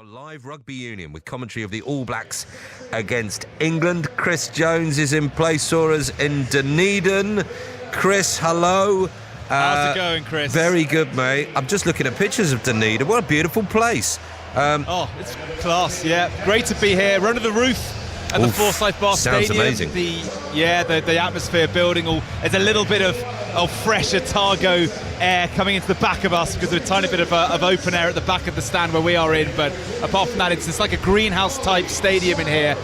Live rugby union with commentary of the All Blacks against England. Chris Jones is in place for us in Dunedin. Chris, hello. How's it going, Chris? Very good, mate. I'm just looking at pictures of Dunedin. What a beautiful place. It's class, yeah. Great to be here. We're under the roof at the Forsyth Bar sounds Stadium. Amazing. The atmosphere building. There's a little bit of fresh Otago air coming into the back of us because there's a tiny bit of open air at the back of the stand where we are in. But apart from that, it's like a greenhouse type stadium in here.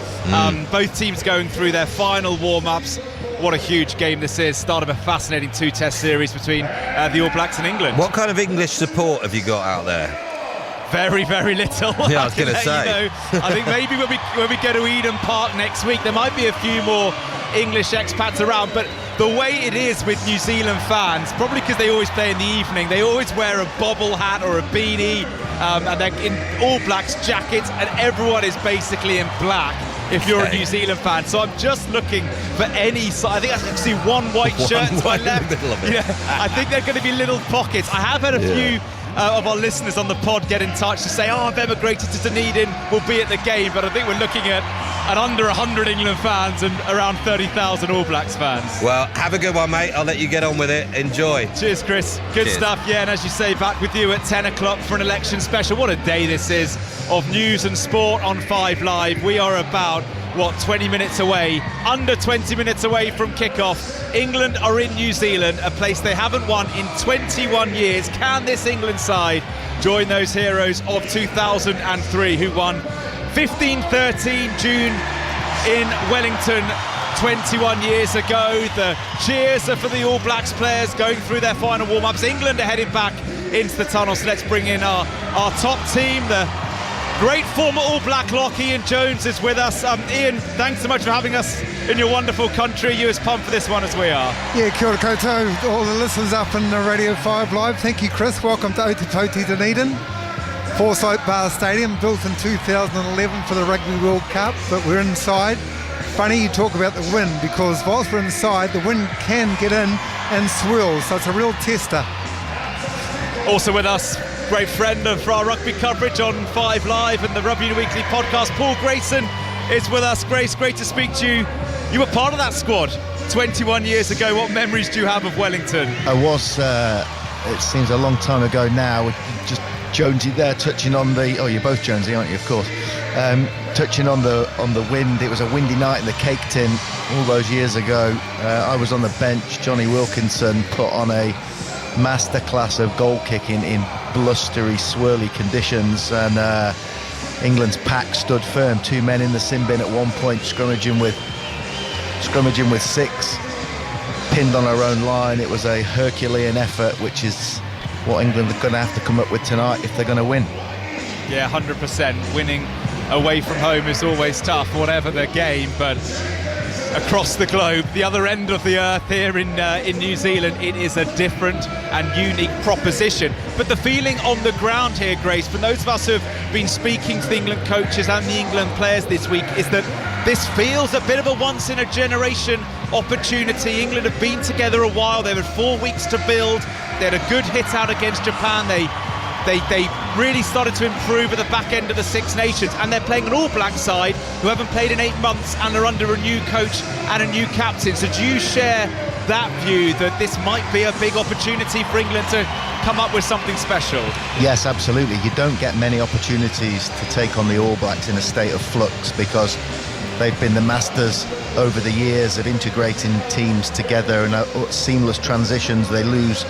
Both teams going through their final warm-ups. What a huge game this is. Start of a fascinating two-test series between the All Blacks and England. What kind of English support have you got out there? Very, very little. Yeah, I was going to say. I think maybe when we go to Eden Park next week, there might be a few more English expats around. But the way it is with New Zealand fans, probably because they always play in the evening, they always wear a bobble hat or a beanie, and they're in All Blacks jackets, and everyone is basically in black if you're a New Zealand fan. So I'm just looking for any side. I think I can see one white shirt to my left. In the middle of it. Yeah, I think they're going to be little pockets. I have had a few of our listeners on the pod get in touch to say, I've emigrated to Dunedin, we'll be at the game. But I think we're looking at under 100 England fans and around 30,000 All Blacks fans. Well, have a good one, mate. I'll let you get on with it. Enjoy. Cheers, Chris. Good stuff. Yeah, and as you say, back with you at 10 o'clock for an election special. What a day this is of news and sport on 5 Live. We are about 20 minutes away, under 20 minutes away from kickoff. England are in New Zealand, a place they haven't won in 21 years. Can this England side join those heroes of 2003 who won 15-13 June in Wellington 21 years ago? The cheers are for the All Blacks players going through their final warm-ups. England are heading back into the tunnel, so let's bring in our top team. The great former All Black lock, Ian Jones, is with us. Ian, thanks so much for having us in your wonderful country. You as pumped for this one as we are. Yeah, kia ora koutou, all the listeners up in the Radio 5 Live. Thank you, Chris. Welcome to Otipoti Dunedin. Forsyth Bar Stadium, built in 2011 for the Rugby World Cup, but we're inside. Funny you talk about the wind, because whilst we're inside, the wind can get in and swirl, so it's a real tester. Also with us, great friend of our rugby coverage on 5 Live and the Rugby Union Weekly podcast, Paul Grayson is with us. Grace, great to speak to you. You were part of that squad 21 years ago. What memories do you have of Wellington? I was, it seems a long time ago now, just Jonesy there touching on the, you're both Jonesy, aren't you, of course, touching on the wind. It was a windy night in the Cake Tin all those years ago. I was on the bench. Johnny Wilkinson put on a masterclass of goal kicking in blustery, swirly conditions, and England's pack stood firm. 2 men in the sin bin at one point, scrimmaging with 6, pinned on our own line. It was a Herculean effort, which is what England are going to have to come up with tonight if they're going to win. Yeah, 100%. Winning away from home is always tough, whatever the game, but across the globe, the other end of the earth here in New Zealand, it is a different and unique proposition. But the feeling on the ground here, Grace, for those of us who have been speaking to the England coaches and the England players this week, is that this feels a bit of a once-in-a-generation opportunity. England have been together a while. They've had 4 weeks to build. They had a good hit out against Japan. They really started to improve at the back end of the Six Nations, and they're playing an All Black side who haven't played in 8 months and are under a new coach and a new captain. So do you share that view that this might be a big opportunity for England to come up with something special? Yes, absolutely. You don't get many opportunities to take on the All Blacks in a state of flux, because they've been the masters over the years of integrating teams together and seamless transitions. They lose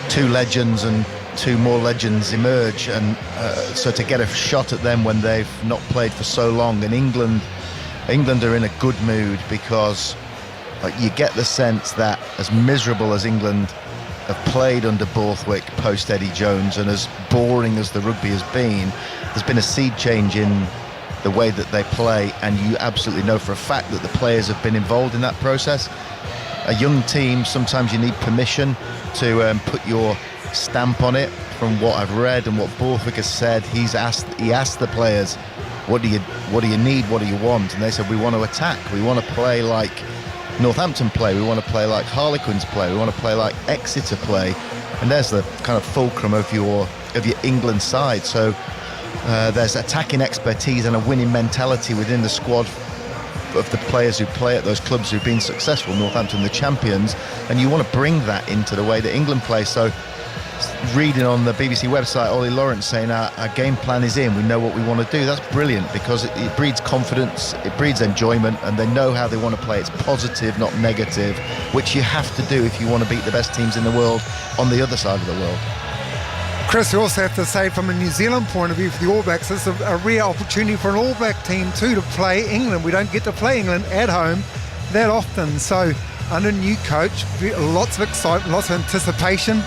2 legends and 2 more legends emerge, and so to get a shot at them when they've not played for so long. And England are in a good mood, because you get the sense that as miserable as England have played under Borthwick post Eddie Jones, and as boring as the rugby has been, there's been a seed change in the way that they play, and you absolutely know for a fact that the players have been involved in that process. A young team, sometimes you need permission to put your stamp on it. From what I've read and what Borthwick has said, he asked the players, what do you need, what do you want? And they said, we want to attack, we want to play like Northampton play, we want to play like Harlequins play, we want to play like Exeter play. And there's the kind of fulcrum of your England side. So There's attacking expertise and a winning mentality within the squad of the players who play at those clubs who've been successful, Northampton the champions, and you want to bring that into the way that England play. So reading on the BBC website, Ollie Lawrence saying our game plan is in, we know what we want to do. That's brilliant, because it breeds confidence, it breeds enjoyment, and they know how they want to play. It's positive, not negative, which you have to do if you want to beat the best teams in the world on the other side of the world. Chris, we also have to say, from a New Zealand point of view, for the All Blacks, it's a rare opportunity for an All Black team too to play England. We don't get to play England at home that often. So under new coach, lots of excitement, lots of anticipation,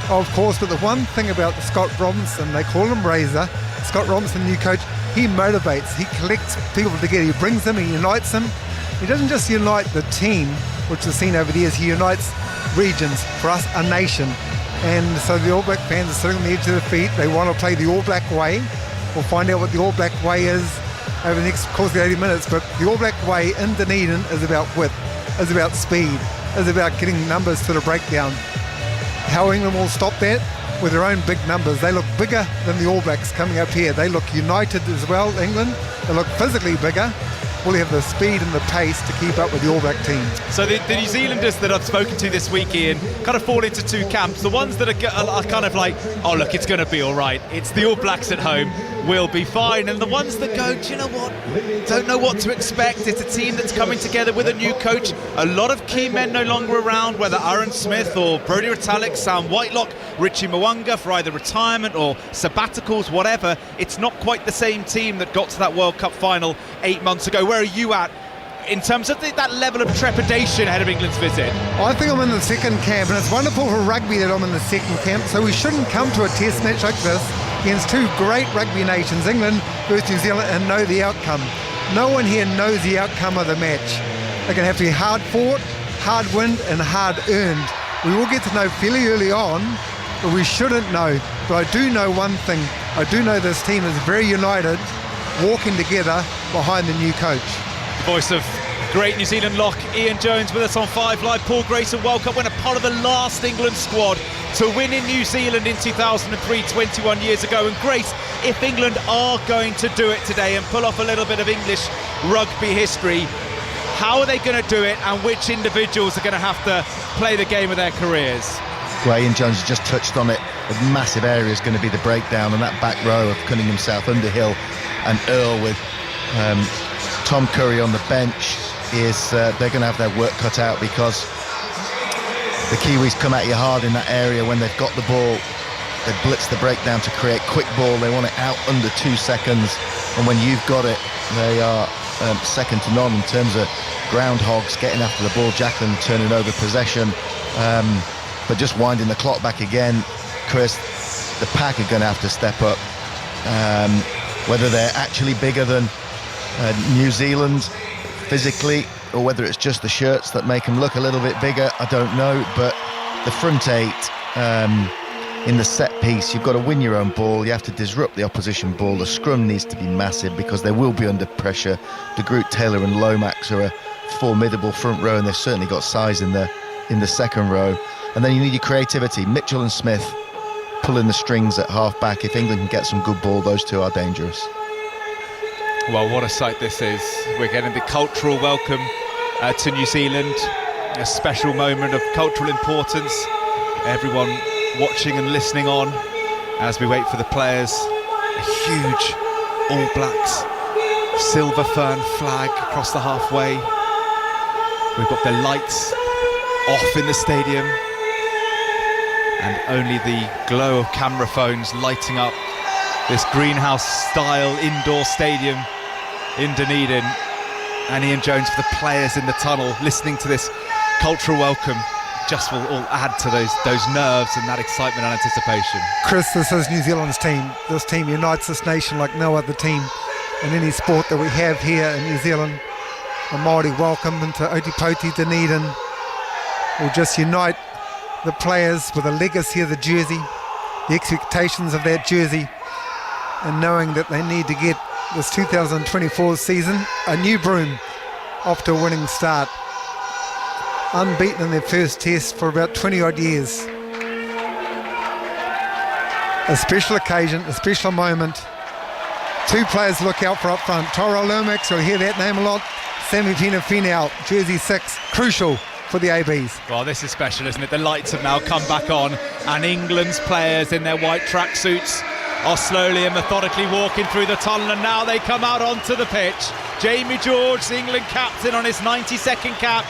of course. But the one thing about Scott Robinson, they call him Razor, Scott Robinson, new coach, he motivates, he collects people together, he brings them, he unites them. He doesn't just unite the team, which we've seen over the years, he unites regions, for us, a nation. And so the All Black fans are sitting on the edge of their feet. They want to play the All Black way. We'll find out what the All Black way is over the next course of 80 minutes. But the All Black way in Dunedin is about width, is about speed, is about getting numbers to the breakdown. How England will stop that? With their own big numbers. They look bigger than the All Blacks coming up here. They look united as well, England. They look physically bigger. Will have the speed and the pace to keep up with the All Black team. So the New Zealanders that I've spoken to this week, Ian, kind of fall into two camps. The ones that are kind of like, oh look, it's going to be all right. It's the All Blacks at home, we'll be fine. And the ones that go, do you know what? Don't know what to expect. It's a team that's coming together with a new coach. A lot of key men no longer around, whether Aaron Smith or Brodie Retallick, Sam Whitelock, Richie Mwanga for either retirement or sabbaticals, whatever. It's not quite the same team that got to that World Cup final 8 months ago. Where are you at in terms of that level of trepidation ahead of England's visit? I think I'm in the second camp, and it's wonderful for rugby that I'm in the second camp. So we shouldn't come to a test match like this against two great rugby nations, England versus New Zealand, and know the outcome. No one here knows the outcome of the match. They're going to have to be hard fought, hard won, and hard earned. We will get to know fairly early on, but we shouldn't know. But I do know one thing. I do know this team is very united, walking together behind the new coach. The voice of great New Zealand lock Ian Jones with us on 5 Live. Paul Grayson, World Cup winner, part of the last England squad to win in New Zealand in 2003, 21 years ago. And Grace, if England are going to do it today and pull off a little bit of English rugby history, how are they going to do it, and which individuals are going to have to play the game of their careers? Well, Ian Jones just touched on it. A massive area is going to be the breakdown, and that back row of Cunningham, South, Underhill and Earl, with Tom Curry on the bench, is they're going to have their work cut out, because the Kiwis come at you hard in that area when they've got the ball. They blitz the breakdown to create quick ball. They want it out under 2 seconds, and when you've got it, they are second to none in terms of groundhogs, getting after the ball. Jacklin turning over possession, but just winding the clock back again. Chris, the pack are going to have to step up. Whether they're actually bigger than New Zealand physically, or whether it's just the shirts that make them look a little bit bigger, I don't know. But the front eight, in the set piece, you've got to win your own ball. You have to disrupt the opposition ball. The scrum needs to be massive, because they will be under pressure. De Groot, Taylor and Lomax are a formidable front row, and they've certainly got size in the second row. And then you need your creativity. Mitchell and Smith pulling the strings at half back. If England can get some good ball, those two are dangerous. Well, what a sight this is. We're getting the cultural welcome to New Zealand, a special moment of cultural importance. Everyone watching and listening on as we wait for the players. A huge All Blacks silver fern flag across the halfway. We've got the lights off in the stadium, and only the glow of camera phones lighting up this greenhouse-style indoor stadium in Dunedin. And Ian Jones for the players in the tunnel listening to this cultural welcome just will all add to those nerves and that excitement and anticipation. Chris, this is New Zealand's team. This team unites this nation like no other team in any sport that we have here in New Zealand. A Māori welcome into Otipoti, Dunedin will just unite the players with the legacy of the jersey, the expectations of that jersey, and knowing that they need to get this 2024 season a new broom off to a winning start. Unbeaten in their first test for about 20 odd years. A special occasion, a special moment Two players to look out for up front. Tyrell Lomax, you'll hear that name a lot. Sammy Pina-Finau, jersey 6, crucial for the ABs. Well, this is special, isn't it? The lights have now come back on, and England's players in their white tracksuits are slowly and methodically walking through the tunnel, and now they come out onto the pitch. Jamie George, the England captain, on his 92nd cap.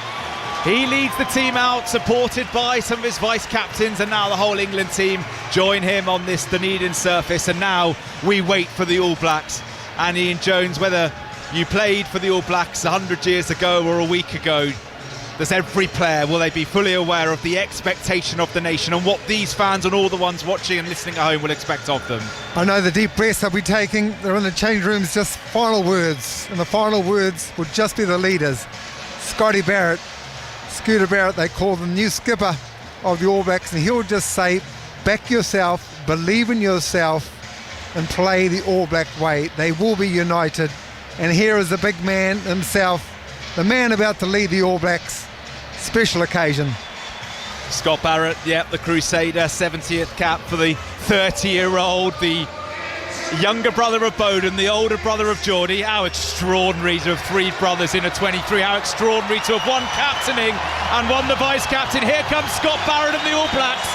He leads the team out, supported by some of his vice-captains, and now the whole England team join him on this Dunedin surface. And now we wait for the All Blacks. And Ian Jones, whether you played for the All Blacks 100 years ago or a week ago, does every player, will they be fully aware of the expectation of the nation and what these fans and all the ones watching and listening at home will expect of them? I know the deep breaths they'll be taking. They're in the change rooms, just final words. And the final words would just be the leaders. Scotty Barrett, Scooter Barrett, they call the new skipper of the All Blacks, and he'll just say, back yourself, believe in yourself, and play the All Black way. They will be united. And here is the big man himself, the man about to lead the All Blacks. Special occasion. Scott Barrett, the Crusader, 70th cap for the 30-year-old, the younger brother of Bowden, the older brother of Geordie. How extraordinary to have three brothers in a 23. How extraordinary to have one captaining and one the vice-captain. Here comes Scott Barrett of the All Blacks,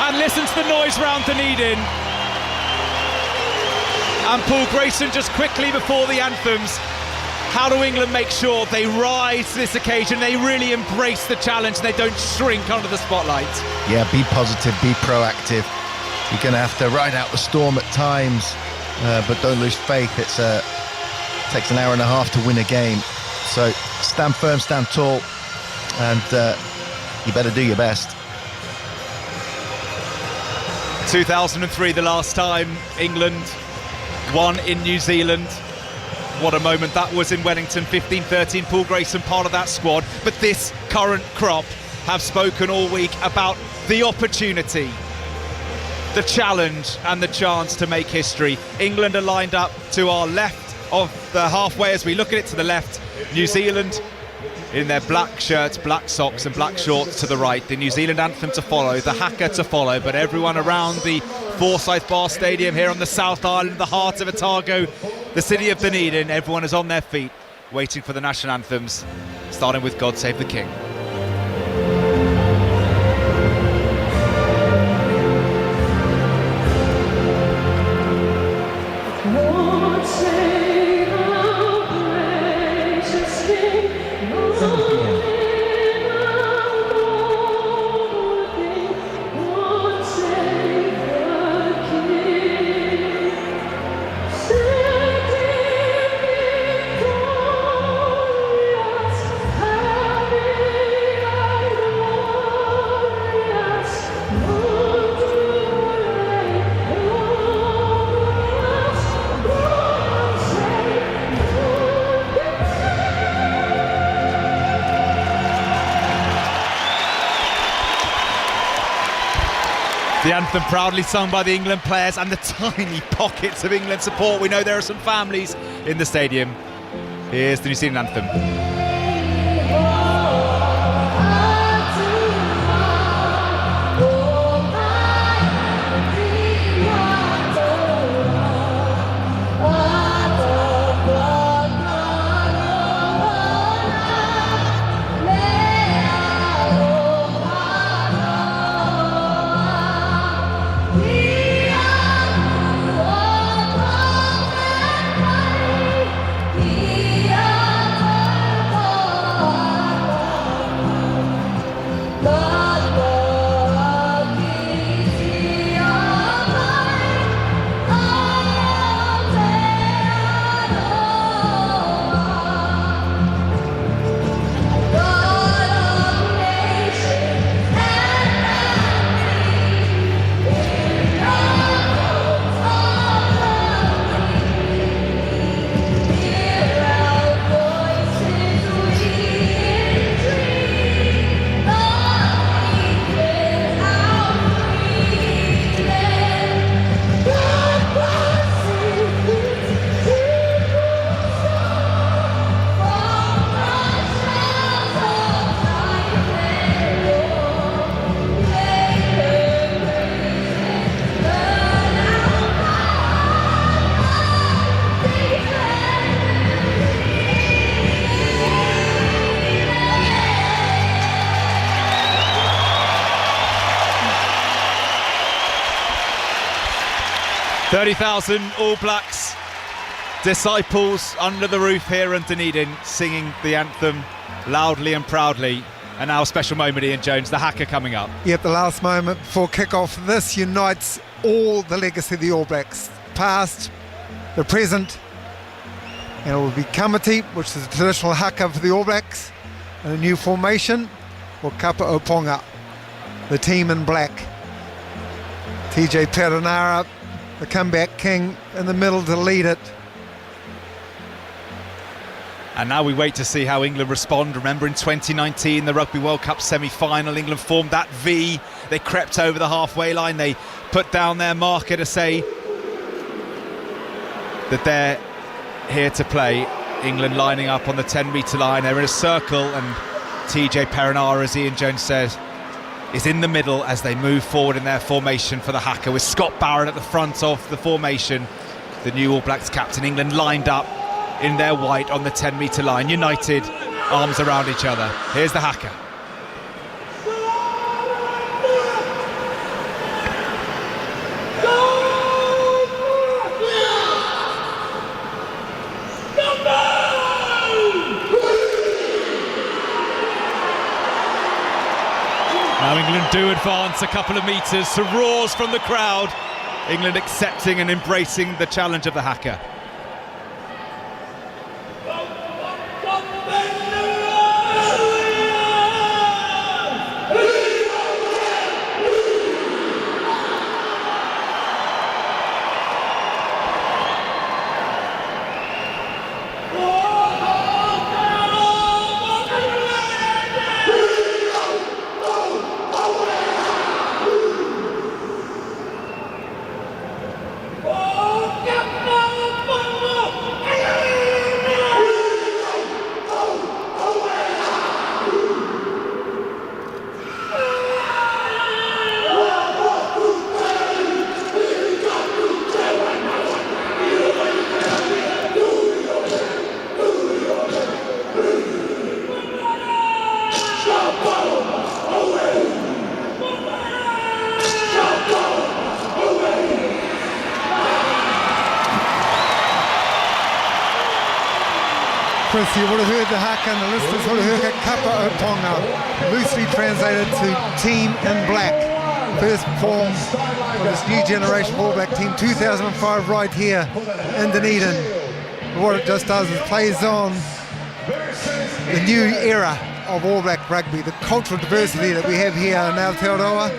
and listen to the noise round Dunedin. And Paul Grayson, just quickly before the anthems, how do England make sure they rise to this occasion, they really embrace the challenge, and they don't shrink under the spotlight? Yeah, be positive, be proactive. You're going to have to ride out the storm at times, but don't lose faith. It takes an hour and a half to win a game. So stand firm, stand tall, and you better do your best. 2003, the last time England won in New Zealand. What a moment that was in Wellington. 15-13, Paul Grayson part of that squad. But this current crop have spoken all week about the opportunity, the challenge and the chance to make history. England are lined up to our left of the halfway as we look at it to the left. New Zealand in their black shirts, black socks and black shorts to the right. The New Zealand anthem to follow, the haka to follow, but everyone around the Forsyth Bar Stadium here on the South Island, the heart of Otago, the city of Dunedin, everyone is on their feet waiting for the national anthems, starting with God Save the King. The anthem proudly sung by the England players and the tiny pockets of England support. We know there are some families in the stadium. Here's the New Zealand anthem. 30,000 All Blacks disciples under the roof here in Dunedin, singing the anthem loudly and proudly. And now a special moment, Ian Jones, the haka coming up. Yep, the last moment before kick-off. This unites all the legacy of the All Blacks, past, the present, and it will be Kamiti, which is the traditional haka for the All Blacks, and a new formation, or Kapa Oponga, the team in black. TJ Perenara, the comeback king, in the middle to lead it. And now we wait to see how England respond. Remember in 2019, the Rugby World Cup semi-final, England formed that V. They crept over the halfway line. They put down their marker to say that they're here to play. England lining up on the 10-metre line. They're in a circle, and TJ Perenara, as Ian Jones says, is in the middle as they move forward in their formation for the haka, with Scott Barrett at the front of the formation. The new All Blacks captain. England lined up in their white on the 10-metre line, united, arms around each other. Here's the haka. Now England do advance a couple of metres to roars from the crowd. England accepting and embracing the challenge of the haka. Chris, you would have heard the haka, and the listeners would have heard Kapa Oponga, loosely translated to Team in Black. First formed for this new generation All Black team, 2005, right here in Dunedin. What it just does is plays on the new era of All Black rugby, the cultural diversity that we have here in Aotearoa.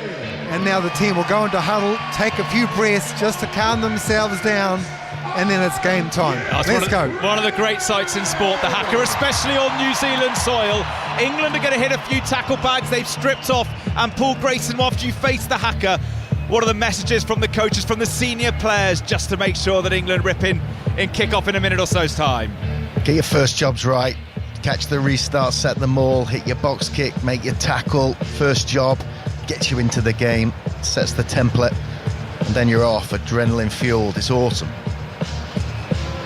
And now the team will go into huddle, take a few breaths just to calm themselves down, and then it's game time. Let's go. One of the great sights in sport, the haka, especially on New Zealand soil. England are going to hit a few tackle bags. They've stripped off, and Paul Grayson, after you face the haka, what are the messages from the coaches, from the senior players, just to make sure that England rip in kick-off in a minute or so's time? Get your first jobs right, catch the restart, set the maul, hit your box kick, make your tackle. First job gets you into the game, sets the template, and then you're off, adrenaline fueled. It's awesome.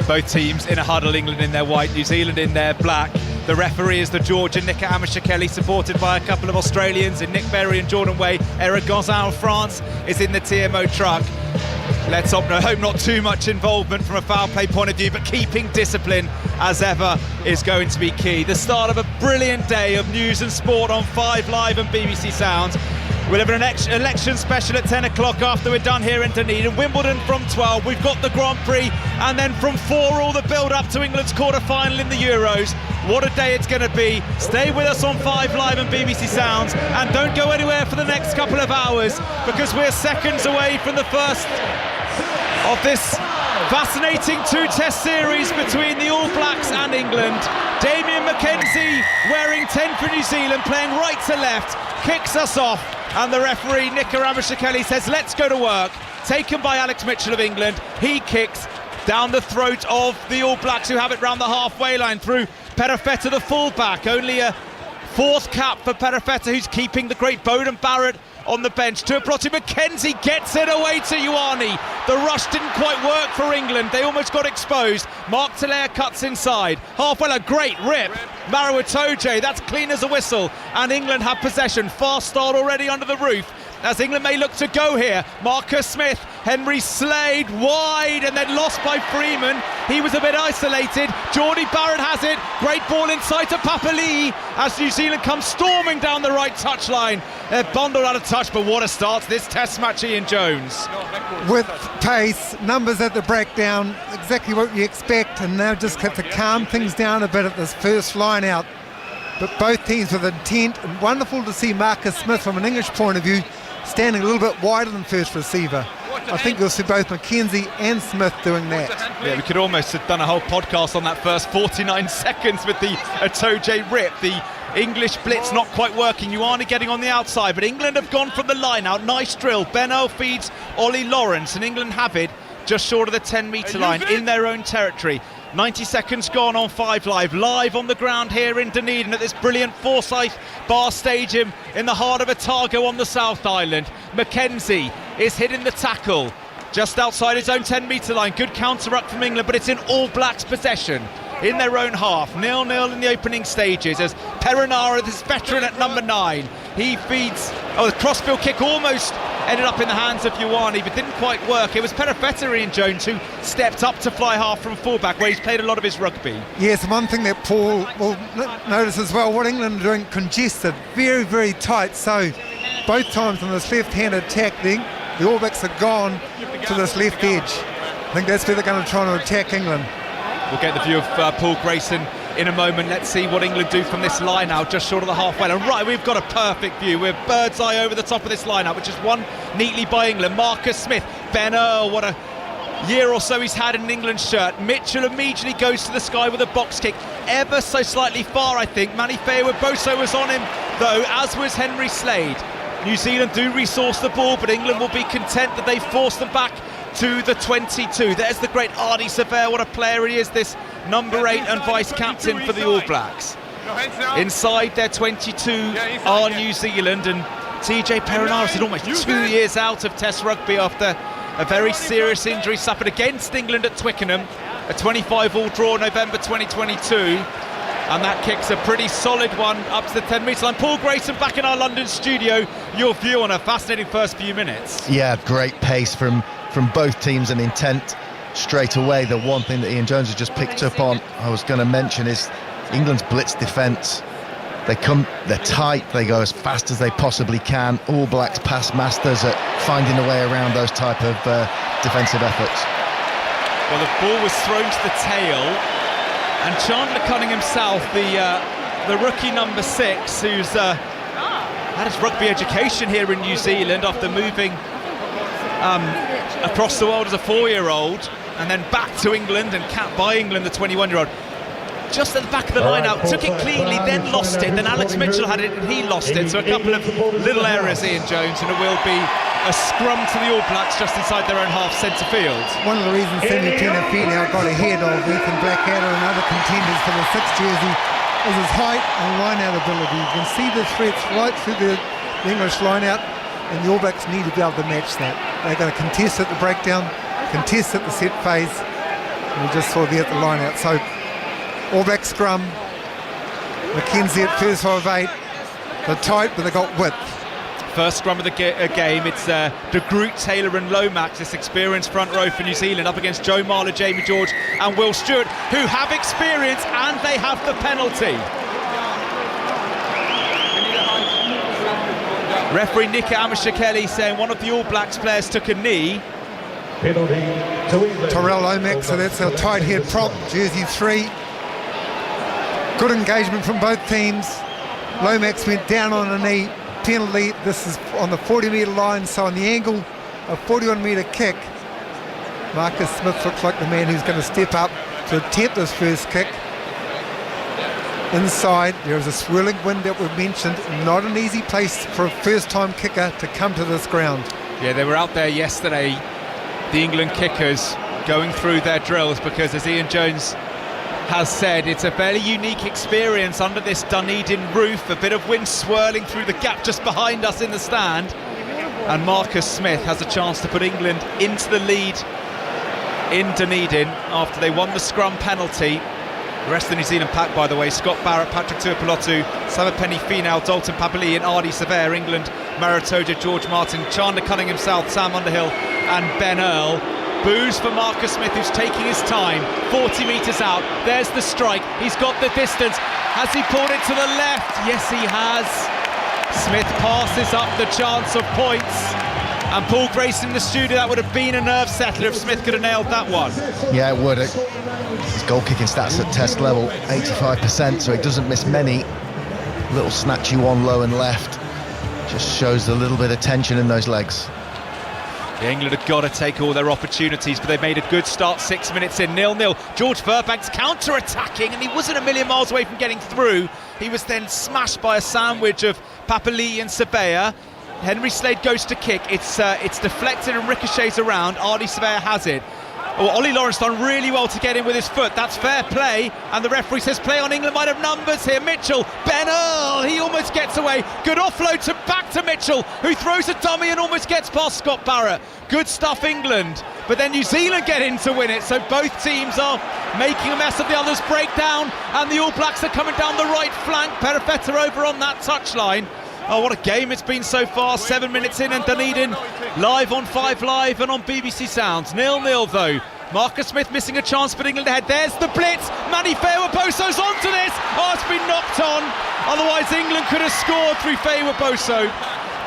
Both teams in a huddle, England in their white, New Zealand in their black. The referee is the Georgian Nika Amishakeli, supported by a couple of Australians in Nick Berry and Jordan Way. Eric Gonzalez of France is in the TMO truck. Let's hope not too much involvement from a foul play point of view, but keeping discipline as ever is going to be key. The start of a brilliant day of news and sport on 5 Live and BBC Sounds. We'll have an election special at 10 o'clock after we're done here in Dunedin. Wimbledon from 12. We've got the Grand Prix. And then from 4, all the build-up to England's quarter-final in the Euros. What a day it's going to be. Stay with us on 5 Live and BBC Sounds. And don't go anywhere for the next couple of hours, because we're seconds away from the first of this fascinating 2-test series between the All Blacks and England. Damien McKenzie, wearing 10 for New Zealand, playing right to left, kicks us off. And the referee, Nika Amishakeli, says, let's go to work. Taken by Alex Mitchell of England. He kicks down the throat of the All Blacks, who have it round the halfway line through Perofeta, the fullback. Only a 4th cap for Perofeta, who's keeping the great Beauden Barrett on the bench. Tuipulotu McKenzie gets it away to Ioane. The rush didn't quite work for England. They almost got exposed. Mark Telea cuts inside. Halfway, a great rip. Maro Itoje, that's clean as a whistle. And England have possession. Fast start already under the roof, as England may look to go here. Marcus Smith Henry Slade wide and then lost by Freeman. He was a bit isolated. Geordie Barrett has it. Great ball inside to Papali'i as New Zealand comes storming down the right touchline. They're bundled out of touch, but what a start to this test match, Ian Jones. With pace, numbers at the breakdown, exactly what you expect, and now just have to calm things down a bit at this first line out. But both teams with intent, and wonderful to see Marcus Smith from an English point of view standing a little bit wider than first receiver. I think you'll see both McKenzie and Smith doing that. Yeah, we could almost have done a whole podcast on that first 49 seconds with the Itoje rip. The English blitz not quite working. Ioane getting on the outside, but England have gone from the line out. Nice drill. Benno feeds Ollie Lawrence, and England have it just short of the 10-metre line in their own territory. 90 seconds gone on 5 live on the ground here in Dunedin at this brilliant Forsyth Bar Stadium in the heart of Otago on the South Island. McKenzie is hitting the tackle just outside his own 10-metre line. Good counter-up from England, but it's in All Blacks possession in their own half. 0-0 in the opening stages as Perinara, this veteran at number 9, he feeds. The crossfield kick almost ended up in the hands of Ioane, but didn't quite work. It was Perifeta, Ian Jones, who stepped up to fly half from fullback, where he's played a lot of his rugby. Yes, one thing that Paul will notice as well, what England are doing, congested, very, very tight. So both times on this left-hand attack, the All Blacks are gone to this left edge. I think that's where they're going to try to attack England. We'll get the view of Paul Grayson in a moment. Let's see what England do from this line out, just short of the halfway line. Right, we've got a perfect view. We're bird's eye over the top of this line out, which is won neatly by England. Marcus Smith, Benno, what a year or so he's had in an England shirt. Mitchell immediately goes to the sky with a box kick, ever so slightly far, I think. Manny Boso was on him, though, as was Henry Slade. New Zealand do resource the ball, but England will be content that they force them back to the 22. There's the great Ardie Savea. What a player he is, this number 8 and vice-captain for the All Blacks. Inside their 22 are New Zealand, and TJ Perinara is almost 2 years out of Test rugby after a very serious injury suffered against England at Twickenham. A 25-all draw November 2022. And that kick's a pretty solid one up to the 10-metre line. Paul Grayson back in our London studio. Your view on a fascinating first few minutes. Yeah, great pace from both teams and intent straight away. The one thing that Ian Jones has just picked up on, I was going to mention, is England's blitz defence. They're tight, they go as fast as they possibly can. All Blacks past masters at finding a way around those type of defensive efforts. Well, the ball was thrown to the tail, and Chandler Cunning himself, the rookie number 6, who's had his rugby education here in New Zealand after moving across the world as a 4-year-old and then back to England and capped by England, the 21-year-old. Just at the back of the line out, took it cleanly, then lost it. Then Alex Mitchell had it and he lost it. So a couple of little errors, Ian Jones, and it will be a scrum to the All Blacks just inside their own half centre field. One of the reasons Sammy Penifino got ahead of Ethan Blackadder and other contenders for the 6th jersey is his height and line-out ability. You can see the threats right through the English line-out, and the All Blacks need to be able to match that. They're going to contest at the breakdown, contest at the set phase, and we just saw there at the line-out. So All Black scrum, McKenzie at first 5'8", they're tight but they got width. First scrum of the game, it's De Groot, Taylor and Lomax, this experienced front row for New Zealand, up against Joe Marler, Jamie George and Will Stewart, who have experience and they have the penalty. Referee Nick Amashakeli saying one of the All Blacks players took a knee. Terrell Lomax, so that's our tight head prop, jersey 3. Good engagement from both teams. Lomax went down on a knee. Penalty. This is on the 40-metre line, so on the angle, a 41-metre kick. Marcus Smith looks like the man who's going to step up to attempt this first kick. Inside, there is a swirling wind that we've mentioned. Not an easy place for a first-time kicker to come to this ground. Yeah, they were out there yesterday, the England kickers, going through their drills, because as Ian Jones has said, it's a fairly unique experience under this Dunedin roof. A bit of wind swirling through the gap just behind us in the stand, and Marcus Smith has a chance to put England into the lead in Dunedin after they won the scrum penalty. The rest of the New Zealand pack, by the way, Scott Barrett, Patrick Tuipulotu, Samapeni Finau, Dalton Papali'i and Ardie Savea. England Maritoja, George Martin, Chandler Cunningham South, Sam Underhill and Ben Earl. Boos for Marcus Smith, who's taking his time, 40 metres out. There's the strike, he's got the distance. Has he pulled it to the left? Yes, he has. Smith passes up the chance of points. And Paul Grayson in the studio, that would have been a nerve settler if Smith could have nailed that one. Yeah, it would. His goal kicking stats at test level, 85%, so he doesn't miss many. Little snatchy one low and left. Just shows a little bit of tension in those legs. Yeah, England have got to take all their opportunities, but they've made a good start 6 minutes in, 0-0. George Furbanks counter-attacking, and he wasn't a million miles away from getting through. He was then smashed by a sandwich of Papali'i and Sabea. Henry Slade goes to kick, it's deflected and ricochets around. Ardy Sabea has it. Oh, Ollie Lawrence done really well to get in with his foot. That's fair play, and the referee says play on. England might have numbers here. Mitchell, Ben Earl, he almost gets away. Good offload back to Mitchell, who throws a dummy and almost gets past Scott Barrett. Good stuff, England. But then New Zealand get in to win it, so both teams are making a mess of the others. Breakdown, and the All Blacks are coming down the right flank. Perifetta over on that touchline. Oh, what a game it's been so far. 7 minutes in, and Dunedin live on 5 Live and on BBC Sounds. 0-0 though. Marcus Smith missing a chance, but England ahead. There's the blitz. Manny Fewa-Boso's onto this. Oh, it's been knocked on. Otherwise, England could have scored through Fewa-Boso.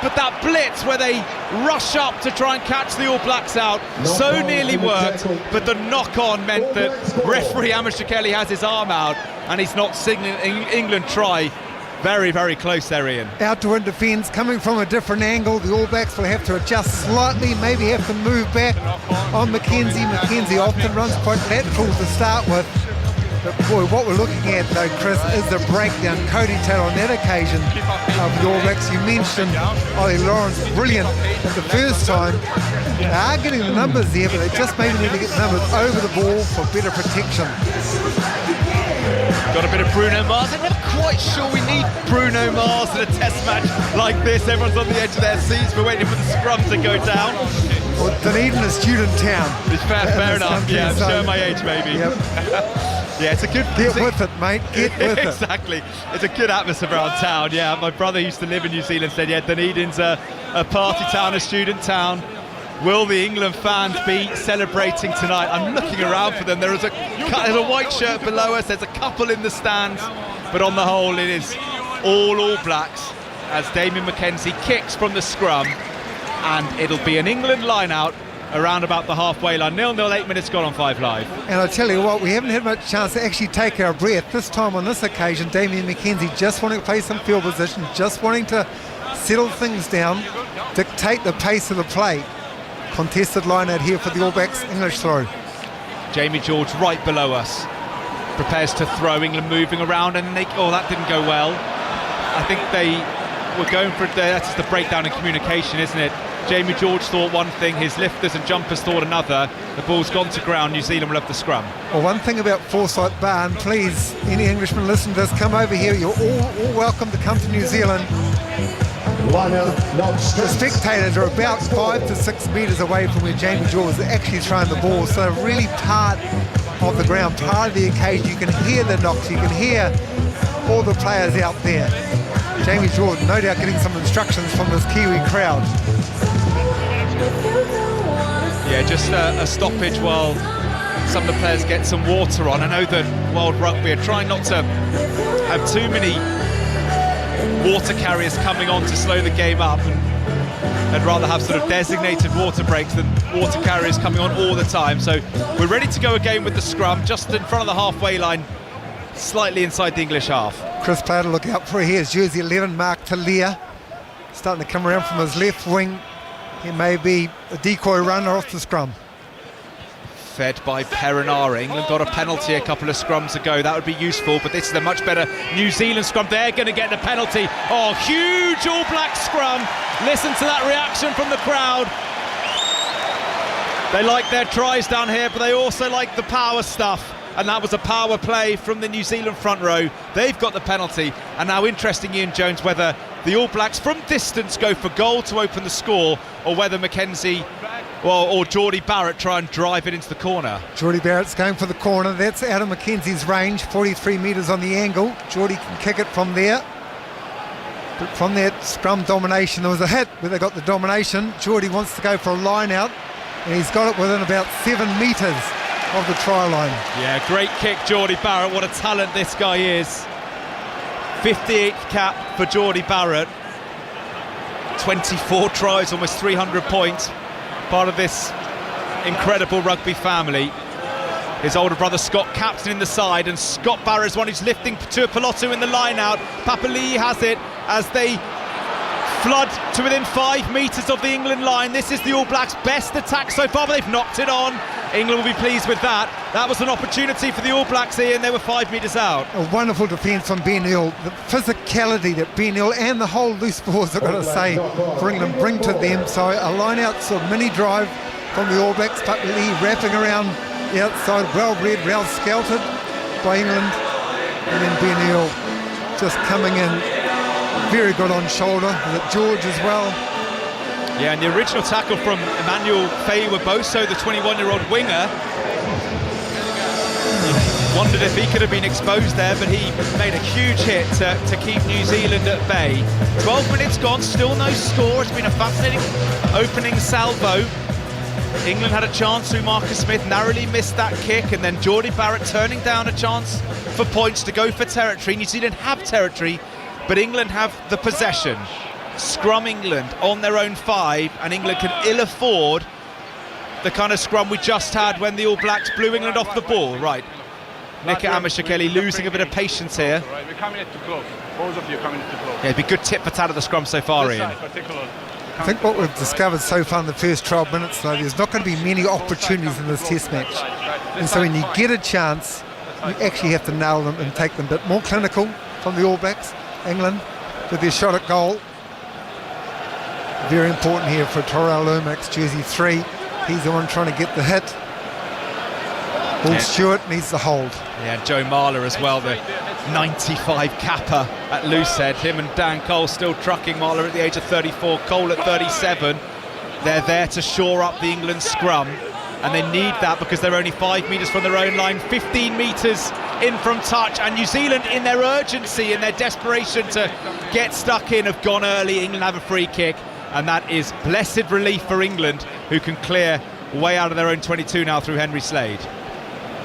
But that blitz where they rush up to try and catch the All Blacks out so nearly worked, but the knock-on meant that referee Amish Kelly has his arm out and he's not signaling England try. Very, very close there, Ian. Outdoor in defence, coming from a different angle. The All Blacks will have to adjust slightly, maybe have to move back on Mackenzie. Mackenzie often runs quite lateral to start with. But boy, what we're looking at though, Chris, is the breakdown. Cody Taylor on that occasion of the All Blacks. You mentioned Ollie Lawrence, brilliant the first time. They are getting the numbers there, but they just maybe need to get the numbers over the ball for better protection. Got a bit of Bruno Mars. I'm never quite sure we need Bruno Mars in a test match like this. Everyone's on the edge of their seats. We're waiting for the scrum to go down. Well, Dunedin is student town. It's fair enough. Country, Yeah, I'm so showing my age, maybe. Yep. Yeah, it's a good... Get with it, mate. Get with it. Exactly. It's a good atmosphere around town. Yeah, my brother used to live in New Zealand, said, yeah, Dunedin's a party town, a student town. Will the England fans be celebrating tonight? I'm looking around for them. There's a white shirt below us. There's a couple in the stands. But on the whole, it is all Blacks as Damien McKenzie kicks from the scrum. And it'll be an England line-out around about the halfway line. 0-0, 8 minutes gone on 5 Live. And I tell you what, we haven't had much chance to actually take our breath. This time on this occasion, Damien McKenzie just wanting to play some field position, just wanting to settle things down, dictate the pace of the play. Contested line out here for the All Blacks. English throw. Jamie George right below us. Prepares to throw. England moving around and that didn't go well. I think they were going for that's the breakdown in communication, isn't it? Jamie George thought one thing, his lifters and jumpers thought another. The ball's gone to ground. New Zealand will have the scrum. Well, one thing about Forsyth Bar, and please, any Englishmen listen to this, come over here. You're all welcome to come to New Zealand. The spectators are about 5 to 6 metres away from where Jamie George is actually throwing the ball, so they're really part of the ground, part of the occasion. You can hear the knocks, you can hear all the players out there. Jamie George no doubt getting some instructions from this Kiwi crowd. Yeah, just a stoppage while some of the players get some water on. I know that World Rugby are trying not to have too many water carriers coming on to slow the game up, and I'd rather have sort of designated water breaks than water carriers coming on all the time. So we're ready to go again with the scrum, just in front of the halfway line, slightly inside the English half. Chris Player to look out for here is jersey 11, Mark Talia, starting to come around from his left wing. He may be a decoy runner off the scrum. Fed by Perinara. England got a penalty a couple of scrums ago. That would be useful, but this is a much better New Zealand scrum. They're going to get the penalty. Oh, huge All Black scrum. Listen to that reaction from the crowd. They like their tries down here, but they also like the power stuff. And that was a power play from the New Zealand front row. They've got the penalty. And now interesting, Ian Jones, whether the All Blacks from distance go for goal to open the score, or whether Mackenzie or Geordie Barrett try and drive it into the corner. Geordie Barrett's going for the corner. That's out of Mackenzie's range, 43 metres on the angle. Geordie can kick it from there. But from that scrum domination, there was a hit where they got the domination. Geordie wants to go for a line out, and he's got it within about 7 metres of the try line. Yeah, great kick, Geordie Barrett. What a talent this guy is. 58th cap for Geordie Barrett. 24 tries, almost 300 points. Part of this incredible rugby family. His older brother Scott captain in the side, and Scott Barrett's one who's lifting Tuipulotu in the line out. Papali'i has it as they flood to within 5 metres of the England line. This is the All Blacks' best attack so far, but they've knocked it on. England will be pleased with that. That was an opportunity for the All Blacks here, and they were 5 metres out. A wonderful defence from Ben Earl. The physicality that Ben Earl and the whole loose balls, I've got to say, for England bring to them. So a line-out sort of mini drive from the All Blacks, Papali'i wrapping around the outside, well read, well scouted by England, and then Ben Earl just coming in very good on shoulder. Was it George as well? Yeah, and the original tackle from Emmanuel Feiwa-Boso, the 21-year-old winger. Wondered if he could have been exposed there, but he made a huge hit to keep New Zealand at bay. 12 minutes gone, still no score. It's been a fascinating opening salvo. England had a chance through Marcus Smith, narrowly missed that kick, and then Geordie Barrett turning down a chance for points to go for territory. New Zealand have territory, but England have the possession. Scrum England on their own 5, and England can ill afford the kind of scrum we just had when the All Blacks blew England off the ball. Right, Nika Amishakeli losing a bit of patience here. Right, we're coming too close. Both of you coming too close. Yeah, it'd be good tit for tat of the scrum so far, Ian. I think what we've discovered so far in the first 12 minutes, though, there's not going to be many opportunities in this test match. And so when you get a chance, you actually have to nail them and take them a bit more clinical from the All Blacks. England with their shot at goal. Very important here for Terrell Lomax, jersey 3. He's the one trying to get the hit. Paul Stewart needs the hold. Yeah, Joe Marler as well, the 95 capper at Loosehead. Him and Dan Cole still trucking. Marler at the age of 34, Cole at 37. They're there to shore up the England scrum, and they need that because they're only 5 metres from their own line, 15 metres in from touch, and New Zealand, in their urgency, in their desperation to get stuck in, have gone early. England have a free kick, and that is blessed relief for England, who can clear way out of their own 22 now through Henry Slade.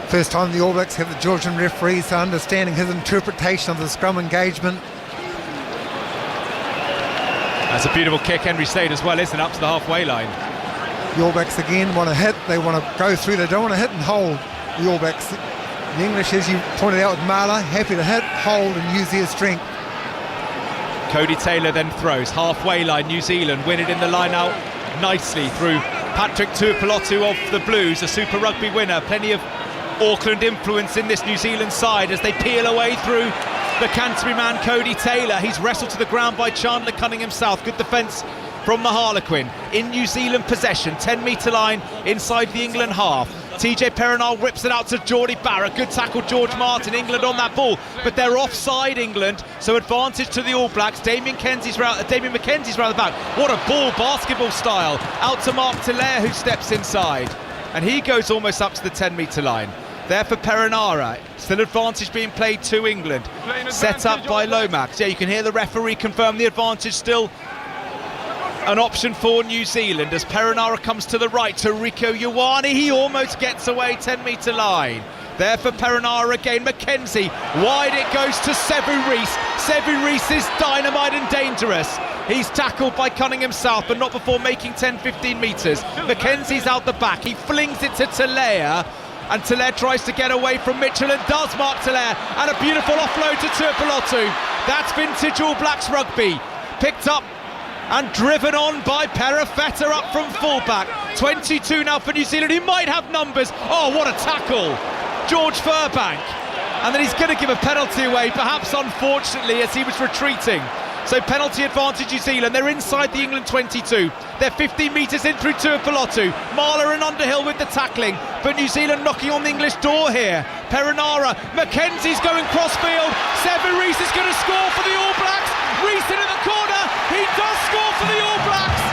First time the All Blacks have the Georgian referees understanding his interpretation of the scrum engagement. That's a beautiful kick, Henry Slade as well, isn't it, up to the halfway line. The All Blacks again want to hit, they want to go through, they don't want to hit and hold. The All Blacks, the English, as you pointed out with Marler, happy to hit, hold and use their strength. Cody Taylor then throws, halfway line, New Zealand win it in the line out nicely through Patrick Tuipulotu of the Blues, a Super Rugby winner. Plenty of Auckland influence in this New Zealand side as they peel away through the Canterbury man Cody Taylor. He's wrestled to the ground by Chandler Cunningham South. Good defence from the Harlequin. In New Zealand possession, 10-metre line inside the England half. TJ Perenal rips it out to Geordie Barrett. Good tackle, George Martin. England on that ball, but they're offside, England, so advantage to the All Blacks. Damien McKenzie's round the back. What a ball, basketball style, out to Mark Telaire, who steps inside, and he goes almost up to the 10-metre line. There for Perinara, still advantage being played to England. Set up by Lomax. Yeah, you can hear the referee confirm the advantage still an option for New Zealand as Perinara comes to the right to Rico Ioane. He almost gets away, 10-metre line. There for Perinara again, McKenzie. Wide it goes to Sevu Reece. Sevu Reece is dynamite and dangerous. He's tackled by Cunningham South, but not before making 10-15 metres. McKenzie's out the back. He flings it to Telaire, and Telaire tries to get away from Mitchell and does, Mark Telaire, and a beautiful offload to Tuipulotu. That's vintage All Blacks rugby. Picked up and driven on by Perifetta up from fullback. 22 now for New Zealand, who might have numbers. Oh, what a tackle, George Furbank. And then he's going to give a penalty away, perhaps unfortunately, as he was retreating. So penalty advantage New Zealand. They're inside the England 22. They're 15 metres in through Tuipulotu. Marler and Underhill with the tackling, but New Zealand knocking on the English door here. Perinara, McKenzie's going crossfield. Sevu Reece is going to score for the All Blacks. Reece in at the corner. He does score for the All Blacks.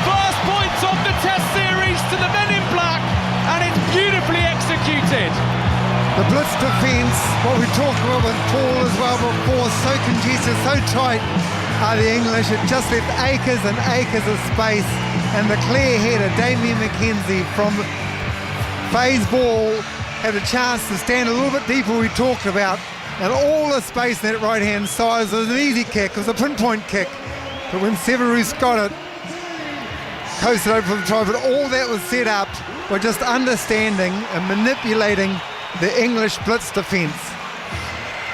First points of the Test series to the men in black, and it's beautifully executed. The blitz defence, what we talked about with Paul as well before, so congested, so tight. are the English. It just left acres and acres of space, and the clear header, Damien McKenzie from Faye's ball, had a chance to stand a little bit deeper, we talked about, and all the space in that right-hand side. It was an easy kick, it was a pinpoint kick, but when Severus got it, coasted over for the try. But all that was set up by just understanding and manipulating the English blitz defence.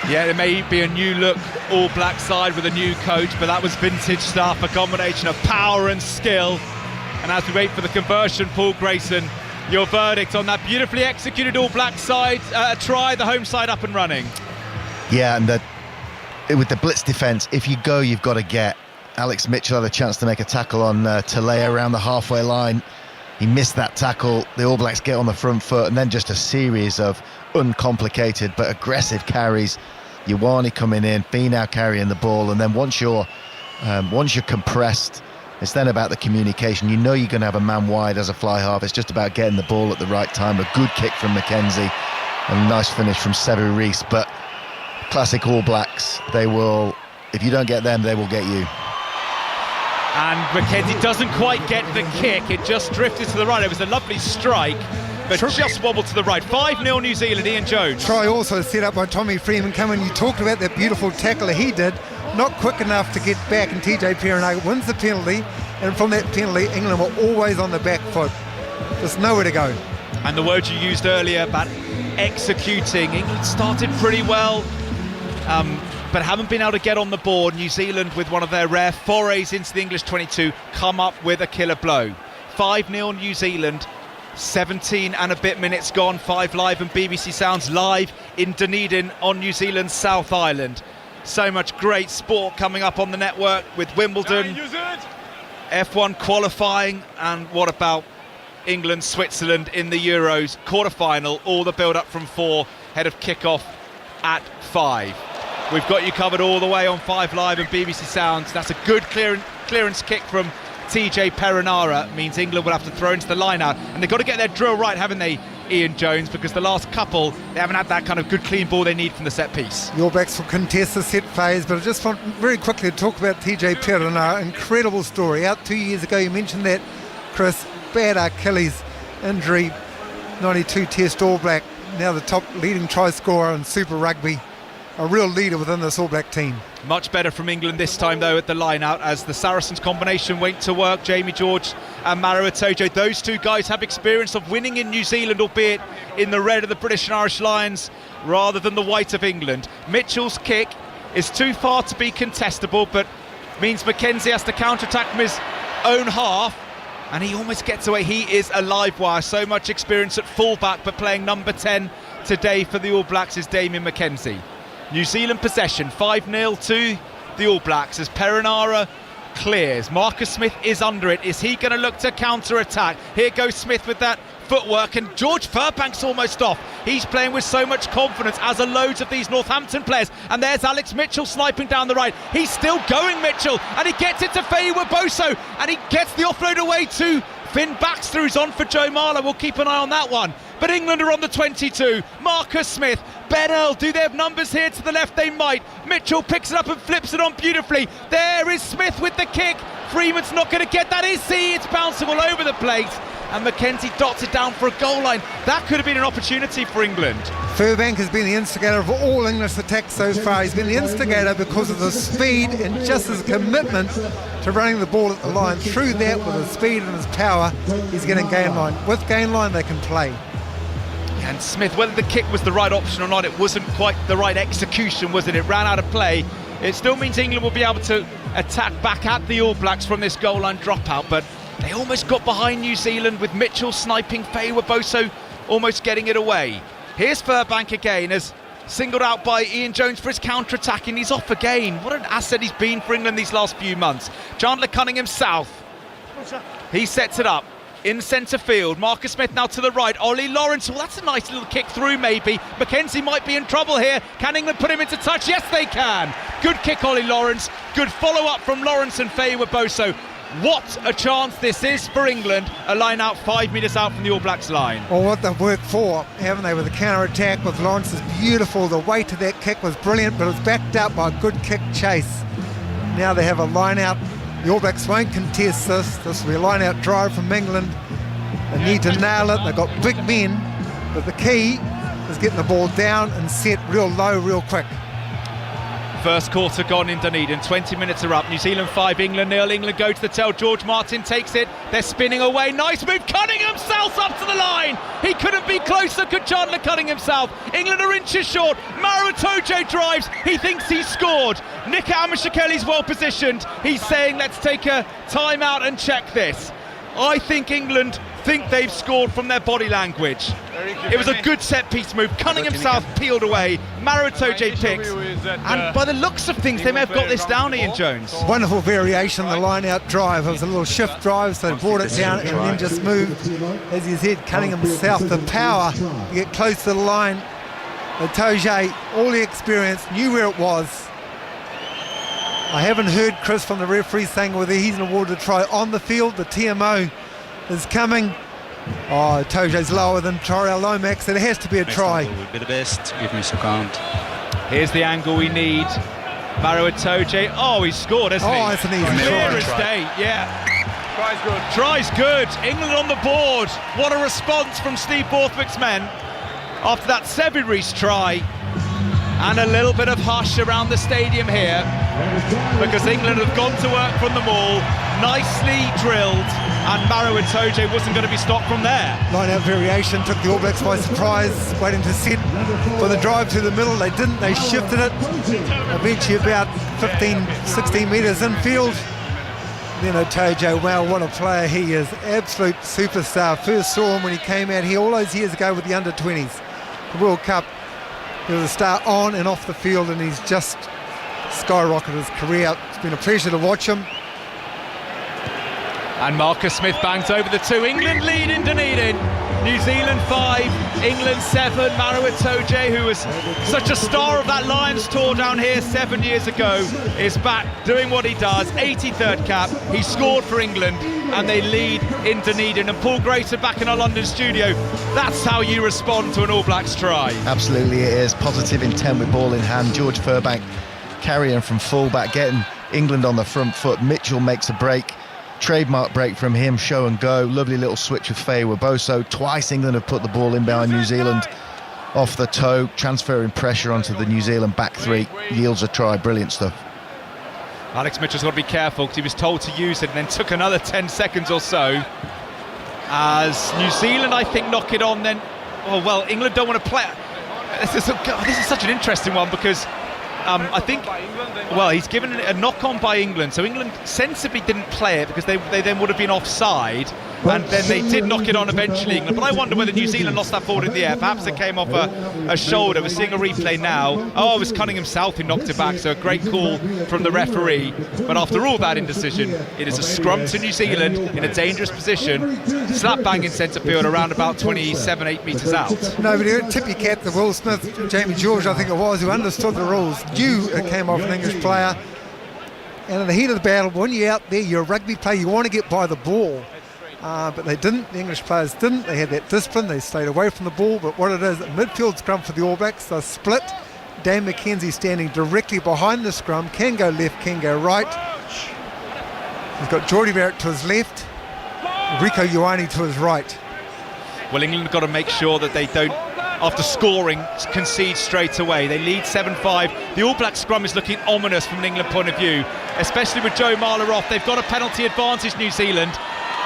Yeah, there may be a new look All Black side with a new coach, but that was vintage stuff, a combination of power and skill. And as we wait for the conversion, Paul Grayson, your verdict on that beautifully executed All Black side try, the home side up and running. Yeah, and with the blitz defence, if you go, you've got to get. Alex Mitchell had a chance to make a tackle on Talea around the halfway line. He missed that tackle. The All Blacks get on the front foot, and then just a series of uncomplicated but aggressive carries. Ioane coming in, Finau carrying the ball, and then once you're compressed, it's then about the communication. You know you're going to have a man wide as a fly half. It's just about getting the ball at the right time. A good kick from McKenzie and a nice finish from Sevu Reece. But classic All Blacks, they will, if you don't get them, they will get you. And McKenzie doesn't quite get the kick, it just drifted to the right. It was a lovely strike, but just wobbled to the right. 5-0 New Zealand, Ian Jones. Try also set up by Tommy Freeman coming. You talked about that beautiful tackle he did, not quick enough to get back, and TJ Perenara wins the penalty, and from that penalty England were always on the back foot. There's nowhere to go. And the word you used earlier about executing, England started pretty well, but haven't been able to get on the board. New Zealand, with one of their rare forays into the English 22, come up with a killer blow. 5-0 New Zealand, 17 and a bit minutes gone. 5 Live and BBC Sounds live in Dunedin on New Zealand's South Island. So much great sport coming up on the network with Wimbledon, F1 qualifying, and what about England, Switzerland in the Euros quarter-final. All the build-up from 4 ahead of kick-off at 5. We've got you covered all the way on 5 Live and BBC Sounds. That's a good clearance kick from TJ Perenara. Means England will have to throw into the line out. And they've got to get their drill right, haven't they, Ian Jones? Because the last couple, they haven't had that kind of good clean ball they need from the set piece. The All Blacks will contest the set phase, but I just want very quickly to talk about TJ Perenara. Incredible story. Out 2 years ago, you mentioned that, Chris, bad Achilles injury, 92 Test All Black, now the top leading try scorer in Super Rugby. A real leader within this All Black team. Much better from England this time, though, at the line-out, as the Saracens combination went to work. Jamie George and Maro Itoje, those two guys have experience of winning in New Zealand, albeit in the red of the British and Irish Lions rather than the white of England. Mitchell's kick is too far to be contestable, but means McKenzie has to counter-attack from his own half, and he almost gets away. He is a live wire. So much experience at fullback, but playing number 10 today for the All Blacks is Damien McKenzie. New Zealand possession, 5-0 to the All Blacks as Perenara clears. Marcus Smith is under it. Is he going to look to counter-attack? Here goes Smith with that footwork, and George Furbank's almost off. He's playing with so much confidence, as are loads of these Northampton players. And there's Alex Mitchell sniping down the right. He's still going, Mitchell, and he gets it to Faye Waboso, and he gets the offload away to Finn Baxter, who's on for Joe Marler. We'll keep an eye on that one. But England are on the 22. Marcus Smith, Ben Earl, do they have numbers here to the left? They might. Mitchell picks it up and flips it on beautifully. There is Smith with the kick. Freeman's not going to get that, is he? It's bouncing all over the place. And McKenzie dots it down for a goal line. That could have been an opportunity for England. Furbank has been the instigator of all English attacks so far. He's been the instigator because of the speed and just his commitment to running the ball at the line. Through that, with his speed and his power, he's getting gain line. With gain line, they can play. And Smith, whether the kick was the right option or not, it wasn't quite the right execution, was it? It ran out of play. It still means England will be able to attack back at the All Blacks from this goal line dropout, but they almost got behind New Zealand with Mitchell sniping, Faye Waboso almost getting it away. Here's Furbank again, as singled out by Ian Jones for his counter-attacking. He's off again. What an asset he's been for England these last few months. Chandler Cunningham south. He sets it up in centre field. Marcus Smith now to the right. Ollie Lawrence. Well, that's a nice little kick through, maybe. McKenzie might be in trouble here. Can England put him into touch? Yes, they can. Good kick, Ollie Lawrence. Good follow-up from Lawrence and Faye Waboso. What a chance this is for England. A line out 5 metres out from the All Blacks line. Well, what they've worked for, haven't they, with the counter-attack with Lawrence is beautiful. The weight of that kick was brilliant, but it was backed up by a good kick chase. Now they have a line-out. The All Blacks won't contest this. This will be a line-out drive from England. They need to nail it. They've got big men, but the key is getting the ball down and set real low, real quick. First quarter gone in Dunedin, 20 minutes are up. New Zealand 5, England 0. England go to the tail. George Martin takes it. They're spinning away. Nice move. Cunningham sells up to the line. He couldn't be closer, could Chandler Cunningham himself. England are inches short. Maro Itoje drives. He thinks he's scored. Nick Amishakeli's well positioned. He's saying, let's take a timeout and check this. I think England think they've scored from their body language. It was a good set-piece move. Cunningham South peeled away. Maro Itoje picks. And by the looks of things, they may have got this down, Ian Jones. Wonderful variation, the line-out drive. It was a little shift drive, so they brought it down and then just moved. As you said, Cunningham South, the power to get close to the line. Itoje, all the experience, knew where it was. I haven't heard Chris from the referee saying whether he's awarded a try on the field. The TMO is coming. Oh, Itoje's lower than Tyrell Lomax. It has to be a try. Would be the best. Give me some count. Here's the angle we need. Maro Itoje. Oh, he scored, hasn't he? Oh, it's an easy Clear try. as day, yeah. Try's good. Try's good. England on the board. What a response from Steve Borthwick's men after that Seve Reece try. And a little bit of hush around the stadium here because England have gone to work from the maul, nicely drilled, and Maro Itoje wasn't going to be stopped from there. Line-out variation took the All Blacks by surprise, waiting to set for the drive through the middle. They didn't, they shifted it. Eventually about 15, 16 metres infield. Then Itoje, wow, what a player he is. Absolute superstar. First saw him when he came out here all those years ago with the under-20s. The World Cup. He was a star on and off the field, and he's just skyrocketed his career. It's been a pleasure to watch him. And Marcus Smith bangs over the 2. England lead in Dunedin. New Zealand 5, England 7. Maro Itoje, who was such a star of that Lions tour down here 7 years ago, is back doing what he does. 83rd cap. He scored for England, and they lead in Dunedin. And Paul Grayson back in our London studio. That's how you respond to an All Blacks try. Absolutely it is. Positive intent with ball in hand. George Furbank carrying from fullback, getting England on the front foot. Mitchell makes a break. Trademark break from him, show and go. Lovely little switch with Faye Waboso. Twice England have put the ball in behind New Zealand off the toe, transferring pressure onto the New Zealand back three. Yields a try. Brilliant stuff. Alex Mitchell's got to be careful because he was told to use it and then took another 10 seconds or so. As New Zealand, I think, knock it on then. Oh, well, England don't want to play. This is such an interesting one because I think, well, he's given a knock-on by England, so England sensibly didn't play it because they then would have been offside, and then they did knock it on eventually, England. But I wonder whether New Zealand lost that forward in the air. Perhaps it came off a shoulder. We're seeing a replay now. Oh, it was Cunningham South who knocked it back, so a great call from the referee. But after all that indecision, it is a scrum to New Zealand in a dangerous position. Slap bang in centre field around about 27-8 metres out. No, but you tip your cap to Will Smith, Jamie George, I think it was, who understood the rules, knew it came off an English player. And in the heat of the battle, when you're out there, you're a rugby player, you want to get by the ball. But they didn't, the English players didn't. They had that discipline, they stayed away from the ball. But what it is, a midfield scrum for the All Blacks, they're split. Dan McKenzie standing directly behind the scrum, can go left, can go right. He's got Geordie Barrett to his left, Rieko Ioane to his right. Well, England have got to make sure that they don't, after scoring, concede straight away. They lead 7-5. The All Black scrum is looking ominous from an England point of view, especially with Joe Marler off. They've got a penalty advantage, New Zealand.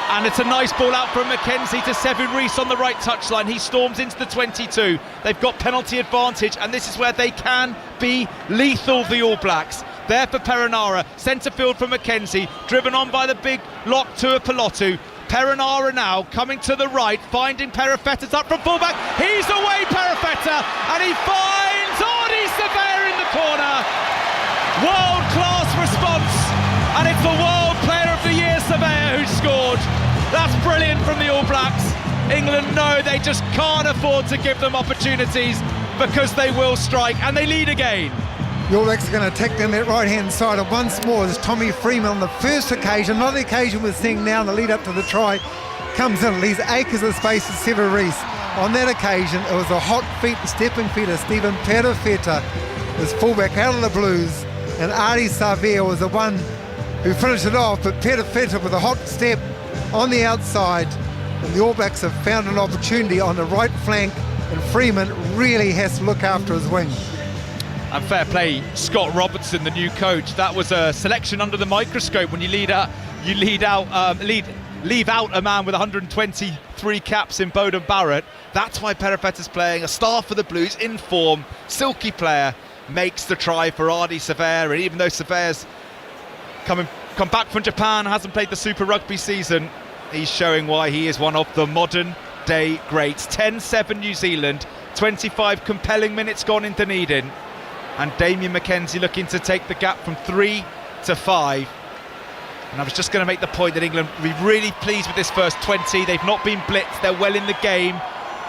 And it's a nice ball out from McKenzie to Seve Reece on the right touchline. He storms into the 22. They've got penalty advantage, and this is where they can be lethal, the All Blacks. There for Perenara, centre field for McKenzie, driven on by the big lock to a Pelotu. Perenara now coming to the right, finding Perifeta's up from fullback. He's away, Perifeta, and he finds Ardie Savea in the corner. World-class response, and it's the World Player of the Year, Savea, who scored. That's brilliant from the All Blacks. England know they just can't afford to give them opportunities because they will strike, and they lead again. The All Blacks are going to attack down that right-hand side, and once more as Tommy Freeman on the first occasion, not the occasion we're seeing now in the lead-up to the try, comes in, leaves acres of space to Seve Reece. On that occasion, it was a hot feet, stepping feet of Stephen Perifeta, his fullback out of the Blues, and Adi Savea was the one who finished it off, but Peter Feta with a hot step on the outside, and the All Blacks have found an opportunity on the right flank, and Freeman really has to look after his wing. And fair play, Scott Robertson, the new coach. That was a selection under the microscope when you leave out a man with 123 caps in Beauden Barrett. That's why Perifeta's playing, a star for the Blues, in form, silky player, makes the try for Adi Savea. And even though Savea's come back from Japan, hasn't played the Super Rugby season, he's showing why he is one of the modern day greats. 10-7 New Zealand, 25 compelling minutes gone in Dunedin, and Damian McKenzie looking to take the gap from 3 to 5. And I was just going to make the point that England will be really pleased with this first 20. They've not been blitzed, they're well in the game,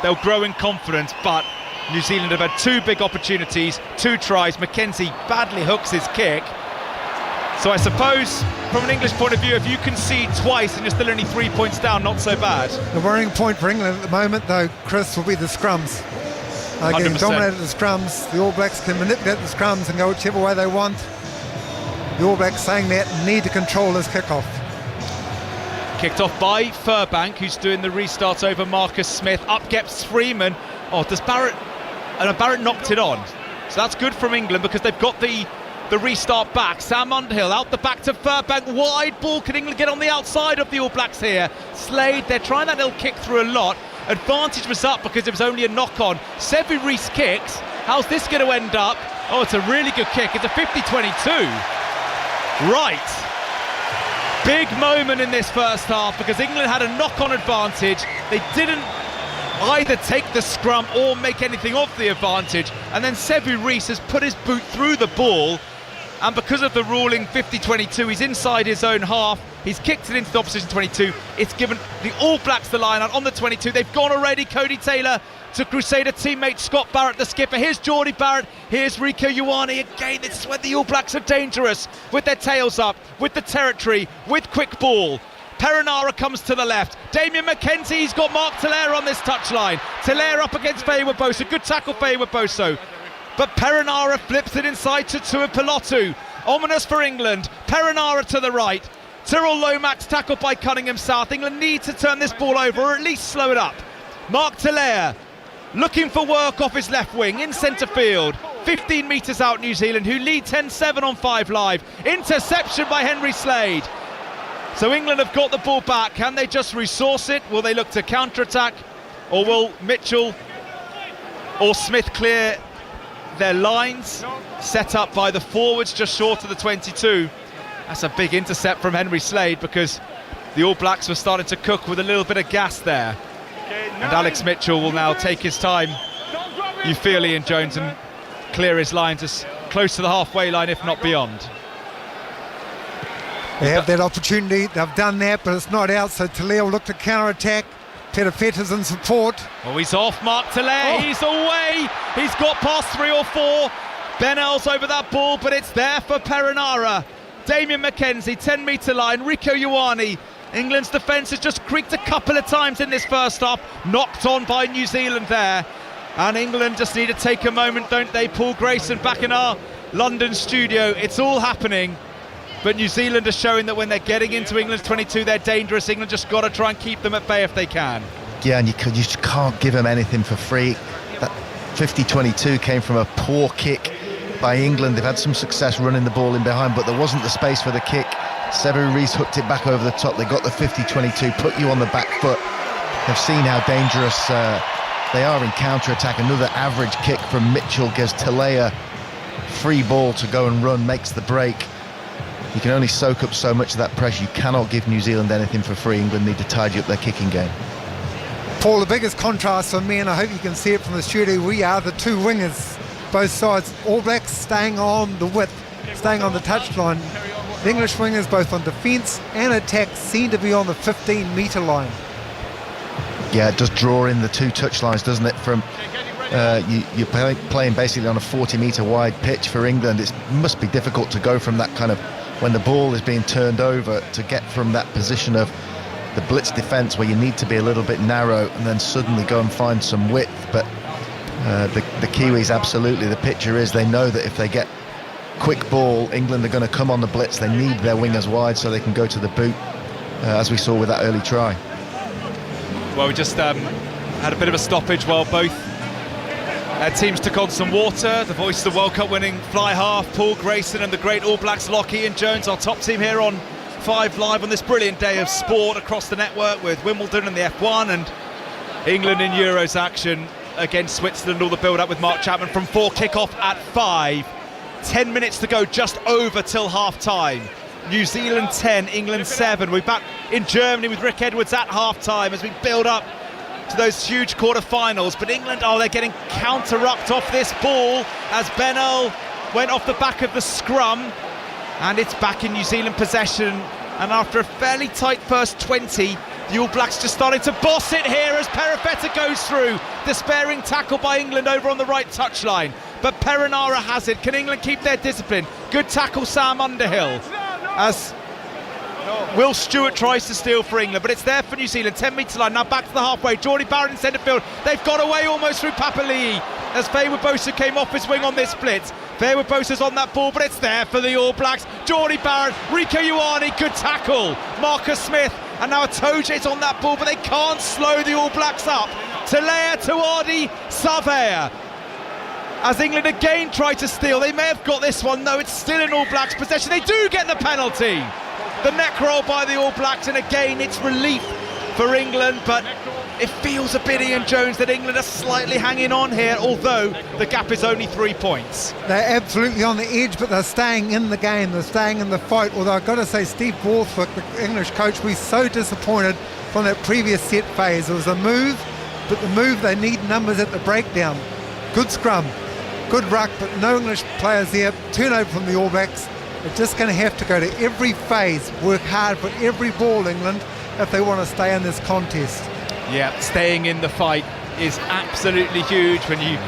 they'll grow in confidence, but New Zealand have had 2 big opportunities, 2 tries. McKenzie badly hooks his kick. So I suppose, from an English point of view, if you concede twice and you're still only 3 points down, not so bad. The worrying point for England at the moment, though, Chris, will be the scrums. Getting 100%. dominated the scrums. The All Blacks can manipulate the scrums and go whichever way they want. The All Blacks, saying that, need to control this kickoff. Kicked off by Furbank, who's doing the restart over Marcus Smith. Up gets Freeman. Oh, does Barrett... And Barrett knocked it on. So that's good from England because they've got the restart back. Sam Underhill out the back to Furbank. Wide ball. Can England get on the outside of the All Blacks here? Slade, they're trying that little kick through a lot. Advantage was up because it was only a knock-on. Sevu Reece kicks. How's this going to end up? Oh, it's a really good kick. It's a 50-22. Right. Big moment in this first half because England had a knock-on advantage. They didn't either take the scrum or make anything of the advantage, and then Sevu Reece has put his boot through the ball, and because of the ruling 50-22, he's inside his own half. He's kicked it into the opposition 22. It's given the All Blacks the line out on the 22. They've gone already. Cody Taylor to Crusader teammate Scott Barrett, the skipper. Here's Geordie Barrett. Here's Rieko Ioane. Again, this is when the All Blacks are dangerous, with their tails up, with the territory, with quick ball. Perinara comes to the left. Damian McKenzie, he's got Mark Telaire on this touchline. Telaire up against Feyi-Waboso. Good tackle, Feyi-Waboso. But Perinara flips it inside to Tuipulotu. Ominous for England. Perinara to the right. Tyrrell Lomax tackled by Cunningham South. England need to turn this ball over or at least slow it up. Mark Telaire looking for work off his left wing in centre field. 15 metres out New Zealand, who lead 10-7 on 5 Live. Interception by Henry Slade. So England have got the ball back. Can they just resource it? Will they look to counter-attack? Or will Mitchell or Smith clear their lines? Set up by the forwards just short of the 22. That's a big intercept from Henry Slade because the All Blacks were starting to cook with a little bit of gas there. And Alex Mitchell will now take his time, you feel, Ian Jones, and clear his lines as close to the halfway line, if not beyond. They have that opportunity, they've done that, but it's not out, so Telaire will look to counter-attack. Perifeta's in support. Oh, he's off, Mark Telaire, he's away, he's got past 3 or 4. Bennell's over that ball, but it's there for Perinara. Damian McKenzie, 10-metre line, Rieko Ioane. England's defence has just creaked a couple of times in this first half, knocked on by New Zealand there. And England just need to take a moment, don't they? Paul Grayson back in our London studio. It's all happening. But New Zealand are showing that when they're getting into England's 22, they're dangerous. England just got to try and keep them at bay if they can. Yeah, and you just can't give them anything for free. That 50-22 came from a poor kick by England. They've had some success running the ball in behind, but there wasn't the space for the kick. Sevu Reece hooked it back over the top. They got the 50-22, put you on the back foot. They've seen how dangerous they are in counter-attack. Another average kick from Mitchell gives Telaire free ball to go and run, makes the break. You can only soak up so much of that pressure. You cannot give New Zealand anything for free. England need to tidy up their kicking game. Paul, the biggest contrast for me, and I hope you can see it from the studio, we are the two wingers, both sides. All Blacks staying on the width, staying on the touchline. The English wingers, both on defence and attack, seem to be on the 15-metre line. Yeah, it does draw in the two touchlines, doesn't it? From you're playing basically on a 40-metre wide pitch for England. It must be difficult to go from that kind of, when the ball is being turned over, to get from that position of the blitz defence where you need to be a little bit narrow and then suddenly go and find some width. But the Kiwis, absolutely, the picture is they know that if they get quick ball, England are going to come on the blitz. They need their wingers wide so they can go to the boot, as we saw with that early try. Well, we just had a bit of a stoppage while both teams took on some water. The voice of the World Cup winning fly half, Paul Grayson, and the great All Blacks Lockie and Jones, our top team here on 5 Live on this brilliant day of sport across the network with Wimbledon and the F1 and England in Euros action against Switzerland. All the build-up with Mark Chapman from 4, kick-off at 5. 10 minutes to go, just over till half-time. New Zealand 10, England 7. We're back in Germany with Rick Edwards at half-time as we build up to those huge quarter-finals. But England, they're getting counter-rucked off this ball as Ben Earl went off the back of the scrum. And it's back in New Zealand possession. And after a fairly tight first 20, the All Blacks just starting to boss it here as Perifetta goes through. Despairing tackle by England over on the right touchline. But Perinara has it. Can England keep their discipline? Good tackle, Sam Underhill. As Will Stewart tries to steal for England, but it's there for New Zealand. 10-metre line, now back to the halfway. Geordie Barrett in centre field. They've got away almost through Papali'i as Feyi-Bosa came off his wing on this blitz. Feyi-Bosa's on that ball, but it's there for the All Blacks. Geordie Barrett, Rieko Ioane, good tackle. Marcus Smith, and now Itoje's on that ball, but they can't slow the All Blacks up. Telea Tuadi Savea. As England again try to steal, they may have got this one. No, it's still in All Blacks possession. They do get the penalty. The neck roll by the All Blacks, and again it's relief for England, but it feels a bit, Ian Jones, that England are slightly hanging on here, although the gap is only 3 points. They're absolutely on the edge, but they're staying in the game, they're staying in the fight. Although I've got to say, Steve Borthwick, the English coach, we're so disappointed from that previous set phase. It was a move, but the move, they need numbers at the breakdown. Good scrum, good ruck, but no English players there. Turnover from the All Blacks. They're just going to have to go to every phase, work hard for every ball, England, if they want to stay in this contest. Yeah, staying in the fight is absolutely huge when you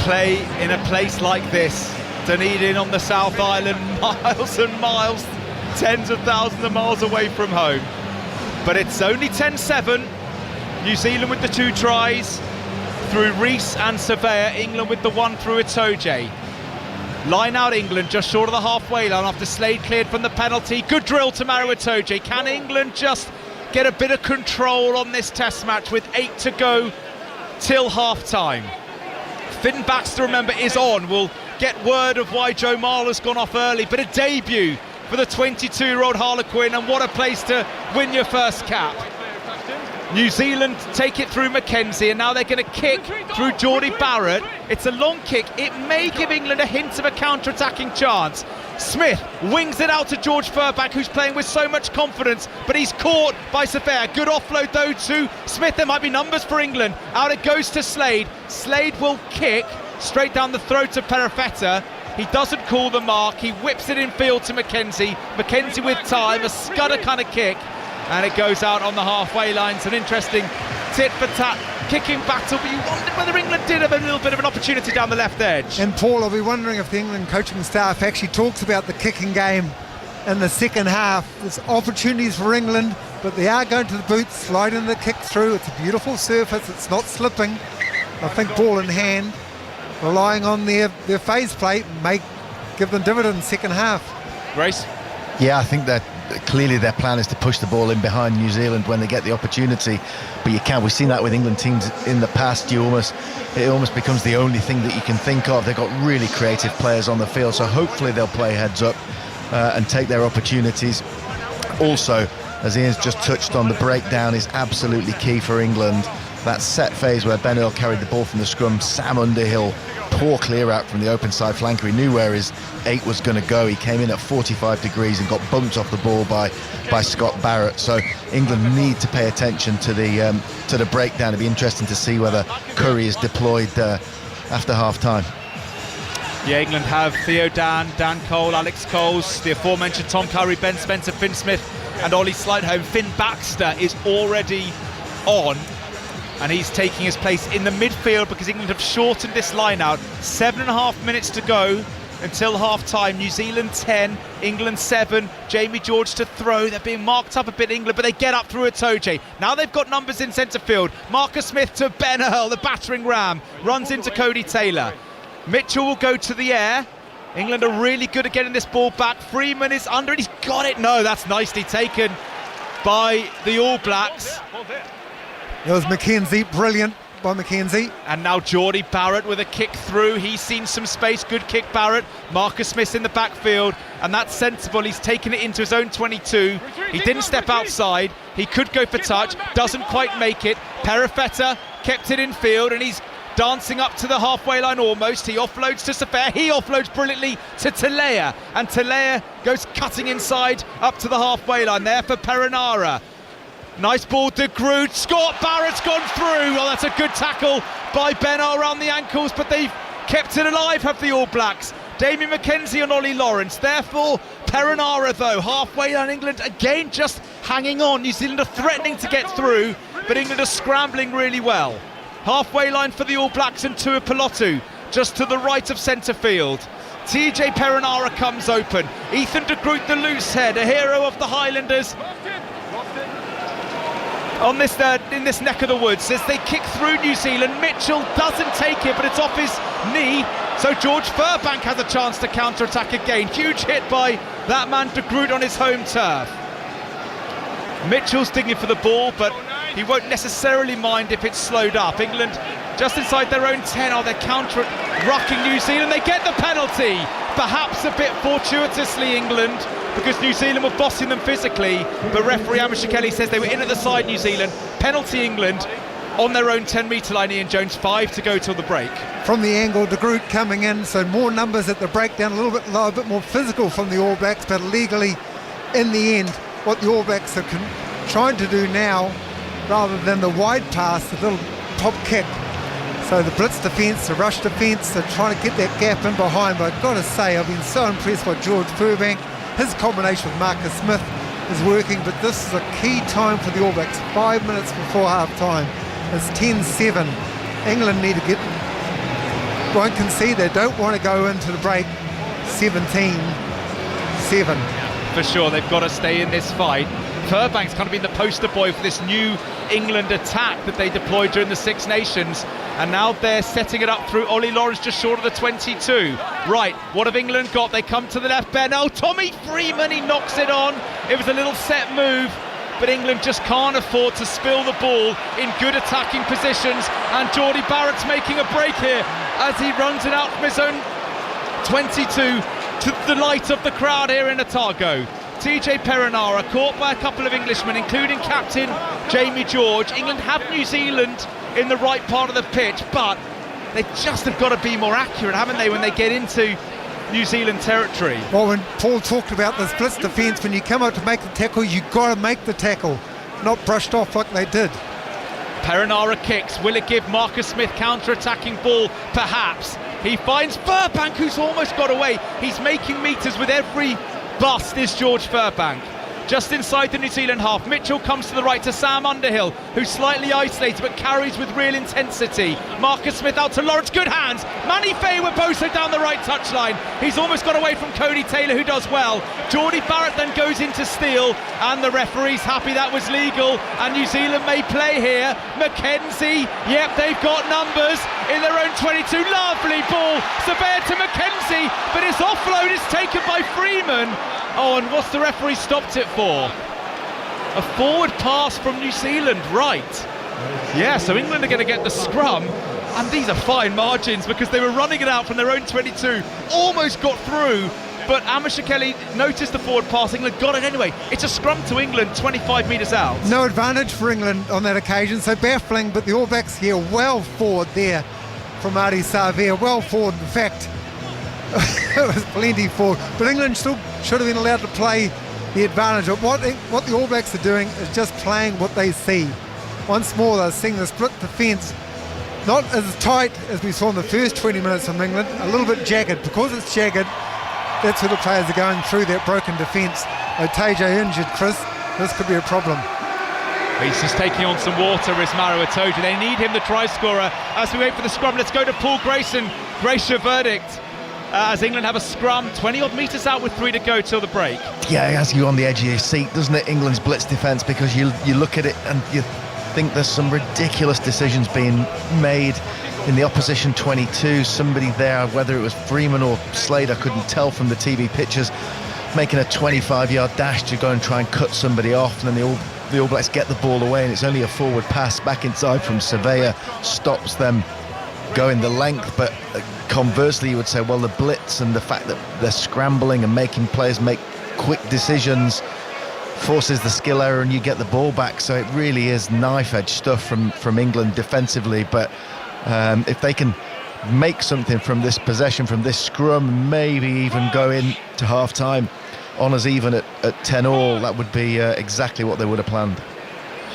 play in a place like this. Dunedin on the South Island, miles and miles, tens of thousands of miles away from home. But it's only 10-7. New Zealand with the 2 tries through Rees and Surveyor. England with the 1 through Itoje. Line out England just short of the halfway line after Slade cleared from the penalty. Good drill to Maro Itoje. Can England just get a bit of control on this test match with 8 to go till half-time? Finn Baxter, remember, is on. We'll get word of why Joe Marler's gone off early, but a debut for the 22-year-old Harlequin, and what a place to win your first cap. New Zealand take it through Mackenzie, and now they're going to kick through Geordie Barrett. It's a long kick. It may give England a hint of a counter-attacking chance. Smith wings it out to George Furbank, who's playing with so much confidence, but he's caught by Savea. Good offload though to Smith. There might be numbers for England. Out it goes to Slade. Slade will kick straight down the throat of Perifetta. He doesn't call the mark. He whips it in field to Mackenzie. Mackenzie with time, a scudder kind of kick, and it goes out on the halfway line. It's an interesting tit-for-tat kicking battle, but you wondered whether England did have a little bit of an opportunity down the left edge. And Paul, I'll be wondering if the England coaching staff actually talks about the kicking game in the second half. There's opportunities for England, but they are going to the boot, sliding the kick through. It's a beautiful surface, it's not slipping. I think ball in hand, relying on their phase play, may give them dividends second half. Grace? Yeah, I think that clearly their plan is to push the ball in behind New Zealand when they get the opportunity, but you can't. We've seen that with England teams in the past. It almost becomes the only thing that you can think of. They've got really creative players on the field, so hopefully they'll play heads up and take their opportunities. Also, as Ian's just touched on, the breakdown is absolutely key for England. That set phase where Ben Earl carried the ball from the scrum, Sam Underhill, poor clear out from the open side flanker. He knew where his 8 was going to go. He came in at 45 degrees and got bumped off the ball by Scott Barrett. So England need to pay attention to the breakdown. It'd be interesting to see whether Curry is deployed after half time. Yeah, England have Theo Dan Cole, Alex Coles, the aforementioned Tom Curry, Ben Spencer, Finn Smith and Ollie Slightholme. Finn Baxter is already on, and he's taking his place in the midfield because England have shortened this line out. 7.5 minutes to go until half-time. New Zealand 10, England 7. Jamie George to throw. They're being marked up a bit, England, but they get up through Itoje. Now they've got numbers in centre field. Marcus Smith to Ben Earl, the battering ram. Runs into Cody Taylor. Mitchell will go to the air. England are really good at getting this ball back. Freeman is under it, he's got it. No, that's nicely taken by the All Blacks. It was Mackenzie, brilliant by Mackenzie. And now Geordie Barrett with a kick through. He's seen some space, good kick Barrett. Marcus Smith in the backfield, and that's sensible. He's taken it into his own 22. He didn't step outside. He could go for touch, doesn't quite make it. Perifetta kept it in field, and he's dancing up to the halfway line almost. He offloads to Safer. He offloads brilliantly to Talea, and Talea goes cutting inside up to the halfway line there for Perinara. Nice ball, De Groot. Scott Barrett's gone through. Well, that's a good tackle by Bennell around the ankles, but they've kept it alive, have the All Blacks. Damien McKenzie and Ollie Lawrence. Therefore, Perinara, though, halfway down. England again just hanging on. New Zealand are threatening to get through, but England are scrambling really well. Halfway line for the All Blacks and Tuipulotu just to the right of centre field. TJ Perinara comes open. Ethan De Groot, the loose head, a hero of the Highlanders. On this in this neck of the woods, as they kick through New Zealand, Mitchell doesn't take it, but it's off his knee, so George Furbank has a chance to counter-attack again. Huge hit by that man De Groot on his home turf. Mitchell's digging for the ball, but he won't necessarily mind if it's slowed up. England just inside their own 10. Oh, they're counter-rucking New Zealand. They get the penalty, perhaps a bit fortuitously, England, because New Zealand were bossing them physically, but referee Amish Kelly says they were in at the side, New Zealand. Penalty England on their own 10-metre line. Ian Jones, 5 to go till the break. From the angle, De Groot coming in, so more numbers at the breakdown, a little bit low, a bit more physical from the All Blacks, but legally, in the end, what the All Blacks are trying to do now, rather than the wide pass, the little pop kick. So the blitz defence, the rush defence, they're trying to get that gap in behind, but I've got to say, I've been so impressed by George Furbank. His combination with Marcus Smith is working, but this is a key time for the All Blacks. 5 minutes before half-time. It's 10-7. England need to won't concede. They don't want to go into the break 17-7. For sure, they've got to stay in this fight. Furbank's kind of been the poster boy for this new England attack that they deployed during the Six Nations, and now they're setting it up through Ollie Lawrence just short of the 22. Right, what have England got? They come to the left. Bennell, Tommy Freeman, he knocks it on. It was a little set move, but England just can't afford to spill the ball in good attacking positions, and Geordie Barrett's making a break here as he runs it out from his own 22 to the light of the crowd here in Otago. TJ Perinara caught by a couple of Englishmen, including captain Jamie George. England have New Zealand in the right part of the pitch, but they just have got to be more accurate, haven't they, when they get into New Zealand territory? Well, when Paul talked about the blitz defence, when you come out to make the tackle, you've got to make the tackle, not brushed off like they did. Perinara kicks. Will it give Marcus Smith counter-attacking ball? Perhaps. He finds Furbank, who's almost got away. He's making metres with every bust, is George Furbank. Just inside the New Zealand half, Mitchell comes to the right to Sam Underhill, who's slightly isolated but carries with real intensity. Marcus Smith out to Lawrence, good hands. Manny Faye-Webosa down the right touchline. He's almost got away from Cody Taylor, who does well. Geordie Barrett then goes into steal, and the referee's happy that was legal, and New Zealand may play here. Mackenzie, yep, they've got numbers in their own 22. Lovely ball, Sabir to Mackenzie, but his offload is taken by Freeman. Oh, and what's the referee stopped it for? A forward pass from New Zealand, right. Yeah, so England are going to get the scrum, and these are fine margins because they were running it out from their own 22, almost got through, but Amish Kelly noticed the forward pass. England got it anyway. It's a scrum to England, 25 metres out. No advantage for England on that occasion, so baffling, but the All Blacks here well forward there from Ardie Savea, well forward in fact. It was plenty forward, but England still should have been allowed to play the advantage. But what the All Blacks are doing is just playing what they see. Once more, they're seeing the split defence, not as tight as we saw in the first 20 minutes from England, a little bit jagged. Because it's jagged, that's where the players are going through that broken defence. Otago injured, Chris, this could be a problem. He's just taking on some water, is Maro Itoje. They need him, the try scorer. As we wait for the scrum, let's go to Paul Grayson. Grace your verdict. As England have a scrum 20 odd metres out with 3 to go till the break. Yeah, it has you on the edge of your seat, doesn't it, England's blitz defence, because you look at it and you think there's some ridiculous decisions being made in the opposition 22, somebody there, whether it was Freeman or Slade, I couldn't tell from the TV pictures, making a 25-yard dash to go and try and cut somebody off, and then the All Blacks get the ball away, and it's only a forward pass back inside from Surveyor, stops them going the length. But conversely, you would say, well, the blitz and the fact that they're scrambling and making players make quick decisions forces the skill error, and you get the ball back. So it really is knife-edge stuff from England defensively. But if they can make something from this possession, from this scrum, maybe even go into half-time honours even at 10-all, that would be exactly what they would have planned.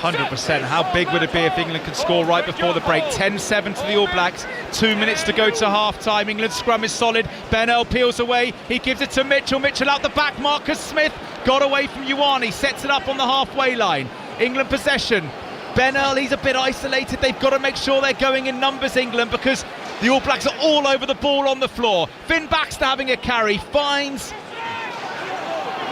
100%. How big would it be if England could score right before the break? 10-7 to the All Blacks. 2 minutes to go to half-time. England's scrum is solid. Bennell peels away. He gives it to Mitchell. Mitchell out the back. Marcus Smith got away from Ioane. Sets it up on the halfway line. England possession. Bennell, he's a bit isolated. They've got to make sure they're going in numbers, England, because the All Blacks are all over the ball on the floor. Finn Baxter having a carry. Finds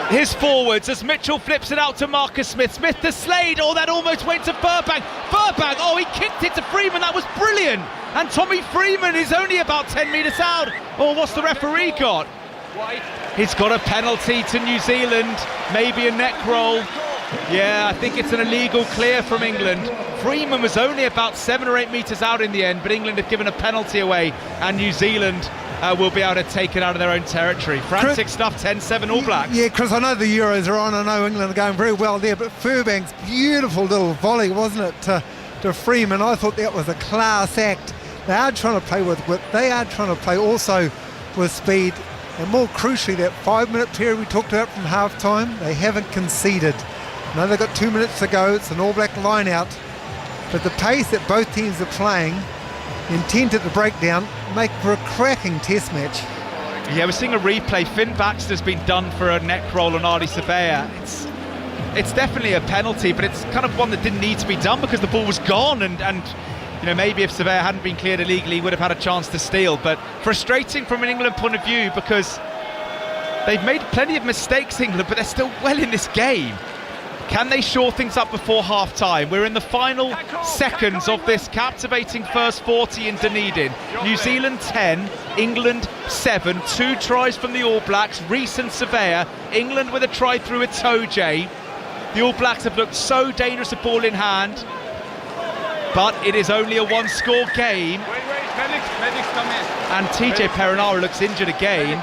his forwards as Mitchell flips it out to Marcus Smith. Smith to Slade. Oh, that almost went to Furbank. Furbank, oh, he kicked it to Freeman. That was brilliant. And Tommy Freeman is only about 10 metres out. Oh, what's the referee got? He's got a penalty to New Zealand. Maybe a neck roll. Yeah, I think it's an illegal clear from England. Freeman was only about 7 or 8 metres out in the end, but England have given a penalty away, and New Zealand will be able to take it out of their own territory. Frantic stuff, 10-7 All Blacks. Yeah, Chris, I know the Euros are on. I know England are going very well there, but Furbank's beautiful little volley, wasn't it, to Freeman? I thought that was a class act. They are trying to play with wit. They are trying to play also with speed. And more crucially, that 5-minute period we talked about from half-time, they haven't conceded. Now they've got 2 minutes to go. It's an All Black line out. But the pace that both teams are playing, intent at the breakdown, make for a cracking test match. Yeah, we're seeing a replay. Finn Baxter's been done for a neck roll on Ardie Savea. It's definitely a penalty, but it's kind of one that didn't need to be done because the ball was gone, and you know, maybe if Savea hadn't been cleared illegally, he would have had a chance to steal. But frustrating from an England point of view, because they've made plenty of mistakes, England, but they're still well in this game. Can they shore things up before half-time? We're in the final seconds of this captivating first 40 in Dunedin. New Zealand 10, England 7, 2 tries from the All Blacks, Rees and Savea. England with a try through Itoje. The All Blacks have looked so dangerous a ball in hand, but it is only a one-score game. Medics come in. And TJ Perenara looks injured again.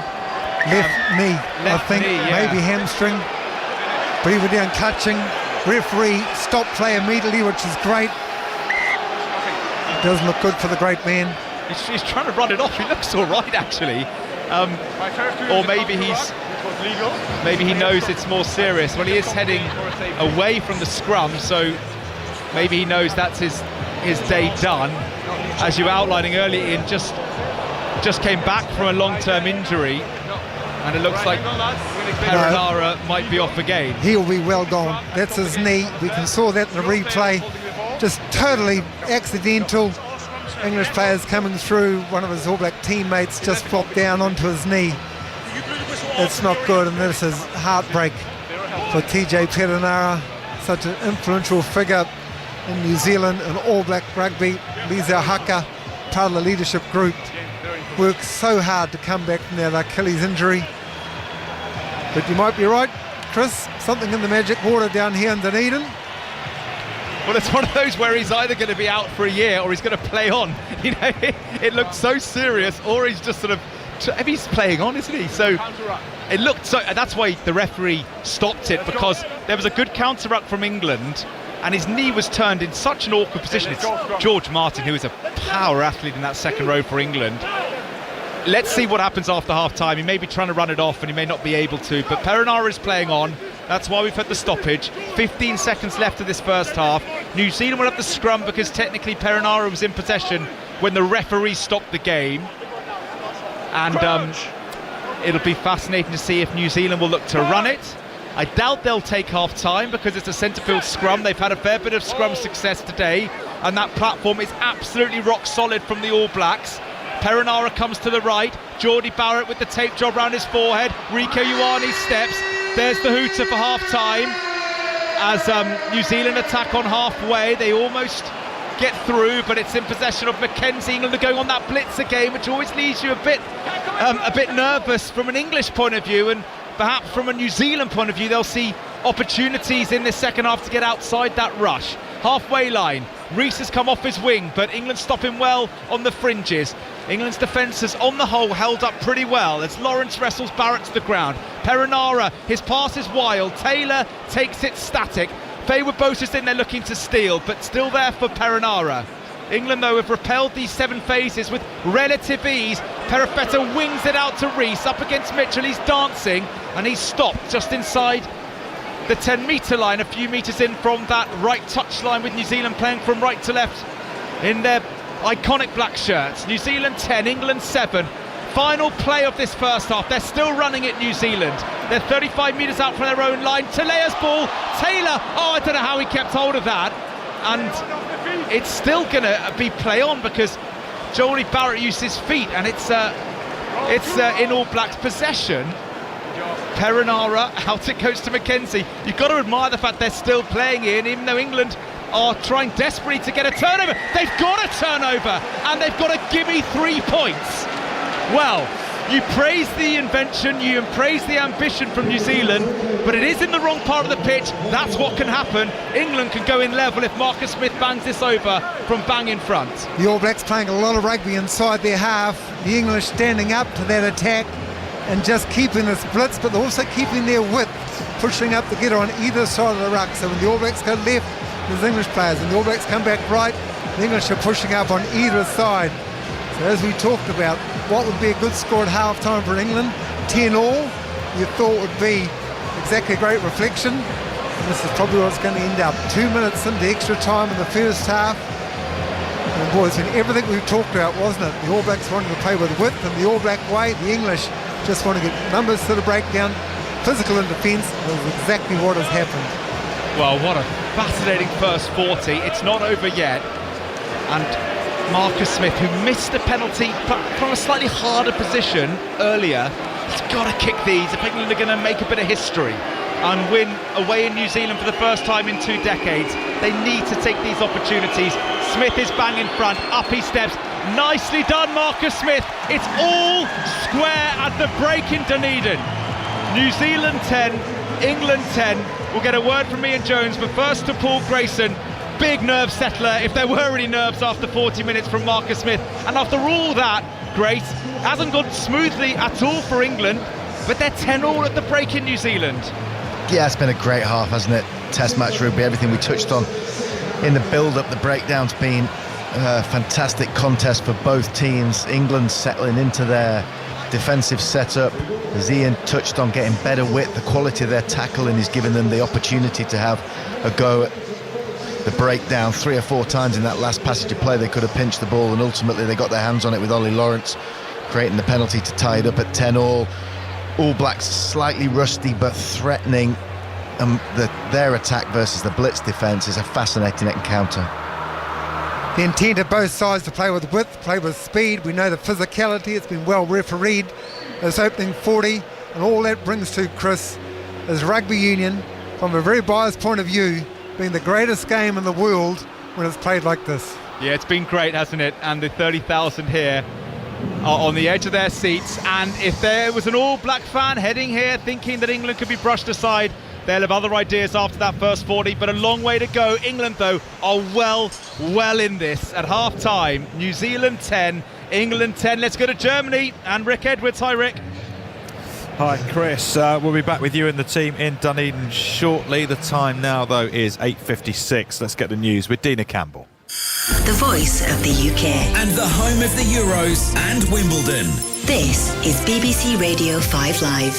Left knee, I think, knee, yeah. maybe hamstring. But he went down catching. Referee stopped play immediately, which is great. Doesn't look good for the great man. He's trying to run it off. He looks all right, actually. Or maybe he knows it's more serious. Well, he is heading away from the scrum, so maybe he knows that's his day done. As you were outlining earlier, Ian just came back from a long-term injury, and it looks like Perenara might be off again. He'll be well gone. That's his knee. We saw that in the replay. Just totally accidental. English players coming through. One of his All Black teammates just flopped down onto his knee. It's not good, and this is heartbreak for TJ Perenara, such an influential figure in New Zealand and All Black rugby. Lisa Haka, part of the leadership group, worked so hard to come back from that Achilles injury. But you might be right, Chris, something in the magic water down here in Dunedin. Well, it's one of those where he's either going to be out for a year or he's going to play on. You know, it looked so serious, or he's just sort of, he's playing on, isn't he? So it looked so, and that's why the referee stopped it, because there was a good counter-ruck from England, and his knee was turned in such an awkward position. It's George Martin, who is a power athlete in that second row for England. Let's see what happens after half-time. He may be trying to run it off, and he may not be able to, but Perenara is playing on. That's why we've had the stoppage. 15 seconds left of this first half. New Zealand will have the scrum because technically Perenara was in possession when the referee stopped the game. And it'll be fascinating to see if New Zealand will look to run it. I doubt they'll take half-time because it's a centre-field scrum. They've had a fair bit of scrum success today, and that platform is absolutely rock solid from the All Blacks. Perenara comes to the right. Geordie Barrett with the tape job around his forehead. Rieko Ioane steps. There's the hooter for half-time as New Zealand attack on halfway. They almost get through, but it's in possession of Mackenzie. England are going on that blitz again, which always leaves you a bit nervous from an English point of view, and perhaps from a New Zealand point of view, they'll see opportunities in this second half to get outside that rush. Halfway line, Rees has come off his wing, but England stopping well on the fringes. England's defence has on the whole held up pretty well as Lawrence wrestles Barrett to the ground. Perinara, his pass is wild. Taylor takes it static. Fayward Bose is in there looking to steal, but still there for Perinara. England, though, have repelled these 7 phases with relative ease. Perifetta wings it out to Rees, up against Mitchell. He's dancing, and he's stopped just inside the 10-metre line, a few metres in from that right touch line, with New Zealand playing from right to left in their iconic black shirts. New Zealand 10, England 7. Final play of this first half. They're still running it, New Zealand. They're 35 metres out from their own line. Talea's ball. Taylor, I don't know how he kept hold of that. And it's still going to be play on because Jolie Barrett used his feet, and it's in All Blacks possession. Perinara, out it goes to Mackenzie. You've got to admire the fact they're still playing in, even though England are trying desperately to get a turnover. They've got a turnover, and they've got to give me 3 points. Well, you praise the invention, you praise the ambition from New Zealand, but it is in the wrong part of the pitch. That's what can happen. England can go in level if Marcus Smith bangs this over from bang in front. The All Blacks playing a lot of rugby inside their half. The English standing up to that attack and just keeping this blitz, but they're also keeping their width, pushing up to get on either side of the ruck. So when the All Blacks go left, there's English players. When the All Blacks come back right, the English are pushing up on either side. So as we talked about, what would be a good score at half-time for England? 10-all, you thought would be exactly a great reflection. And this is probably what it's going to end up. 2 minutes into extra time in the first half. And boys, and everything we've talked about, wasn't it? The All Blacks wanting to play with width and the All Black way. The English just want to get numbers to the breakdown, physical in defence. That was exactly what has happened. Well, what a fascinating first 40. It's not over yet. And Marcus Smith, who missed the penalty from a slightly harder position earlier, has got to kick these if England are going to make a bit of history and win away in New Zealand for the first time in 2 decades. They need to take these opportunities. Smith is bang in front, up he steps. Nicely done, Marcus Smith. It's all square at the break in Dunedin. New Zealand 10, England 10. We'll get a word from Ian Jones, but first to Paul Grayson. Big nerve settler, if there were any nerves after 40 minutes from Marcus Smith. And after all that, great. Hasn't gone smoothly at all for England, but they're 10-all at the break in New Zealand. Yeah, it's been a great half, hasn't it? Test match rugby, everything we touched on in the build-up, the breakdown's been a fantastic contest for both teams. England settling into their defensive setup, as Ian touched on, getting better width. The quality of their tackling is giving them the opportunity to have a go at the breakdown. 3 or 4 times in that last passage of play they could have pinched the ball, and ultimately they got their hands on it with Ollie Lawrence creating the penalty to tie it up at 10-all. All Blacks slightly rusty but threatening. Their attack versus the blitz defence is a fascinating encounter. The intent of both sides to play with width, play with speed. We know the physicality, it's been well refereed. This opening 40, and all that brings to, Chris, is rugby union, from a very biased point of view, being the greatest game in the world when it's played like this. Yeah, it's been great, hasn't it? And the 30,000 here are on the edge of their seats. And if there was an All Black fan heading here thinking that England could be brushed aside, they'll have other ideas after that first 40, but a long way to go. England, though, are well in this. At half-time, New Zealand 10, England 10. Let's go to Germany and Rick Edwards. Hi, Rick. Hi, Chris. We'll be back with you and the team in Dunedin shortly. The time now, though, is 8:56. Let's get the news with Dina Campbell. The voice of the UK. And the home of the Euros and Wimbledon. This is BBC Radio 5 Live.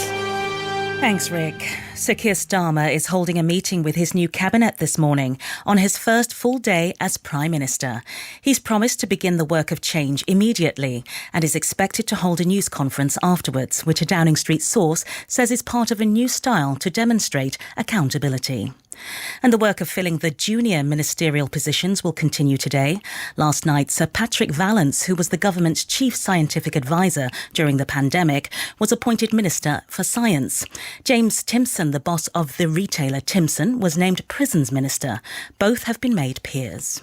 Thanks, Rick. Sir Keir Starmer is holding a meeting with his new cabinet this morning on his first full day as Prime Minister. He's promised to begin the work of change immediately and is expected to hold a news conference afterwards, which a Downing Street source says is part of a new style to demonstrate accountability. And the work of filling the junior ministerial positions will continue today. Last night, Sir Patrick Vallance, who was the government's chief scientific advisor during the pandemic, was appointed Minister for Science. James Timpson, the boss of the retailer Timpson, was named Prisons Minister. Both have been made peers.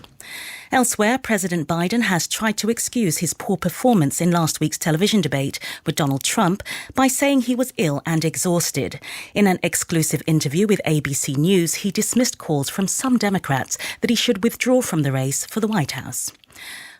Elsewhere, President Biden has tried to excuse his poor performance in last week's television debate with Donald Trump by saying he was ill and exhausted. In an exclusive interview with ABC News, he dismissed calls from some Democrats that he should withdraw from the race for the White House.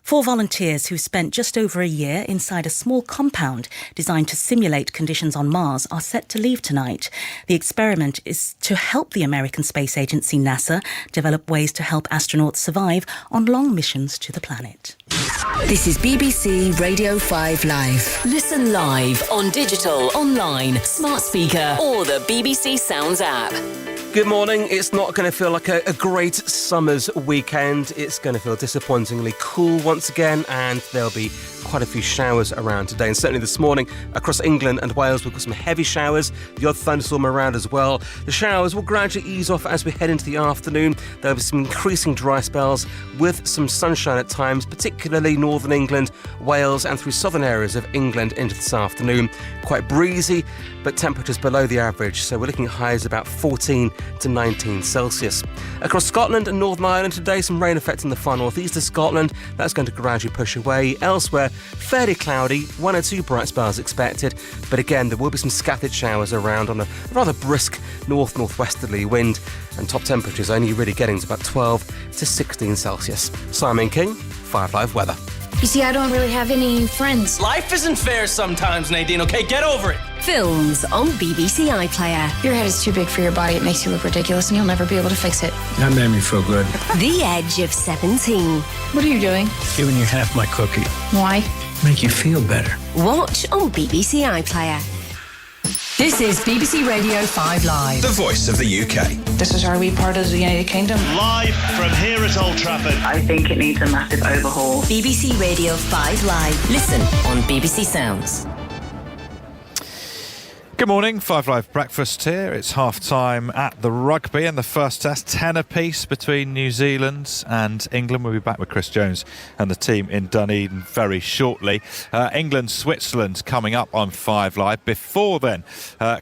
4 volunteers who spent just over a year inside a small compound designed to simulate conditions on Mars are set to leave tonight. The experiment is to help the American Space Agency, NASA, develop ways to help astronauts survive on long missions to the planet. This is BBC Radio 5 Live. Listen live on digital, online, smart speaker, or the BBC Sounds app. Good morning. It's not going to feel like a great summer's weekend. It's going to feel disappointingly cool once again, and there'll be quite a few showers around today. And certainly this morning across England and Wales, we've got some heavy showers, the odd thunderstorm around as well. The showers will gradually ease off as we head into the afternoon. There'll be some increasing dry spells with some sunshine at times, particularly northern England, Wales, and through southern areas of England into this afternoon. Quite breezy, but temperatures below the average, so we're looking at highs about 14 to 19 Celsius. Across Scotland and Northern Ireland today, some rain affecting the far northeast of Scotland. That's going to gradually push away. Elsewhere, fairly cloudy, 1 or 2 bright spells expected, but again, there will be some scattered showers around on a rather brisk northwesterly wind, and top temperatures only really getting to about 12 to 16 Celsius. Simon King, 5 Live weather. You see, I don't really have any friends. Life isn't fair sometimes, Nadine, okay? Get over it. Films on BBC iPlayer. Your head is too big for your body. It makes you look ridiculous and you'll never be able to fix it. That made me feel good. The Edge of 17. What are you doing? Giving you half my cookie. Why? Make you feel better. Watch on BBC iPlayer. This is BBC Radio 5 Live. The voice of the UK. This is our wee part of the United Kingdom. Live from here at Old Trafford. I think it needs a massive overhaul. BBC Radio 5 Live. Listen on BBC Sounds. Good morning, 5 Live breakfast here. It's half-time at the rugby and the first test, 10 apiece between New Zealand and England. We'll be back with Chris Jones and the team in Dunedin very shortly. England-Switzerland coming up on 5 Live. Before then,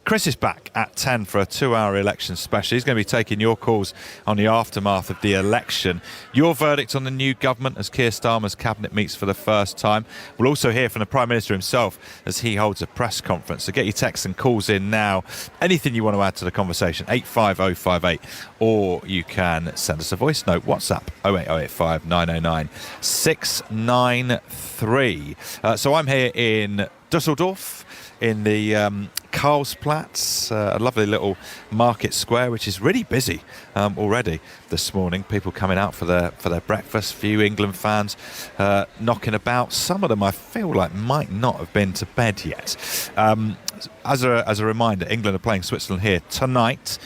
Chris is back at 10 for a 2-hour election special. He's going to be taking your calls on the aftermath of the election. Your verdict on the new government as Keir Starmer's cabinet meets for the first time. We'll also hear from the Prime Minister himself as he holds a press conference. So get your texts and calls in now. Anything you want to add to the conversation, 85058, or you can send us a voice note. WhatsApp 08085 909 693. So I'm here in Dusseldorf in the Karlsplatz, a lovely little market square which is really busy already this morning. People coming out for their breakfast, few England fans knocking about. Some of them I feel like might not have been to bed yet. As a reminder, England are playing Switzerland here tonight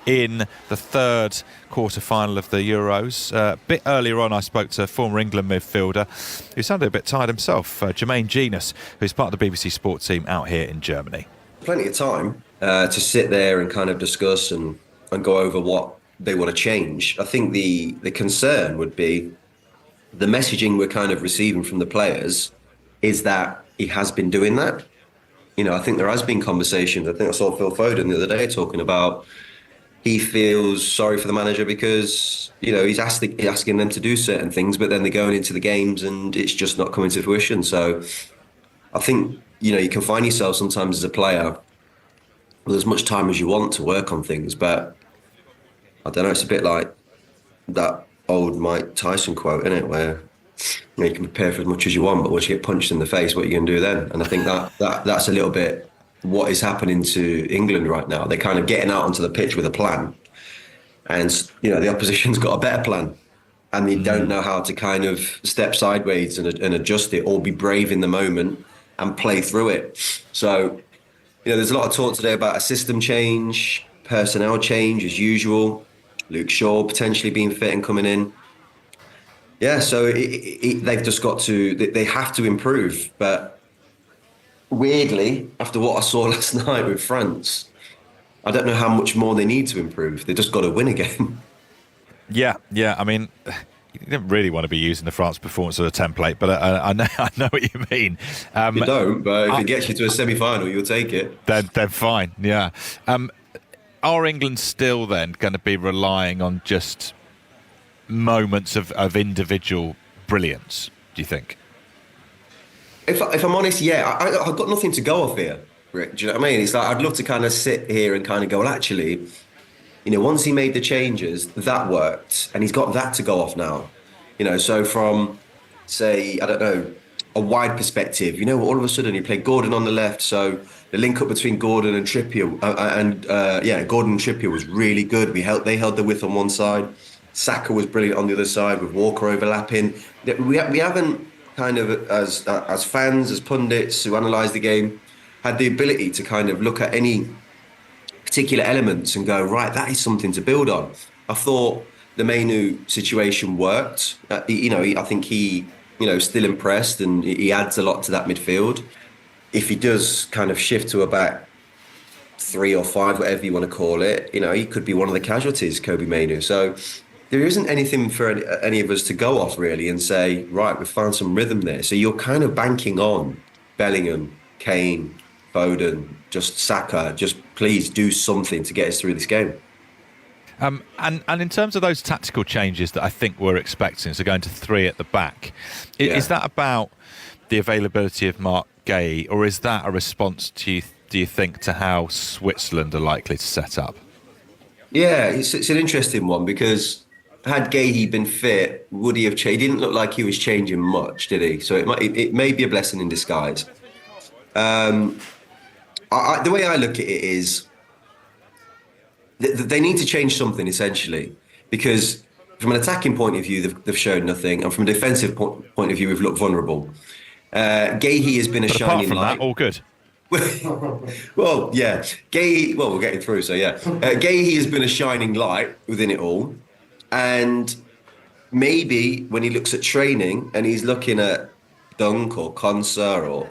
in the third quarter-final of the Euros. A bit earlier on I spoke to former England midfielder who sounded a bit tired himself, Jermaine Genius, who's part of the BBC Sport team out here in Germany. Plenty of time to sit there and kind of discuss and go over what they want to change. I think the concern would be the messaging we're kind of receiving from the players is that he has been doing that. You know, I think there has been conversations. I think I saw Phil Foden the other day talking about he feels sorry for the manager because, you know, he's asking them to do certain things, but then they're going into the games and it's just not coming to fruition. So I think, you know, you can find yourself sometimes as a player with as much time as you want to work on things, but I don't know, it's a bit like that old Mike Tyson quote, isn't it, where you can prepare for as much as you want, but once you get punched in the face, what are you going to do then? And I think that's a little bit what is happening to England right now. They're kind of getting out onto the pitch with a plan, and you know the opposition's got a better plan, and they don't know how to kind of step sideways and adjust it, or be brave in the moment and play through it. So, you know, there's a lot of talk today about a system change, personnel change as usual. Luke Shaw potentially being fit and coming in. Yeah, so they've just got to, they have to improve. But weirdly, after what I saw last night with France, I don't know how much more they need to improve. They just got to win again. Yeah. I mean, you didn't really want to be using the France performance as a template, but I know what you mean. You don't, but if it gets you to a semi-final, you'll take it. Then fine, yeah. Are England still then going to be relying on just moments of individual brilliance, do you think? If I'm honest, yeah, I've got nothing to go off here, Rick. Do you know what I mean? It's like I'd love to kind of sit here and kind of go, well, actually, once he made the changes, that worked, and he's got that to go off now. So from, say, I don't know, a wide perspective, all of a sudden he played Gordon on the left, so the link up between Gordon and Trippier, Gordon and Trippier was really good. They held the width on one side. Saka was brilliant on the other side with Walker overlapping. We haven't kind of, as fans, as pundits who analyse the game, had the ability to kind of look at any particular elements and go, right, that is something to build on. I thought the Mainu situation worked. I think he, still impressed, and he adds a lot to that midfield. If he does kind of shift to a back 3 or 5, whatever you want to call it, he could be one of the casualties, Kobbie Mainoo. So there isn't anything for any of us to go off really and say, right, we've found some rhythm there. So you're kind of banking on Bellingham, Kane, Foden, just Saka, just please do something to get us through this game. And in terms of those tactical changes that I think we're expecting, so going to 3 at the back, is that about the availability of Marc Guéhi, or is that a response to, do you think, to how Switzerland are likely to set up? Yeah, it's an interesting one, because had Guéhi been fit, would he have changed? He didn't look like he was changing much, did he? So it may be a blessing in disguise. The way I look at it is, they need to change something, essentially, because from an attacking point of view, they've showed nothing, and from a defensive point of view, we've looked vulnerable. Guéhi has been a shining light. Apart from that, all good. Well, yeah. Guéhi, we're getting through, so yeah. Guéhi has been a shining light within it all, and maybe when he looks at training and he's looking at Dunk or Konsa or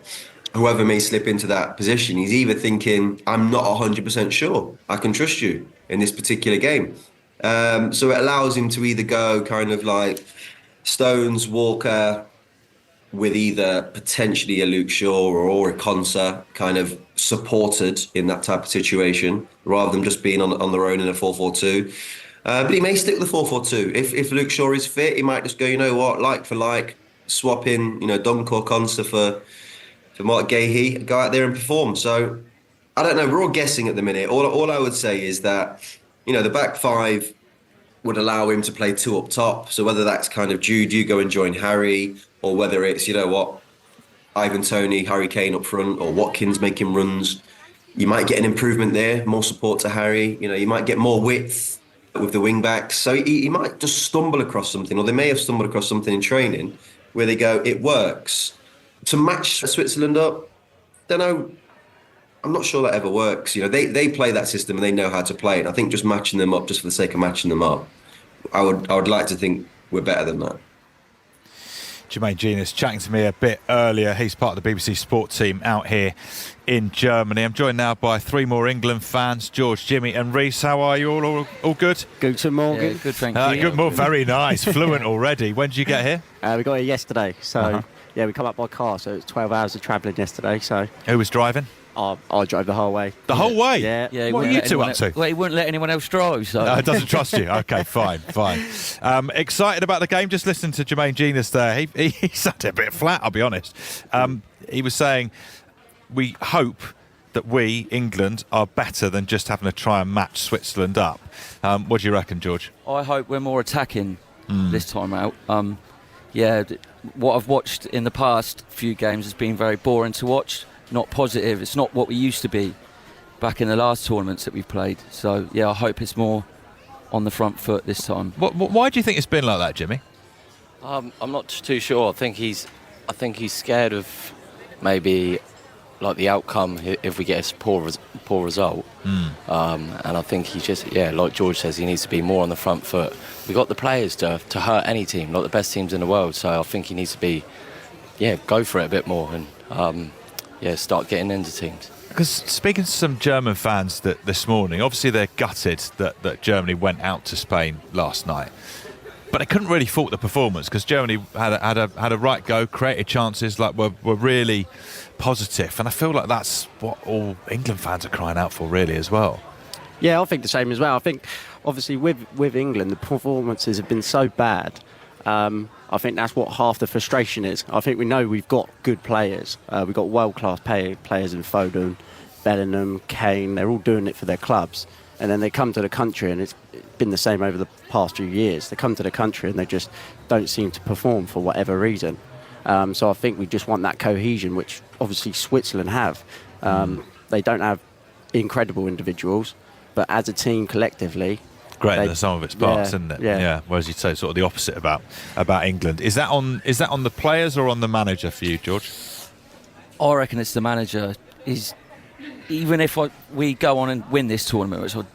whoever may slip into that position, he's either thinking, I'm not 100% sure I can trust you in this particular game. So it allows him to either go kind of like Stones, Walker, with either potentially a Luke Shaw or a Konsa kind of supported in that type of situation, rather than just being on their own in a 4-4-2. But he may stick with the 4-4-2. If Luke Shaw is fit, he might just go, like for like, swap in, Dunk or Konsa for Marc Guéhi, go out there and perform. So I don't know, we're all guessing at the minute. All I would say is that, the back 5 would allow him to play 2 up top. So whether that's kind of Jude, you go and join Harry, or whether it's, Ivan Toney, Harry Kane up front, or Watkins making runs, you might get an improvement there, more support to Harry. You might get more width with the wing backs. So he might just stumble across something, or they may have stumbled across something in training where they go, it works. To match Switzerland up, don't know. I'm not sure that ever works. They play that system and they know how to play it. I think just matching them up just for the sake of matching them up, I would like to think we're better than that. Jermaine Genius chatting to me a bit earlier. He's part of the BBC Sport team out here in Germany. I'm joined now by 3 more England fans, George, Jimmy and Reese. How are you all good? Guten Morgen. Yeah, good, thank you. Good morning, very nice. Fluent already. When did you get here? We got here yesterday. So, yeah, we come up by car. So it's 12 hours of travelling yesterday. So who was driving? I drove the whole way. The whole way? Yeah. What are you two up to? Well, he wouldn't let anyone else drive, so... No, he doesn't trust you. OK, fine. Excited about the game? Just listen to Jermaine Genius there. He sounded a bit flat, I'll be honest. He was saying, we hope that we, England, are better than just having to try and match Switzerland up. What do you reckon, George? I hope we're more attacking this time out. What I've watched in the past few games has been very boring to watch. Not positive. It's not what we used to be back in the last tournaments that we've played. So, yeah, I hope it's more on the front foot this time. Why do you think it's been like that, Jimmy? I'm not too sure. I think he's scared of maybe like the outcome if we get a poor result. And I think he just, like George says, he needs to be more on the front foot. We've got the players to hurt any team, not the best teams in the world. So I think he needs to be, go for it a bit more and start getting into teams. Because speaking to some German fans this morning, obviously they're gutted that Germany went out to Spain last night. But they couldn't really fault the performance because Germany had a right go, created chances, were really positive. And I feel like that's what all England fans are crying out for, really, as well. Yeah, I think the same as well. I think, obviously, with England, the performances have been so bad. I think that's what half the frustration is. I think we know we've got good players. We've got world-class players in Foden, Bellingham, Kane. They're all doing it for their clubs. And then they come to the country, and it's been the same over the past few years. They come to the country and they just don't seem to perform for whatever reason. So I think we just want that cohesion, which obviously Switzerland have. They don't have incredible individuals, but as a team collectively, great in the sum of its parts, isn't it? Yeah. Whereas you'd say sort of the opposite about England. Is that on the players or on the manager for you, George? I reckon it's the manager. Even if we go on and win this tournament, which I'm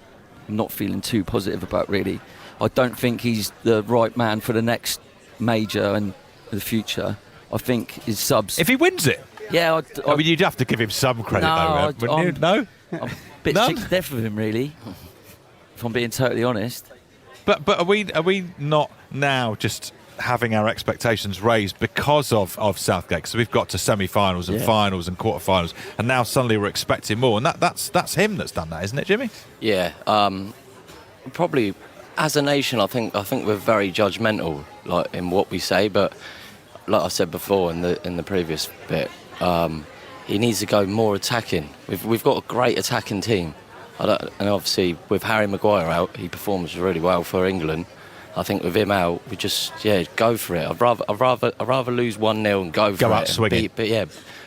not feeling too positive about really, I don't think he's the right man for the next major and the future. I think his subs. If he wins it, yeah. I mean, you'd have to give him some credit, though, wouldn't you? No, I'm a bit sick to death of him, really. If I'm being totally honest. But are we not now just having our expectations raised because of Southgate? Because we've got to semi-finals and finals and quarter-finals, and now suddenly we're expecting more. And that's him that's done that, isn't it, Jimmy? Yeah. Probably as a nation, I think we're very judgmental, like in what we say. But like I said before in the previous bit, he needs to go more attacking. We've got a great attacking team. And obviously, with Harry Maguire out, he performs really well for England. I think with him out, we just go for it. I'd rather lose 1-0 and go out it, swinging.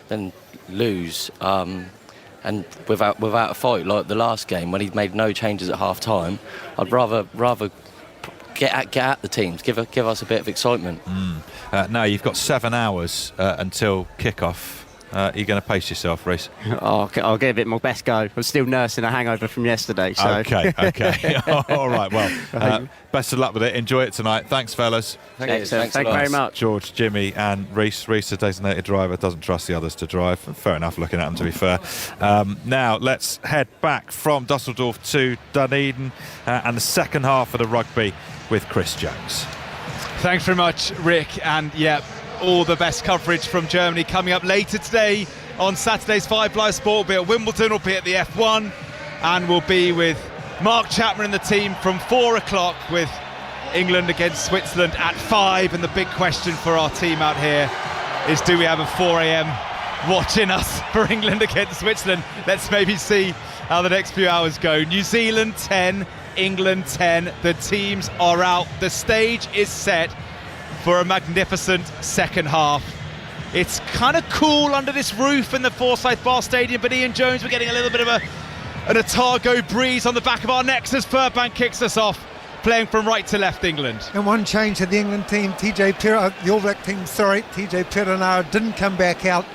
Than lose and without a fight like the last game when he made no changes at half time. I'd rather get at the teams, give us a bit of excitement. Now you've got 7 hours until kick-off. Are you going to pace yourself, Reece? I'll give it my best go. I'm still nursing a hangover from yesterday. So. Okay. All right, well, best of luck with it. Enjoy it tonight. Thanks, fellas. Thank you very much. George, Jimmy and Reece. Reece, a designated driver, doesn't trust the others to drive. Fair enough, looking at them, to be fair. Now, let's head back from Dusseldorf to Dunedin and the second half of the rugby with Chris Jones. Thanks very much, Rick. And, all the best coverage from Germany coming up later today on Saturday's 5 Live Sport. We'll be at Wimbledon, we'll be at the F1, and we'll be with Mark Chapman and the team from 4 o'clock with England against Switzerland at 5. And the big question for our team out here is, do we have a 4 a.m. watching us for England against Switzerland? Let's maybe see how the next few hours go. New Zealand 10, England 10. The teams are out. The stage is set for a magnificent second half. It's kind of cool under this roof in the Forsyth Bar Stadium, but Ian Jones, we're getting a little bit of an Otago breeze on the back of our necks as Furbank kicks us off, playing from right to left England. And one change to the England team, the All Black team, TJ Perenara didn't come back out.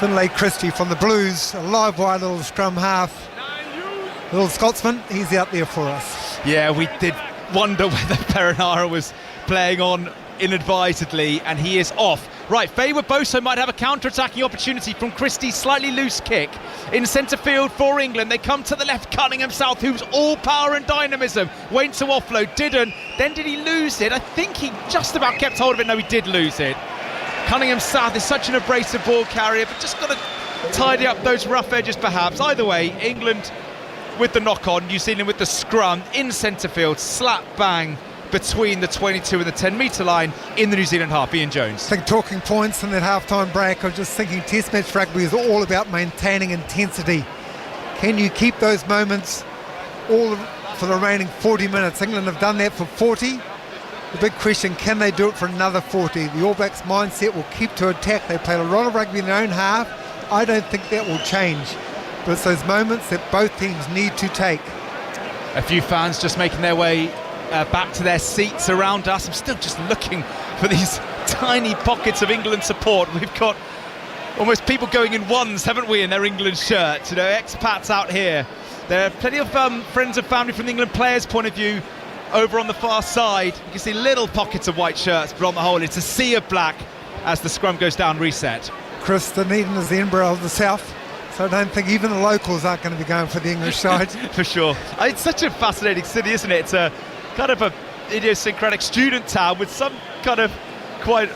Finlay Christie from the Blues, a live wire little scrum half. Little Scotsman, he's out there for us. Yeah, we did wonder whether Perenara was playing on inadvisedly, and he is off. Right, Faye Boso might have a counter-attacking opportunity from Christie's slightly loose kick in centre field for England. They come to the left, Cunningham South, who's all power and dynamism. Went to offload, didn't. Then did he lose it? I think he just about kept hold of it. No, he did lose it. Cunningham South is such an abrasive ball carrier, but just got to tidy up those rough edges perhaps. Either way, England with the knock-on, New Zealand with the scrum in centre field, slap bang between the 22 and the 10-metre line in the New Zealand half. Ian Jones. I think talking points in that half-time break, I was just thinking Test match rugby is all about maintaining intensity. Can you keep those moments all for the remaining 40 minutes? England have done that for 40. The big question, can they do it for another 40? The All Blacks mindset will keep to attack. They played a lot of rugby in their own half. I don't think that will change. But it's those moments that both teams need to take. A few fans just making their way back to their seats around us. I'm still just looking for these tiny pockets of England support. We've got almost people going in ones, haven't we, in their England shirts? You know, expats out here. There are plenty of friends and family from the England players' point of view over on the far side. You can see little pockets of white shirts, but on the whole, it's a sea of black as the scrum goes down reset. Chris, Dunedin is the Edinburgh of the South. So I don't think even the locals aren't going to be going for the English side. For sure. It's such a fascinating city, isn't it? It's a kind of a idiosyncratic student town with some kind of quite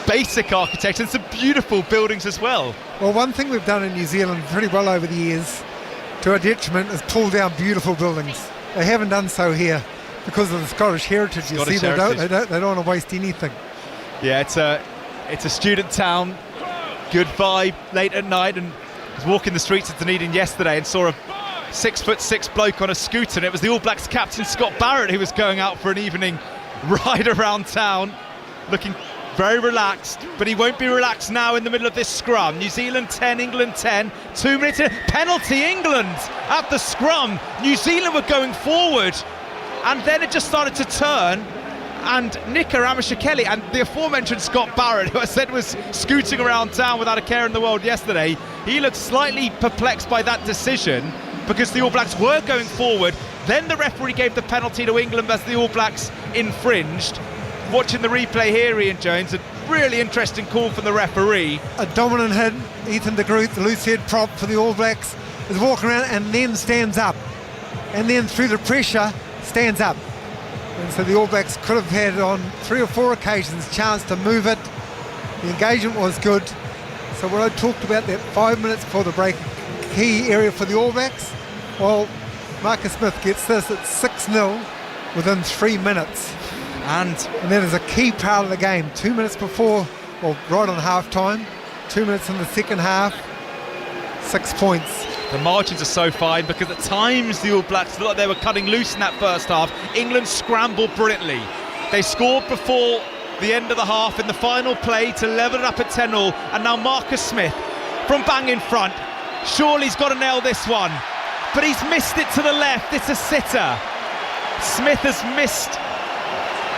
basic architecture and some beautiful buildings as well. Well, one thing we've done in New Zealand pretty well over the years to our detriment, is pull down beautiful buildings. They haven't done so here because of the Scottish heritage. You see, they don't want to waste anything. Yeah, it's a student town. Good vibe late at night, and I was walking the streets of Dunedin yesterday and saw a 6'6" bloke on a scooter, and it was the All Blacks captain Scott Barrett who was going out for an evening ride around town, looking very relaxed, but he won't be relaxed now in the middle of this scrum. New Zealand 10, England 10, 2 minutes in, penalty England at the scrum. New Zealand were going forward, and then it just started to turn, and Nika Ramashekeli and the aforementioned Scott Barrett, who I said was scooting around town without a care in the world yesterday, he looked slightly perplexed by that decision, because the All Blacks were going forward. Then the referee gave the penalty to England as the All Blacks infringed. Watching the replay here, Ian Jones, a really interesting call from the referee. A dominant hit. Ethan de Groot, the loose head prop for the All Blacks, is walking around and then stands up. And then through the pressure, stands up. And so the All Blacks could have had on 3 or 4 occasions chance to move it. The engagement was good. So what I talked about, that 5 minutes before the break, key area for the All Blacks, well, Marcus Smith gets this at 6-0 within 3 minutes. And that is a key part of the game. 2 minutes before, well, right on half time, 2 minutes in the second half, 6 points. The margins are so fine because at times the All Blacks looked like they were cutting loose in that first half. England scrambled brilliantly. They scored before the end of the half in the final play to level it up at 10-0, and now Marcus Smith from bang in front. Surely he's got to nail this one, but he's missed it to the left. It's a sitter. Smith has missed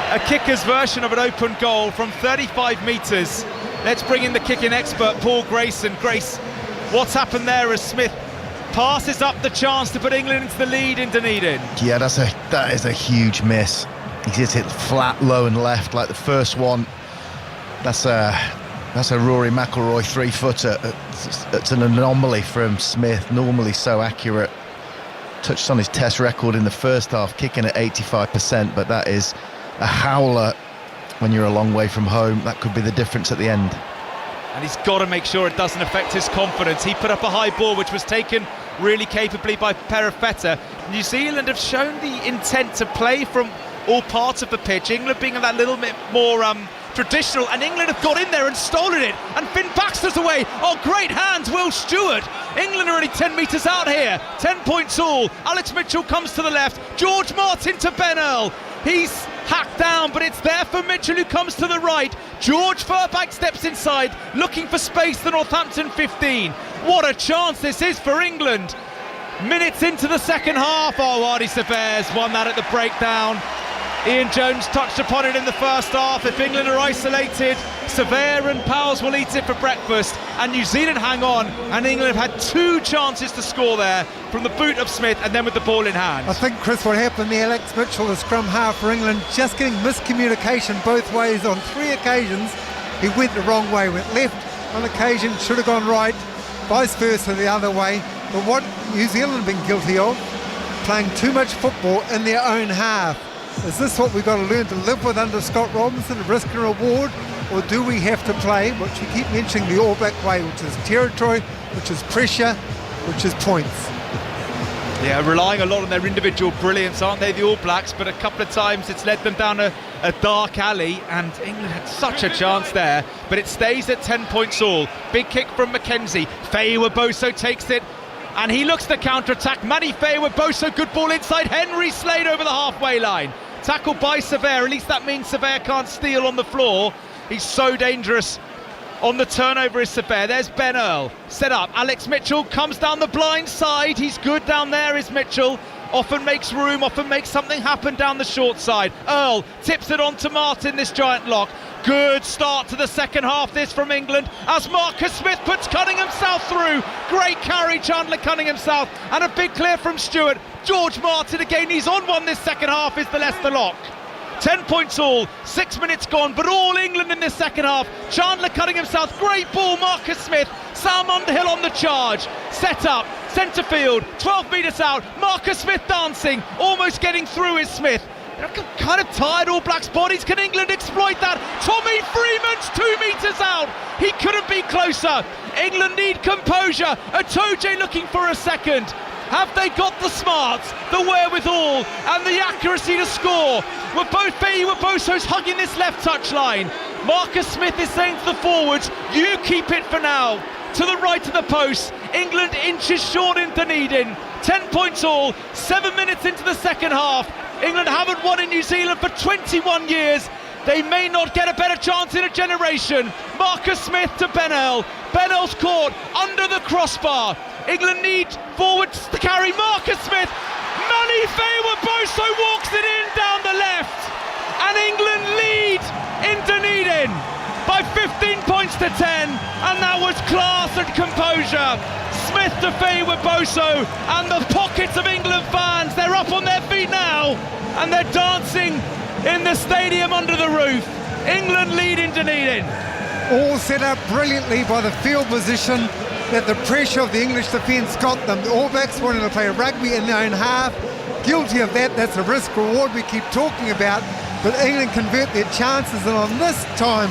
a kicker's version of an open goal from 35 metres. Let's bring in the kicking expert, Paul Grayson. Grace, what's happened there as Smith passes up the chance to put England into the lead in Dunedin? Yeah, that is a huge miss. He just hit flat, low and left like the first one. That's a Rory McIlroy 3-footer. It's an anomaly from Smith, normally so accurate. Touched on his test record in the first half, kicking at 85%, but that is a howler when you're a long way from home. That could be the difference at the end. And he's got to make sure it doesn't affect his confidence. He put up a high ball which was taken really capably by Perifeta. New Zealand have shown the intent to play from all parts of the pitch, England being that little bit more traditional, and England have got in there and stolen it, and Finn Baxter's away. Oh, great hands, Will Stewart. England are only 10 metres out here, 10 points all. Alex Mitchell comes to the left, George Martin to Ben Earl. He's hacked down, but it's there for Mitchell, who comes to the right. George Furbank steps inside, looking for space, the Northampton 15. What a chance this is for England. Minutes into the second half. Oh, Ardie Saveur's won that at the breakdown. Ian Jones touched upon it in the first half. If England are isolated, Saveur and Powers will eat it for breakfast, and New Zealand hang on, and England have had 2 chances to score there from the boot of Smith and then with the ball in hand. I think, Chris, what happened there, Alex Mitchell, the scrum half for England, just getting miscommunication both ways on 3 occasions. He went the wrong way, went left on occasion, should have gone right, vice versa the other way. But what New Zealand have been guilty of, playing too much football in their own half. Is this what we've got to learn to live with under Scott Robinson, risk and reward, or do we have to play what you keep mentioning, the All Black way, which is territory, which is pressure, which is points? Yeah, relying a lot on their individual brilliance, aren't they, the All Blacks? But a couple of times it's led them down a dark alley, and England had such a chance there, but it stays at 10 points all. Big kick from Mackenzie. Faye-Waboso takes it, and he looks to counter-attack. Manny Faye-Waboso, good ball inside. Henry Slade over the halfway line. Tackled by Saveur. At least that means Saveur can't steal on the floor. He's so dangerous on the turnover is Saveur. There's Ben Earl. Set up. Alex Mitchell comes down the blind side. He's good down there, is Mitchell. Often makes room, often makes something happen down the short side. Earl tips it on to Martin, this giant lock. Good start to the second half, this from England, as Marcus Smith puts Cunningham South through. Great carry, Chandler Cunningham South, and a big clear from Stewart. George Martin again, he's on one this second half, is the Leicester lock. 10 points all, 6 minutes gone, but all England in this second half. Chandler Cunningham South, great ball, Marcus Smith. Sam Underhill on the charge, set up, centre field, 12 metres out. Marcus Smith dancing, almost getting through is Smith. Kind of tired All Blacks bodies. Can England exploit that? Tommy Freeman's 2 metres out. He couldn't be closer. England need composure. Itoje looking for a second. Have they got the smarts, the wherewithal and the accuracy to score? Feyi Weboso's hugging this left touchline. Marcus Smith is saying to the forwards, you keep it for now. To the right of the post, England inches short in Dunedin. 10 points all, 7 minutes into the second half. England haven't won in New Zealand for 21 years. They may not get a better chance in a generation. Marcus Smith to Bennell. Bennell's caught under the crossbar. England need forwards to carry Marcus Smith. Mani Feyi Weboso walks it in down the left. And England lead in Dunedin by 15 points to 10. And that was class and composure. Smith to Feyi Weboso, and the pockets of England fans, they're up on their feet now and they're dancing in the stadium under the roof. England lead in Dunedin. All set up brilliantly by the field position that the pressure of the English defence got them. The All Blacks wanted to play rugby in their own half. Guilty of that, that's a risk reward we keep talking about. But England convert their chances, and on this time,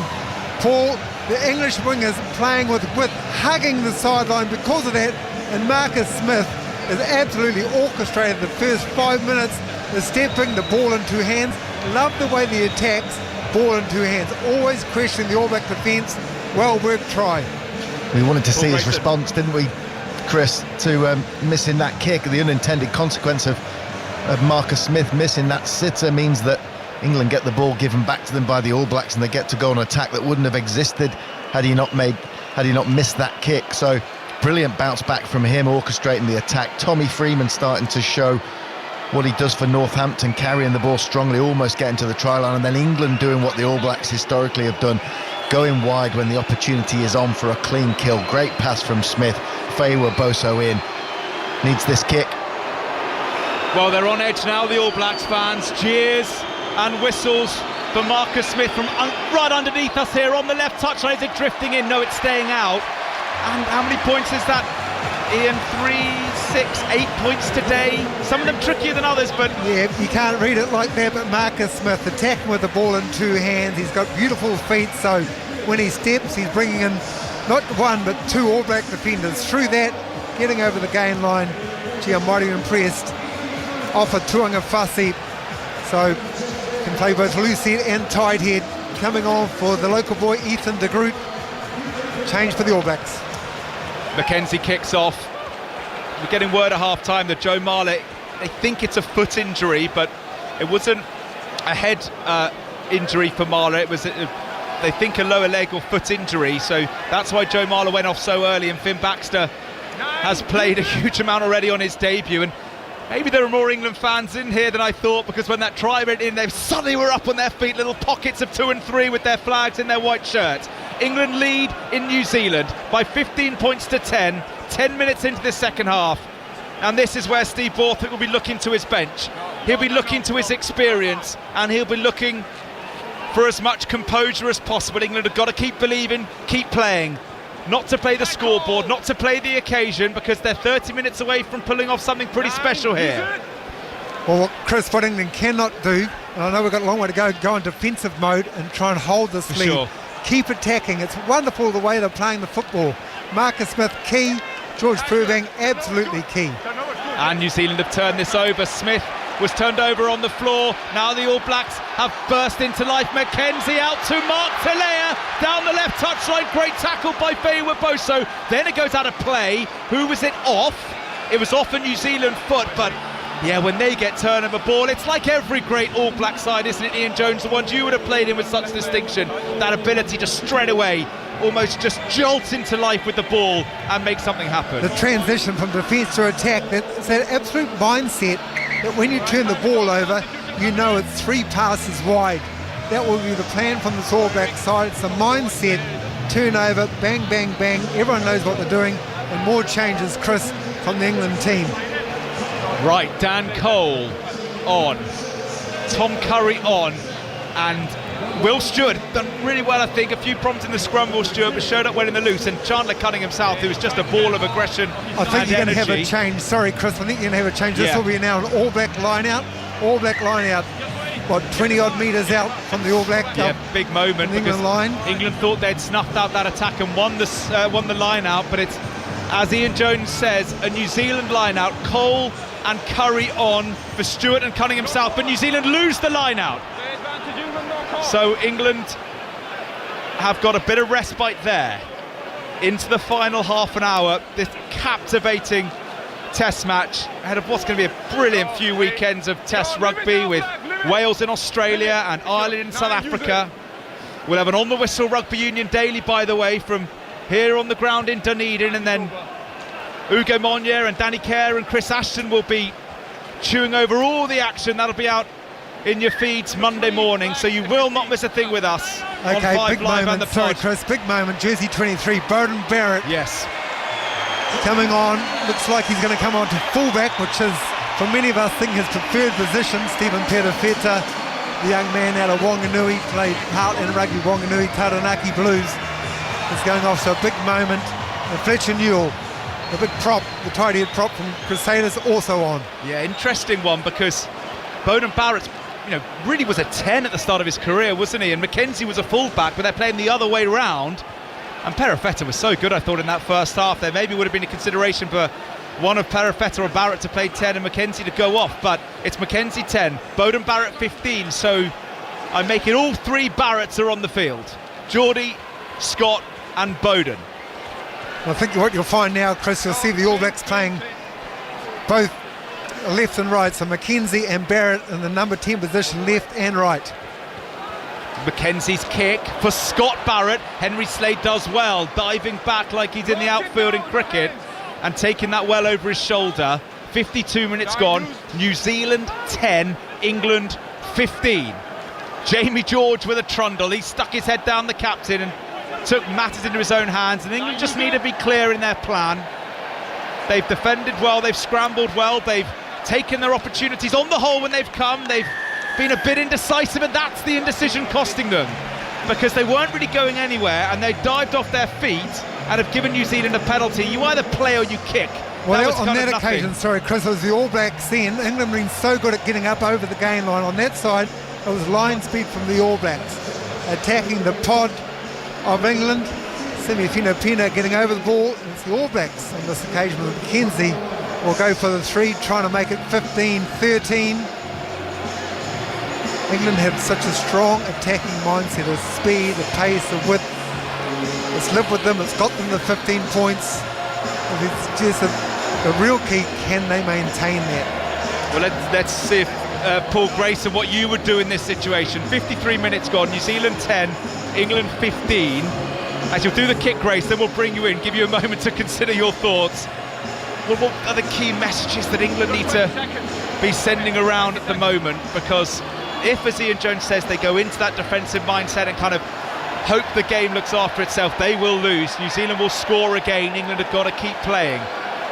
Paul, the English wingers playing with width, hugging the sideline because of that, and Marcus Smith has absolutely orchestrated the first 5 minutes, the stepping, the ball in two hands. Love the way the attacks, ball in two hands, always questioning the All Black defence. Well worked try. We wanted to see his response, didn't we, Chris, to missing that kick. The unintended consequence of Marcus Smith missing that sitter means that England get the ball given back to them by the All Blacks, and they get to go on an attack that wouldn't have existed had he not missed that kick. So brilliant bounce back from him, orchestrating the attack. Tommy Freeman starting to show what he does for Northampton, carrying the ball strongly, almost getting to the try line, and then England doing what the All Blacks historically have done, going wide when the opportunity is on for a clean kill. Great pass from Smith. Feyi Weboso in, needs this kick. Well, they're on edge now, the All Blacks fans. Cheers and whistles for Marcus Smith from right underneath us here on the left touchline. Is it drifting in? No, it's staying out. And how many points is that, Ian? 3, 6, 8 points today. Some of them trickier than others, but yeah, you can't read it like that. But Marcus Smith attacking with the ball in two hands. He's got beautiful feet, so when he steps, he's bringing in not one but two All Black defenders through that, getting over the gain line. Gee, I'm mighty impressed. Off a Tuanga Fasi, so can play both loose head and tight head. Coming on for the local boy Ethan de Groot. Change for the All Blacks. Mackenzie kicks off. We're getting word at half-time that Joe Marler, they think it's a foot injury, but it wasn't a head injury for Marler. It was, they think, a lower leg or foot injury, so that's why Joe Marler went off so early, and Finn Baxter has played a huge amount already on his debut. And maybe there are more England fans in here than I thought, because when that try went in, they suddenly were up on their feet, little pockets of 2 and 3 with their flags in their white shirts. England lead in New Zealand by 15 points to 10, 10 minutes into the second half. And this is where Steve Borthwick will be looking to his bench. He'll be looking to his experience, and he'll be looking for as much composure as possible. England have got to keep believing, keep playing. Not to play the scoreboard, not to play the occasion, because they're 30 minutes away from pulling off something pretty special here. Well, what Chris, what England cannot do, and I know we've got a long way to go in defensive mode and try and hold this lead. Sure. Keep attacking. It's wonderful the way they're playing the football. Marcus Smith, key. George Purvang, absolutely key. And New Zealand have turned this over. Smith was turned over on the floor. Now the All Blacks have burst into life. Mackenzie out to Mark Telea down the left touchline. Great tackle by Feyi Weboso. Then it goes out of play. Who was it off? It was off a New Zealand foot, but yeah, when they get turn of a ball, it's like every great All Black side, isn't it, Ian Jones? The ones you would have played in with such distinction. That ability to straight away almost just jolt into life with the ball and make something happen. The transition from defence to attack, it's that absolute mindset that when you turn the ball over, you know it's 3 passes wide. That will be the plan from the All Black side. It's a mindset, turnover, bang, bang, bang. Everyone knows what they're doing, and more changes, Chris, from the England team. Right, Dan Cole on, Tom Curry on, and Will Stewart done really well, I think. A few problems in the scrum, Will Stewart, but showed up well in the loose. And Chandler Cunningham South, who was just a ball of aggression. I think you're going to have a change. Sorry, Chris, I think you're going to have a change. This will be now an All Black line out. All Black line out. What, 20 odd metres out from the All Black? Yeah, big moment. England line. England thought they'd snuffed out that attack and won the line out, but it's as Ian Jones says, a New Zealand line-out. Cole and Curry on for Stewart and Cunningham South, but New Zealand lose the line-out. So England have got a bit of respite there. Into the final half an hour, this captivating Test match ahead of what's going to be a brilliant few weekends of Test rugby with Wales in Australia and Ireland in South Africa. We'll have an On the Whistle Rugby Union daily, by the way, from here on the ground in Dunedin, and then Ugo Monye and Danny Kerr and Chris Ashton will be chewing over all the action. That'll be out in your feeds Monday morning, so you will not miss a thing with us on Five big Live moment. and the Sorry, pod. Chris, big moment. Jersey 23, Beauden Barrett. Yes. Coming on, looks like he's going to come on to fullback, which is, for many of us, think his preferred position. Stephen Perofeta, the young man out of Wanganui, played part in rugby Wanganui, Taranaki Blues, is going off, so a big moment. And Fletcher Newell, the big prop, the tidy head prop from Crusaders, also on. Yeah, interesting one, because Beauden Barrett, really was a 10 at the start of his career, wasn't he? And Mackenzie was a fullback, but they're playing the other way round. And Perofeta was so good, I thought, in that first half. There maybe would have been a consideration for one of Perofeta or Barrett to play 10 and Mackenzie to go off, but it's Mackenzie 10, Beauden Barrett 15, so I'm making all three Barretts are on the field. Geordie, Scott and Beauden. I think what you'll find now, Chris, you'll see the All Blacks playing both left and right, so Mackenzie and Barrett in the number 10 position, left and right. Mackenzie's kick for Scott Barrett. Henry Slade does well, diving back like he's in the outfield in cricket and taking that well over his shoulder. 52 minutes gone, New Zealand 10, England 15. Jamie George with a trundle, he stuck his head down, the captain, and took matters into his own hands, and England just need to be clear in their plan. They've defended well, they've scrambled well, they've taken their opportunities on the whole when they've come, they've been a bit indecisive, and that's the indecision costing them, because they weren't really going anywhere and they dived off their feet and have given New Zealand a penalty. You either play or you kick. Well, on that occasion, sorry Chris, it was the All Blacks then. England been so good at getting up over the gain line. On that side, it was line speed from the All Blacks, attacking the pod of England. Semi Fino getting over the ball, and it's the All Blacks on this occasion with Mackenzie will go for the 3, trying to make it 15-13. England have such a strong attacking mindset of speed, the pace, the width. It's lived with them, it's got them the 15 points. It's just a real key, can they maintain that? Well, let's see if Paul Grayson, what you would do in this situation. 53 minutes gone, New Zealand 10, England 15. As you'll do the kick, Grace, then we'll bring you in, give you a moment to consider your thoughts. Well, what are the key messages that England need to be sending around at the moment? Because if, as Ian Jones says, they go into that defensive mindset and kind of hope the game looks after itself, they will lose. New Zealand will score again. England have got to keep playing.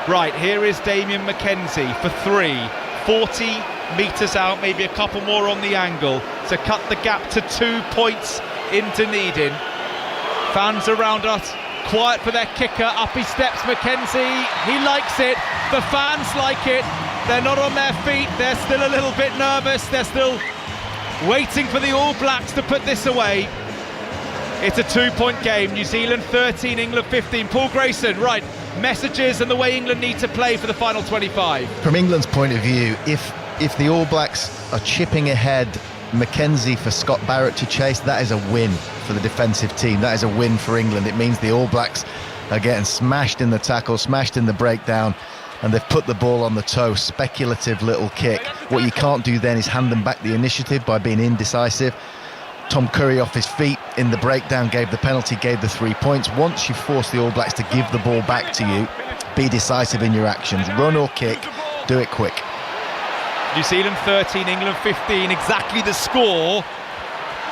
Right, here is Damian Mackenzie for 3. 40 metres out, maybe a couple more on the angle to cut the gap to 2 points in Dunedin. Fans around us, quiet for their kicker. Up he steps, Mackenzie. He likes it. The fans like it. They're not on their feet. They're still a little bit nervous. They're still waiting for the All Blacks to put this away. It's a 2-point game. New Zealand 13, England 15. Paul Grayson, right, messages and the way England need to play for the final 25. From England's point of view, if the All Blacks are chipping ahead, Mackenzie for Scott Barrett to chase, that is a win for the defensive team. That is a win for England. It means the All Blacks are getting smashed in the tackle, smashed in the breakdown, and they've put the ball on the toe. Speculative little kick. What you can't do then is hand them back the initiative by being indecisive. Tom Curry off his feet in the breakdown gave the penalty, gave the 3 points. Once you force the All Blacks to give the ball back to you, be decisive in your actions. Run or kick, do it quick. New Zealand 13, England 15, exactly the score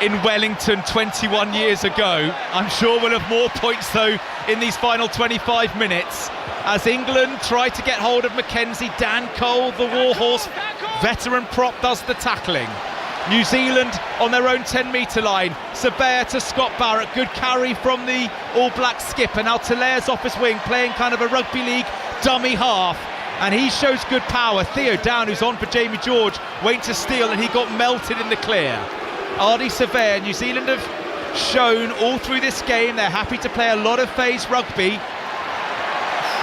in Wellington 21 years ago. I'm sure we'll have more points though in these final 25 minutes as England try to get hold of Mackenzie. Dan Cole, the warhorse, veteran prop, does the tackling. New Zealand on their own 10-metre line. Sabea to Scott Barrett, good carry from the All Black skipper. Now Talaire's off his wing, playing kind of a rugby league dummy half, and he shows good power. Theo Down, who's on for Jamie George, went to steal and he got melted in the clear. Ardie Savea, New Zealand have shown all through this game they're happy to play a lot of phase rugby.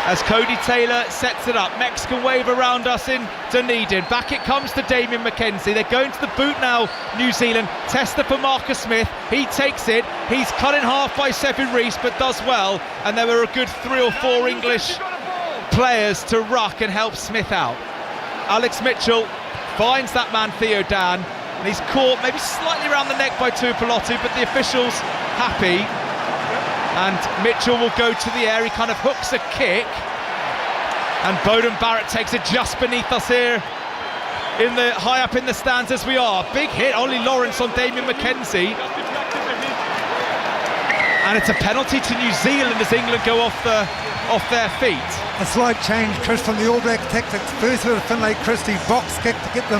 as Cody Taylor sets it up. Mexican wave around us in Dunedin. Back it comes to Damien McKenzie. They're going to the boot now, New Zealand. Tester for Marcus Smith. He takes it. He's cut in half by Seppy Rees, but does well. And there were a good 3 or 4 English players to ruck and help Smith out. Alex Mitchell finds that man Theo Dan, and he's caught maybe slightly around the neck by Tuipulotu, but the officials happy. And Mitchell will go to the air. He kind of hooks a kick, and Beauden Barrett takes it just beneath us here, high up in the stands as we are. Big hit, Ollie Lawrence on Damien McKenzie, and it's a penalty to New Zealand as England go off their feet. A slight change, Chris, from the All Black tactics. First with a Finlay Christie box kick to get them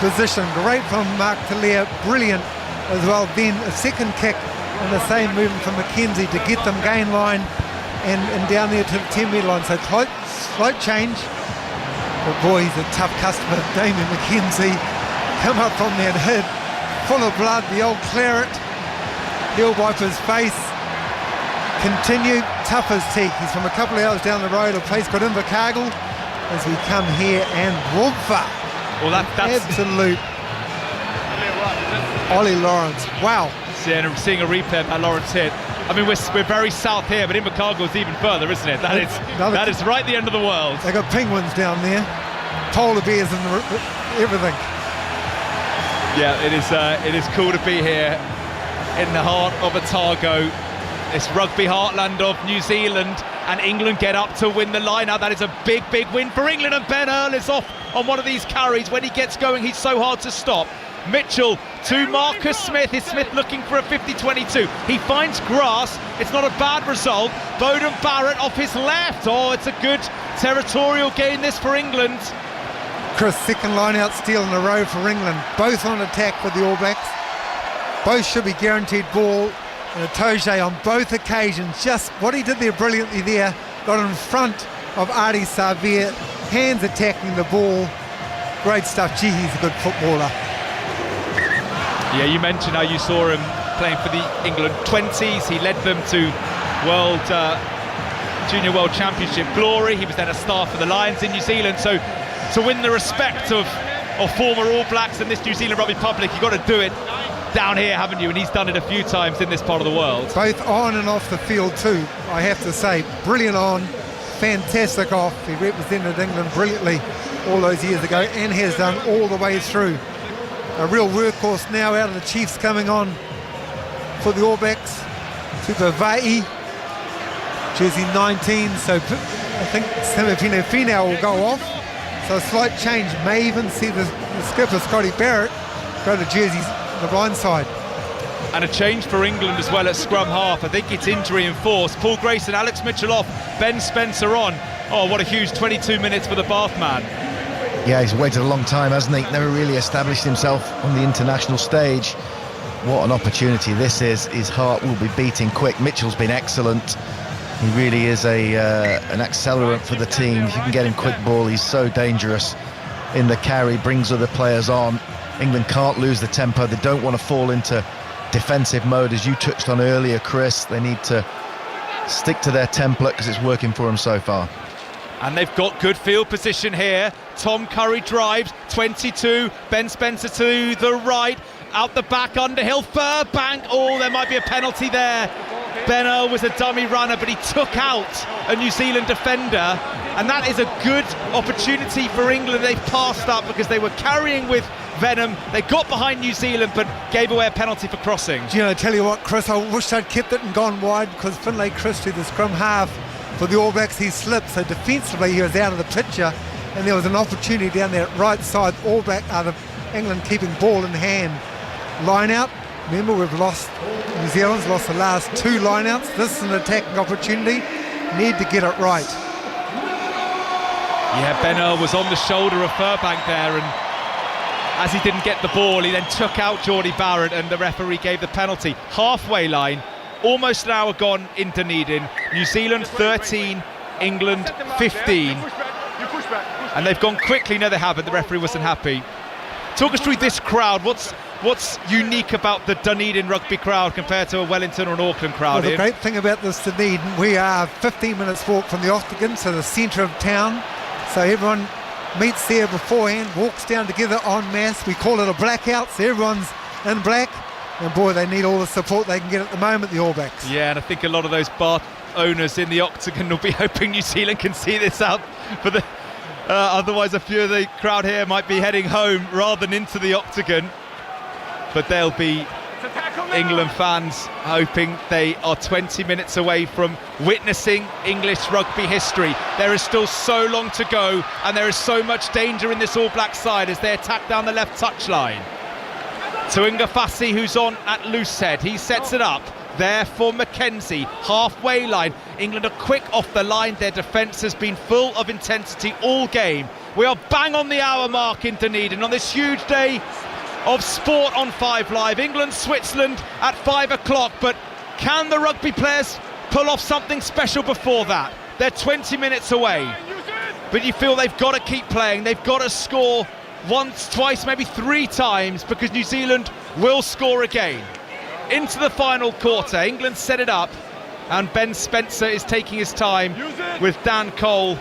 positioned. Great from Mark Talia, brilliant as well. Then a second kick and the same movement from McKenzie to get them gain line and down there to the 10-metre line. So slight change. But boy, he's a tough customer, Damien McKenzie. Come up from that hit, full of blood, the old claret. He'll wipe his face. Continue, tough as teak. He's from a couple of hours down the road, a place called Invercargill, as we come here and Wumfa. Well, that's absolute Ollie Lawrence. Wow. Seeing a replay of that Lawrence hit. I mean, we're very south here, but Invercargill is even further, isn't it? That is right the end of the world. They got penguins down there, polar bears and everything. Yeah, it is cool to be here in the heart of Otago, this rugby heartland of New Zealand, and England get up to win the line. Now that is a big win for England, and Ben Earl is off on one of these carries. When he gets going, he's so hard to stop. Mitchell to Marcus Smith. Is Smith looking for a 50-22? He finds grass. It's not a bad result. Beauden Barrett off his left. Oh, it's a good territorial gain this for England. Chris, second line out steal in a row for England. Both on attack for the All Blacks. Both should be guaranteed ball. And Itoje on both occasions, just what he did there brilliantly there, got in front of Ardie Savea, hands attacking the ball. Great stuff. Gee, he's a good footballer. Yeah, you mentioned how you saw him playing for the England 20s. He led them to Junior World Championship glory. He was then a star for the Lions in New Zealand. So to win the respect of former All Blacks and this New Zealand rugby public, you've got to do it down here, haven't you? And he's done it a few times in this part of the world. Both on and off the field too, I have to say. Brilliant on, fantastic off. He represented England brilliantly all those years ago and has done all the way through. A real workhorse now out of the Chiefs coming on for the All Blacks. Tupavai, jersey 19, so I think Samipina Finau will go off. So a slight change. May even see the skipper, Scotty Barrett, go to jerseys the blind side. And a change for England as well at scrum half. I think it's injury enforced. Paul Grayson, Alex Mitchell off, Ben Spencer on. Oh, what a huge 22 minutes for the Bath man. Yeah, he's waited a long time, hasn't he? Never really established himself on the international stage. What an opportunity this is. His heart will be beating quick. Mitchell's been excellent. He really is an accelerant for the team. If you can get him quick ball, he's so dangerous in the carry, brings other players on. England can't lose the tempo. They don't want to fall into defensive mode, as you touched on earlier, Chris. They need to stick to their template because it's working for them so far. And they've got good field position here. Tom Curry drives, 22, Ben Spencer to the right, out the back, Underhill, Furbank. Oh, there might be a penalty there. Ben Earl was a dummy runner, but he took out a New Zealand defender, and that is a good opportunity for England. They've passed up because they were carrying with venom. They got behind New Zealand, but gave away a penalty for crossing. Do you know, I tell you what, Chris, I wish I'd kept it and gone wide, because Finlay Christie, the scrum half for the All Blacks, he slipped, so defensively he was out of the picture, and there was an opportunity down there right side, All Black out of England keeping ball in hand. Line out, remember we've lost, New Zealand's lost the last 2 line outs. This is an attacking opportunity, need to get it right. Yeah, Ben Earl was on the shoulder of Furbank there, and as he didn't get the ball, he then took out Geordie Barrett, and the referee gave the penalty. Halfway line, almost an hour gone in Dunedin. New Zealand 13, England 15. And they've gone quickly. No, they haven't. The referee wasn't happy. Talk us through this crowd. What's What's unique about the Dunedin rugby crowd compared to a Wellington or an Auckland crowd? Well, the great thing about this Dunedin, we are 15 minutes walk from the Octagon, so the centre of town. So everyone meets there beforehand, walks down together en masse. We call it a blackout, so everyone's in black. And boy, they need all the support they can get at the moment, the All Blacks. Yeah, and I think a lot of those bar owners in the Octagon will be hoping New Zealand can see this out for the... otherwise a few of the crowd here might be heading home rather than into the Octagon. But they'll be England fans hoping they are 20 minutes away from witnessing English rugby history. There is still so long to go, and there is so much danger in this All Black side as they attack down the left touchline. Tuingafasi, who's on at loose head, he sets it up there for Mackenzie, halfway line. England are quick off the line. Their defence has been full of intensity all game. We are bang on the hour mark in Dunedin on this huge day of sport on 5 Live. England, Switzerland at 5 o'clock, but can the rugby players pull off something special before that? They're 20 minutes away, but you feel they've got to keep playing. They've got to score once, twice, maybe 3 times, because New Zealand will score again. Into the final quarter, England set it up, and Ben Spencer is taking his time with Dan Cole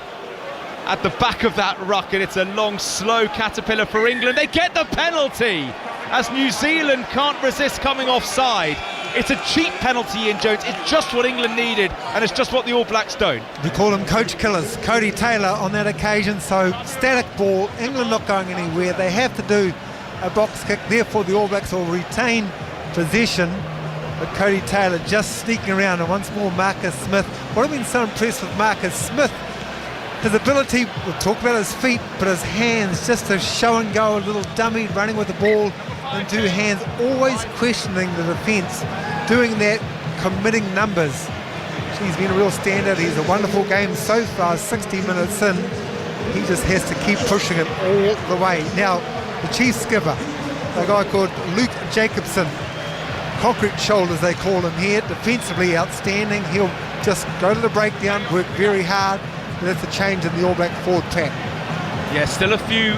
at the back of that ruck, and it's a long, slow caterpillar for England. They get the penalty as New Zealand can't resist coming offside. It's a cheap penalty, Ian Jones. It's just what England needed, and it's just what the All Blacks don't. We call them coach killers. Cody Taylor on that occasion, so static ball, England not going anywhere. They have to do a box kick, therefore the All Blacks will retain possession. But Cody Taylor just sneaking around, and once more Marcus Smith. What I've been so impressed with Marcus Smith, his ability, we'll talk about his feet, but his hands, just to show and go, a little dummy running with the ball in 2 hands, always questioning the defence, doing that, committing numbers. He's been a real standout. He's a wonderful game so far, 60 minutes in. He just has to keep pushing it all the way. Now, the chief skipper, a guy called Luke Jacobson, concrete shoulders they call him here, defensively outstanding. He'll just go to the breakdown, work very hard. That's a change in the All Black forward pack. Yeah, still a few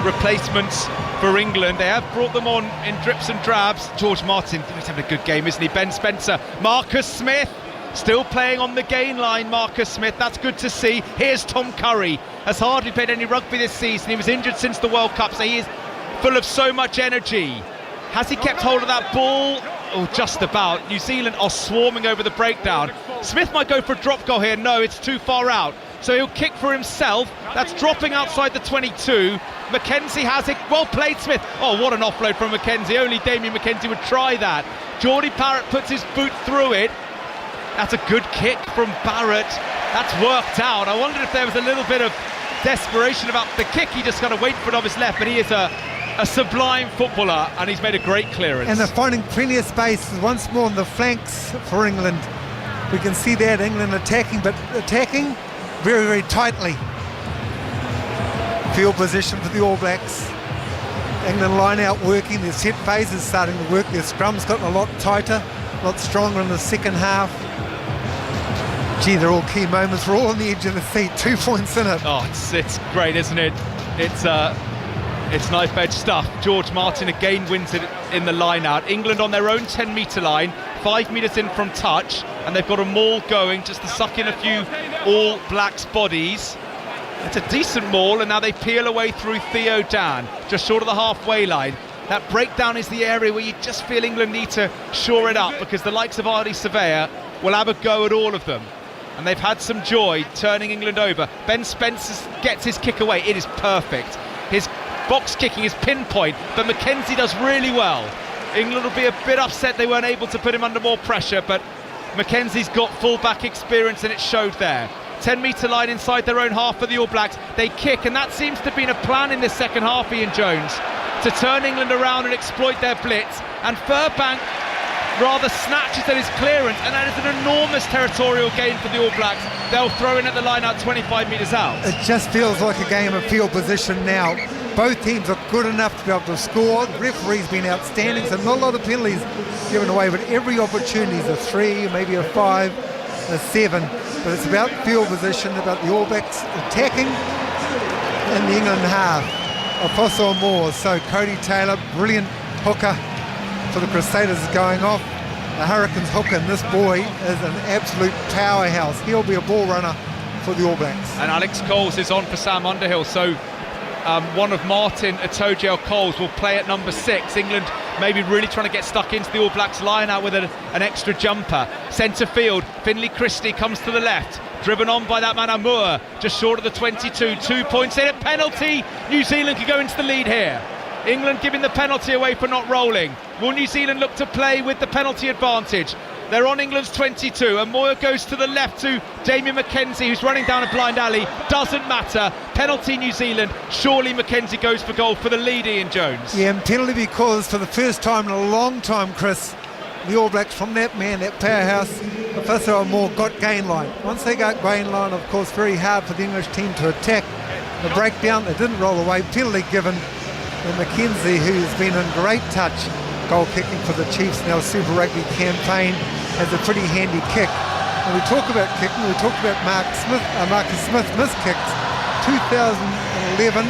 replacements for England. They have brought them on in drips and drabs. George Martin, he's having a good game, isn't he? Ben Spencer, Marcus Smith, still playing on the gain line. Marcus Smith, that's good to see. Here's Tom Curry, has hardly played any rugby this season. He was injured since the World Cup, so he is full of so much energy. Has he kept hold of that ball? Oh, just about. New Zealand are swarming over the breakdown. Smith might go for a drop goal here. No, it's too far out. So he'll kick for himself. That's dropping outside the 22. Mackenzie has it. Well played, Smith. Oh, what an offload from Mackenzie. Only Damien Mackenzie would try that. Geordie Barrett puts his boot through it. That's a good kick from Barrett. That's worked out. I wondered if there was a little bit of desperation about the kick. He just got to wait for it off his left, but he is a sublime footballer, and he's made a great clearance. And they're finding plenty of space once more on the flanks for England. We can see that England attacking, but attacking very, very tightly. Field position for the All Blacks. England line out working, their set phases starting to work, their scrums gotten a lot tighter, a lot stronger in the second half. Gee, they're all key moments. We're all on the edge of the seat, 2 points in it. Oh, it's great, isn't it? It's knife edge stuff. George Martin again wins it in the line out. England on their own 10-metre line, 5 metres in from touch, and they've got a maul going just to suck in a few All Blacks bodies. It's a decent maul, and now they peel away through Theo Dan, just short of the halfway line. That breakdown is the area where you just feel England need to shore it up, because the likes of Ardie Savea will have a go at all of them. And they've had some joy turning England over. Ben Spencer gets his kick away. It is perfect. His box kicking is pinpoint, but Mackenzie does really well. England will be a bit upset they weren't able to put him under more pressure, but Mackenzie's got full-back experience, and it showed there. 10-metre line inside their own half for the All Blacks. They kick, and that seems to have been a plan in this second half, Ian Jones, to turn England around and exploit their blitz. And Furbank rather snatches at his clearance, and that is an enormous territorial gain for the All Blacks. They'll throw in at the line out 25 metres out. It just feels like a game of field position now. Both teams are good enough to be able to score. The referee's been outstanding, so not a lot of penalties given away, but every opportunity is a 3, maybe a 5, a 7. But it's about field position, about the All Blacks attacking in the England half. Afoso Moore, so Cody Taylor, brilliant hooker for the Crusaders is going off. The Hurricanes hooker, and this boy is an absolute powerhouse. He'll be a ball runner for the All Blacks. And Alex Coles is on for Sam Underhill, so one of Martin Atoje Coles will play at number 6. England maybe really trying to get stuck into the All Blacks line out with an extra jumper. Centre field, Finlay Christie comes to the left, driven on by that man Amour, just short of the 22. 2 points in, a penalty. New Zealand could go into the lead here. England giving the penalty away for not rolling. Will New Zealand look to play with the penalty advantage? They're on England's 22, and Moore goes to the left to Damien McKenzie, who's running down a blind alley. Doesn't matter. Penalty New Zealand. Surely McKenzie goes for goal for the lead, Ian Jones. Yeah, and penalty because for the first time in a long time, Chris, the All Blacks from that man, that powerhouse, Professor Moore got gain line. Once they got gain line, of course, very hard for the English team to attack. The breakdown, they didn't roll away. Penalty given. And McKenzie, who's been in great touch, goal kicking for the Chiefs now Super Rugby campaign, has a pretty handy kick. When we talk about kicking, we talk about Marcus Smith miskicked 2011,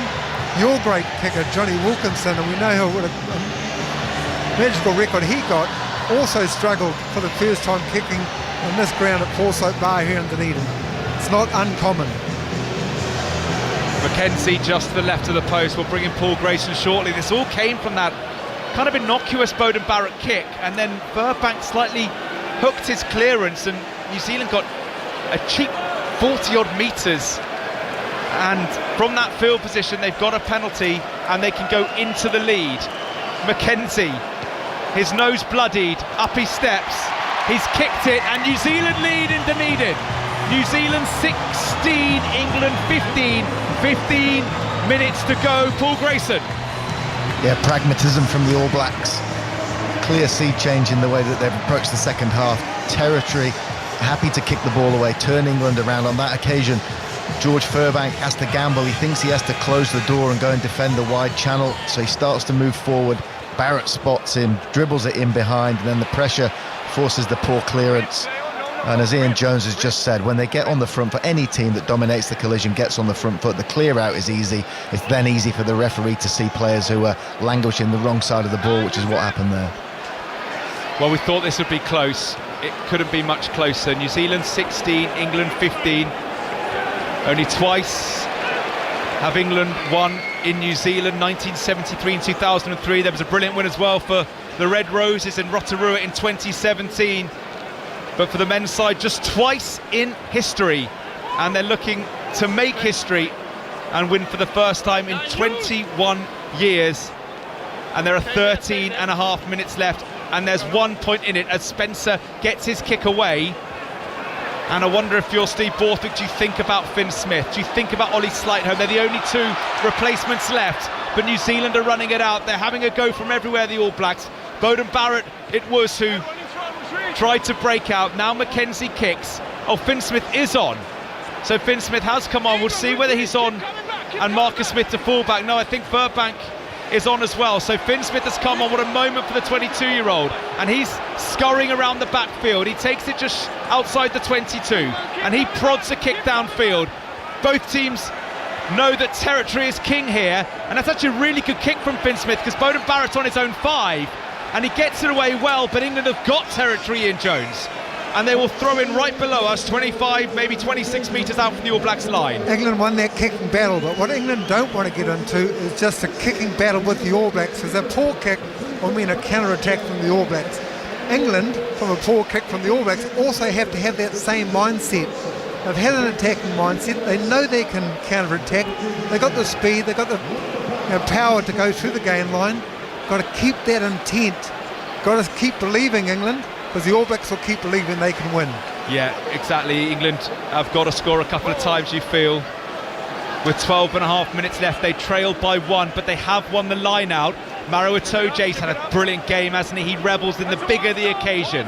your great kicker Johnny Wilkinson, and we know what a magical record he got, also struggled for the first time kicking on this ground at Forsyth Bar here in Dunedin. It's not uncommon. McKenzie just to the left of the post. We'll bring in Paul Grayson shortly. This all came from that kind of innocuous Beauden Barrett kick, and then Burbank slightly hooked his clearance, and New Zealand got a cheap 40-odd metres, and from that field position they've got a penalty and they can go into the lead. McKenzie, his nose bloodied, up he steps, he's kicked it, and New Zealand lead in Dunedin. New Zealand 16, England 15, 15 minutes to go. Paul Grayson. Yeah, pragmatism from the All Blacks. Clear sea change in the way that they've approached the second half. Territory, happy to kick the ball away, turn England around. On that occasion, George Furbank has to gamble. He thinks he has to close the door and go and defend a wide channel, so he starts to move forward. Barrett spots him, dribbles it in behind, and then the pressure forces the poor clearance. And as Ian Jones has just said, when they get on the front foot, any team that dominates the collision gets on the front foot, the clear out is easy. It's then easy for the referee to see players who are languishing the wrong side of the ball, which is what happened there. Well, we thought this would be close. It couldn't be much closer. New Zealand 16, England 15. Only twice have England won in New Zealand, 1973 and 2003. There was a brilliant win as well for the Red Roses in Rotorua in 2017. But for the men's side, just twice in history, and they're looking to make history and win for the first time in 21 years. And there are 13 and a half minutes left, and there's 1 point in it as Spencer gets his kick away. And I wonder if you're Steve Borthwick, do you think about Finn Smith? Do you think about Ollie Slightholme? They're the only two replacements left, but New Zealand are running it out. They're having a go from everywhere, the All Blacks. Beauden Barrett, it was who tried to break out. Now McKenzie kicks. Oh, Finn Smith is on. So Finn Smith has come on. We'll see whether he's on and Marcus Smith to fullback. No, I think Furbank is on as well. So Finn Smith has come on. What a moment for the 22-year-old. And he's scurrying around the backfield. He takes it just outside the 22. And he prods a kick downfield. Both teams know that territory is king here. And that's actually a really good kick from Finn Smith, because Beauden Barrett's on his own 5. And he gets it away well, but England have got territory in Jones. And they will throw in right below us, 25, maybe 26 metres out from the All Blacks line. England won that kicking battle, but what England don't want to get into is just a kicking battle with the All Blacks, because a poor kick will mean a counter-attack from the All Blacks. England, from a poor kick from the All Blacks, also have to have that same mindset. They've had an attacking mindset. They know they can counter-attack. They've got the speed, they've got the power to go through the game line. Got to keep that intent. Got to keep believing, England, because the All Blacks will keep believing they can win. Yeah, exactly. England have got to score a couple of times, you feel. With 12 and a half minutes left, they trailed by 1, but they have won the line out. Maro Itoje's had a brilliant game, hasn't he? He rebels in the bigger the occasion.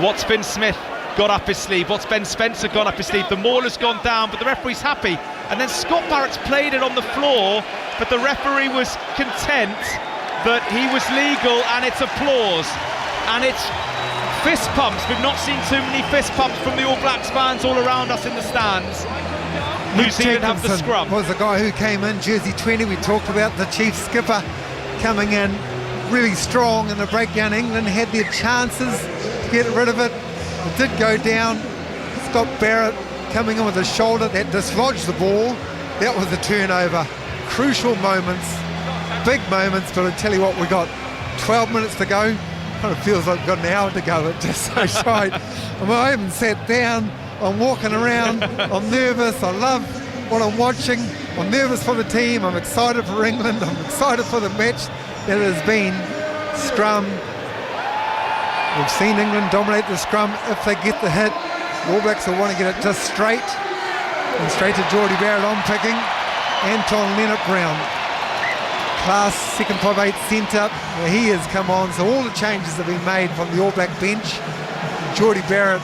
What's Finn Smith got up his sleeve? What's Ben Spencer got up his sleeve? The mauler's gone down, but the referee's happy. And then Scott Barrett's played it on the floor, but the referee was content that he was legal, and it's applause. And it's fist pumps. We've not seen too many fist pumps from the All Blacks fans all around us in the stands. New Zealand have the scrum. Was the guy who came in, jersey 20. We talked about the chief skipper coming in. really strong in the breakdown. England had their chances to get rid of it. It did go down. Scott Barrett coming in with a shoulder that dislodged the ball. That was a turnover. Crucial moments, big moments, but I tell you what, we got 12 minutes to go. Kind of feels like we've got an hour to go. It's just so tight. I haven't sat down. I'm walking around. I'm nervous. I love what I'm watching. I'm nervous for the team. I'm excited for England. I'm excited for the match that has been. Scrum. We've seen England dominate the scrum. If they get the hit, the All Blacks will want to get it just straight. And straight to Geordie Barrett on picking. Anton Lienert-Brown. Class second 5'8" centre. He has come on. So all the changes have been made from the All Black bench. Geordie Barrett,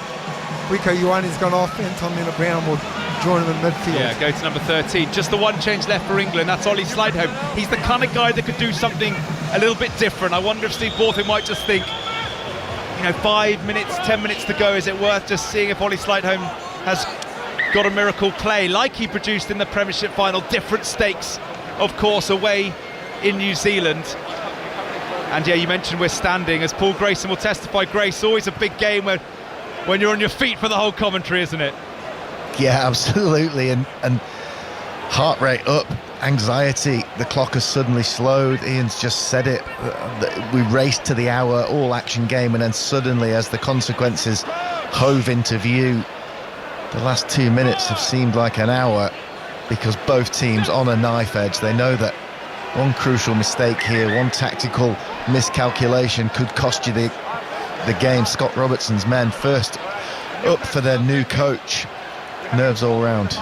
Rico Ioane's gone off. Anton Lienert-Brown will join him in midfield. Yeah, go to number 13. Just the one change left for England. That's Ollie Slideholm. He's the kind of guy that could do something a little bit different. I wonder if Steve Borthwick might just think, 5 minutes, 10 minutes to go. Is it worth just seeing if Ollie Slideholm has got a miracle play like he produced in the Premiership final? Different stakes, of course, away in New Zealand. And yeah, you mentioned we're standing, as Paul Grayson will testify. Grace, always a big game when you're on your feet for the whole commentary, isn't it? Yeah, absolutely. And heart rate up, anxiety. The clock has suddenly slowed. Ian's just said it. We raced to the hour, all action game, and then suddenly, as the consequences hove into view, the last 2 minutes have seemed like an hour, because both teams on a knife edge. They know that one crucial mistake here, one tactical miscalculation could cost you the game. Scott Robertson's men first up for their new coach. Nerves all round.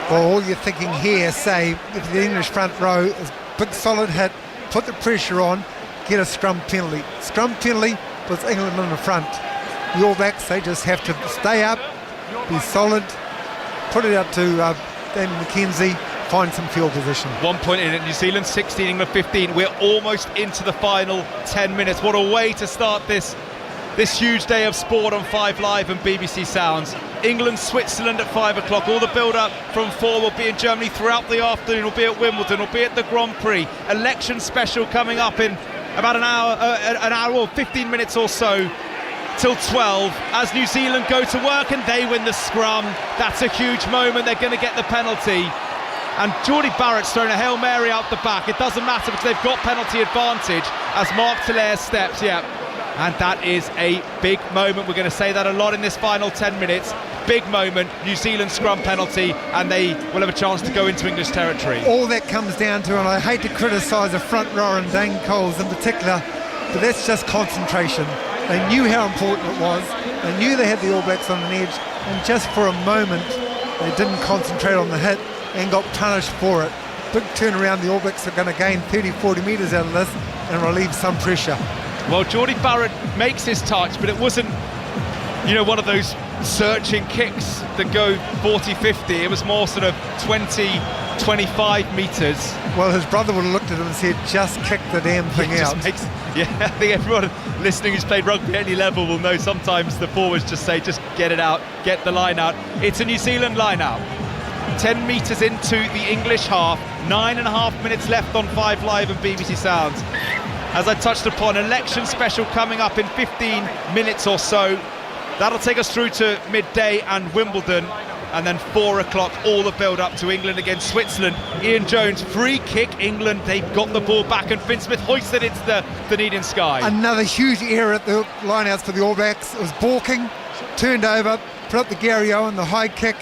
Well, all you're thinking here, say, if the English front row is big solid hit, put the pressure on, get a scrum penalty. Scrum penalty puts England in the front. The All Blacks, they just have to stay up, be solid, put it out to Damien McKenzie, find some field position. 1 point in at New Zealand, 16, England 15. We're almost into the final 10 minutes. What a way to start this huge day of sport on 5 Live and BBC Sounds. England, Switzerland at 5 o'clock. All the build-up from 4 will be in Germany throughout the afternoon. Will be at Wimbledon. Will be at the Grand Prix. Election special coming up in about an hour or 15 minutes or so. Till 12 as New Zealand go to work and they win the scrum. That's a huge moment. They're going to get the penalty. And Geordie Barrett's thrown a Hail Mary out the back. It doesn't matter because they've got penalty advantage as Mark Telaire steps. And that is a big moment. We're going to say that a lot in this final 10 minutes. Big moment, New Zealand scrum penalty, and they will have a chance to go into English territory. All that comes down to, and I hate to criticise the front rower and Dane Coles in particular, but that's just concentration. They knew how important it was. They knew they had the All Blacks on an edge, and just for a moment, they didn't concentrate on the hit and got punished for it. Big turnaround. The All Blacks are going to gain 30-40 metres out of this and relieve some pressure. Well, Geordie Barrett makes his touch, but it wasn't, one of those searching kicks that go 40-50. It was more sort of 20-25 metres. Well, his brother would have looked at him and said, just kick the damn thing out. I think everyone listening who's played rugby at any level will know sometimes the forwards just say, just get it out, get the line out. It's a New Zealand line out. 10 metres into the English half, 9.5 minutes left on 5 Live and BBC Sounds. As I touched upon, election special coming up in 15 minutes or so. That'll take us through to midday and Wimbledon, and then 4 o'clock, all the build up to England against Switzerland. Ian Jones, free kick, England, they've got the ball back, and Finn Smith hoisted it to the Dunedin sky. Another huge error at the lineouts for the All Blacks. It was balking, turned over, put up the Gary Owen, the high kick.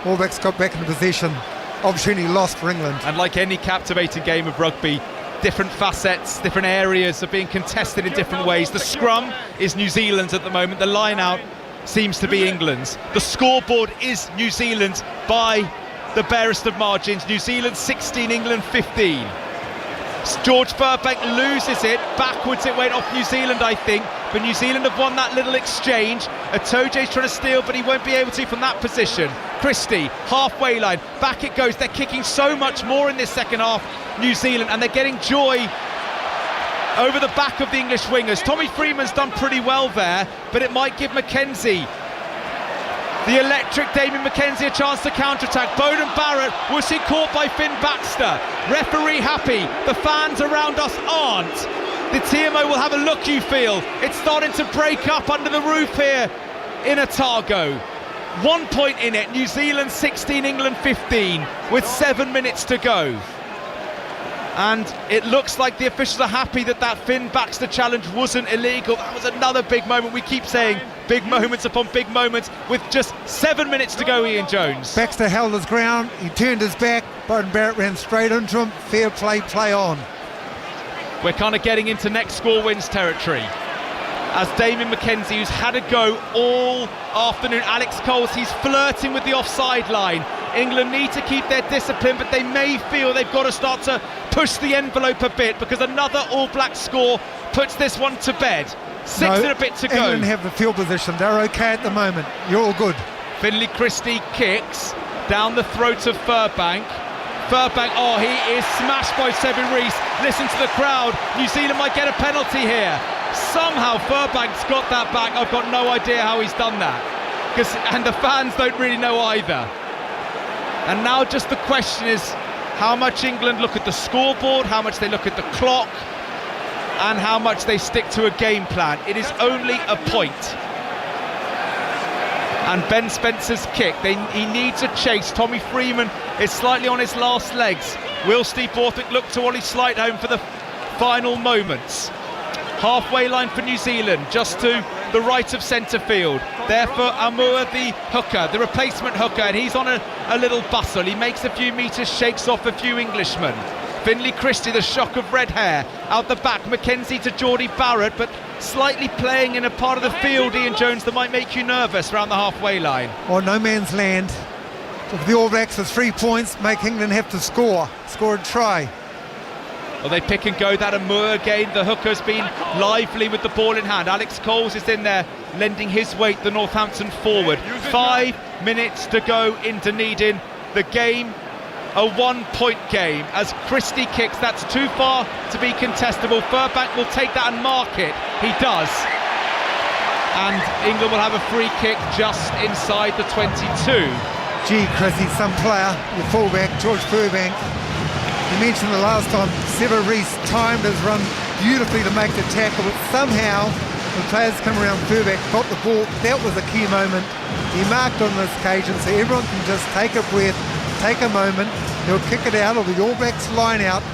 All Blacks got back into possession. Opportunity lost for England. And like any captivating game of rugby, different facets, different areas are being contested in different ways. The scrum is New Zealand's at the moment. The line-out seems to be England's. The scoreboard is New Zealand's by the barest of margins. New Zealand 16, England 15. George Burbank loses it. Backwards it went off New Zealand, I think. But New Zealand have won that little exchange. Atoje's trying to steal, but he won't be able to from that position. Christie, halfway line. Back it goes. They're kicking so much more in this second half, New Zealand, and they're getting joy over the back of the English wingers. Tommy Freeman's done pretty well there, but it might give McKenzie The electric Damien McKenzie, a chance to counter-attack. Beauden Barrett, was he caught by Finn Baxter? Referee happy, the fans around us aren't. The TMO will have a look, you feel. It's starting to break up under the roof here in Otago. 1 point in it, New Zealand 16, England 15, with 7 minutes to go. And it looks like the officials are happy that Finn Baxter challenge wasn't illegal. That was another big moment. We keep saying big moments upon big moments with just 7 minutes to go, Ian Jones. Baxter held his ground, he turned his back, Beauden Barrett ran straight into him. Fair play, play on. We're kind of getting into next score wins territory. As Damien McKenzie, who's had a go all afternoon, Alex Coles, he's flirting with the offside line. England need to keep their discipline, but they may feel they've got to start to push the envelope a bit, because another All Black score puts this one to bed. 6 and a bit to go. England have the field position, they're okay at the moment. You're all good. Finlay Christie kicks down the throat of Furbank. Furbank, oh, he is smashed by Seven Rees. Listen to the crowd. New Zealand might get a penalty here. Somehow Furbank's got that back. I've got no idea how he's done that. And the fans don't really know either. And now just the question is how much England look at the scoreboard, how much they look at the clock, and how much they stick to a game plan. It is only a point. And Ben Spencer's kick, he needs a chase. Tommy Freeman is slightly on his last legs. Will Steve Borthwick look to Ollie Slightholme for the final moments? Halfway line for New Zealand, just to the right of centre field. There for Amur, the hooker, the replacement hooker, and he's on a little bustle. He makes a few metres, shakes off a few Englishmen. Finlay Christie, the shock of red hair, out the back. McKenzie to Geordie Barrett, but slightly playing in a part of the field, Ian Jones, that might make you nervous around the halfway line. Or no man's land. If the All Blacks for 3 points, make England have to score a try. Well, they pick and go. That Amur again. The hooker's been lively with the ball in hand. Alex Coles is in there, lending his weight, the Northampton forward. 5 minutes to go in Dunedin. The game, a 1 point game. As Christie kicks, that's too far to be contestable. Furbank will take that and mark it. He does. And England will have a free kick just inside the 22. Gee, Chrissy, some player, your fullback, George Furbank. You mentioned the last time, Sever Rees timed his run beautifully to make the tackle, but somehow the players come around Furbank, got the ball. That was a key moment. He marked on this occasion, so everyone can just take a breath, take a moment. He'll kick it out of the All Blacks line out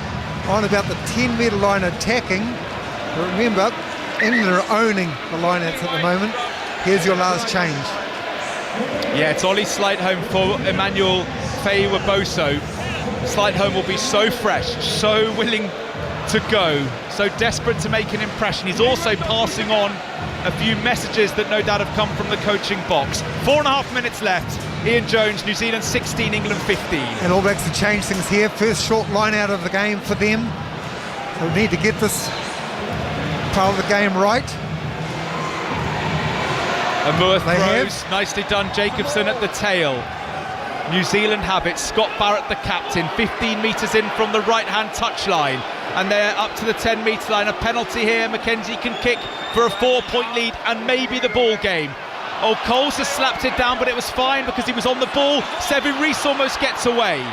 on about the 10-metre line attacking. But remember, England are owning the line-outs at the moment. Here's your last change. Yeah, it's Ollie Slightholme for Emmanuel Feiwaboso. Slightholme will be so fresh, so willing to go, so desperate to make an impression. He's also passing on a few messages that no doubt have come from the coaching box. 4.5 minutes left. Ian Jones, New Zealand 16, England 15. And All Blacks to change things here. First short line out of the game for them. So we need to get this part of the game right. Amur throws, nicely done. Jacobson at the tail. New Zealand have it. Scott Barrett, the captain, 15 metres in from the right-hand touchline. And they're up to the 10-metre line. A penalty here. McKenzie can kick for a 4-point lead and maybe the ball game. Oh, Coles has slapped it down, but it was fine because he was on the ball. Seven Rees almost gets away.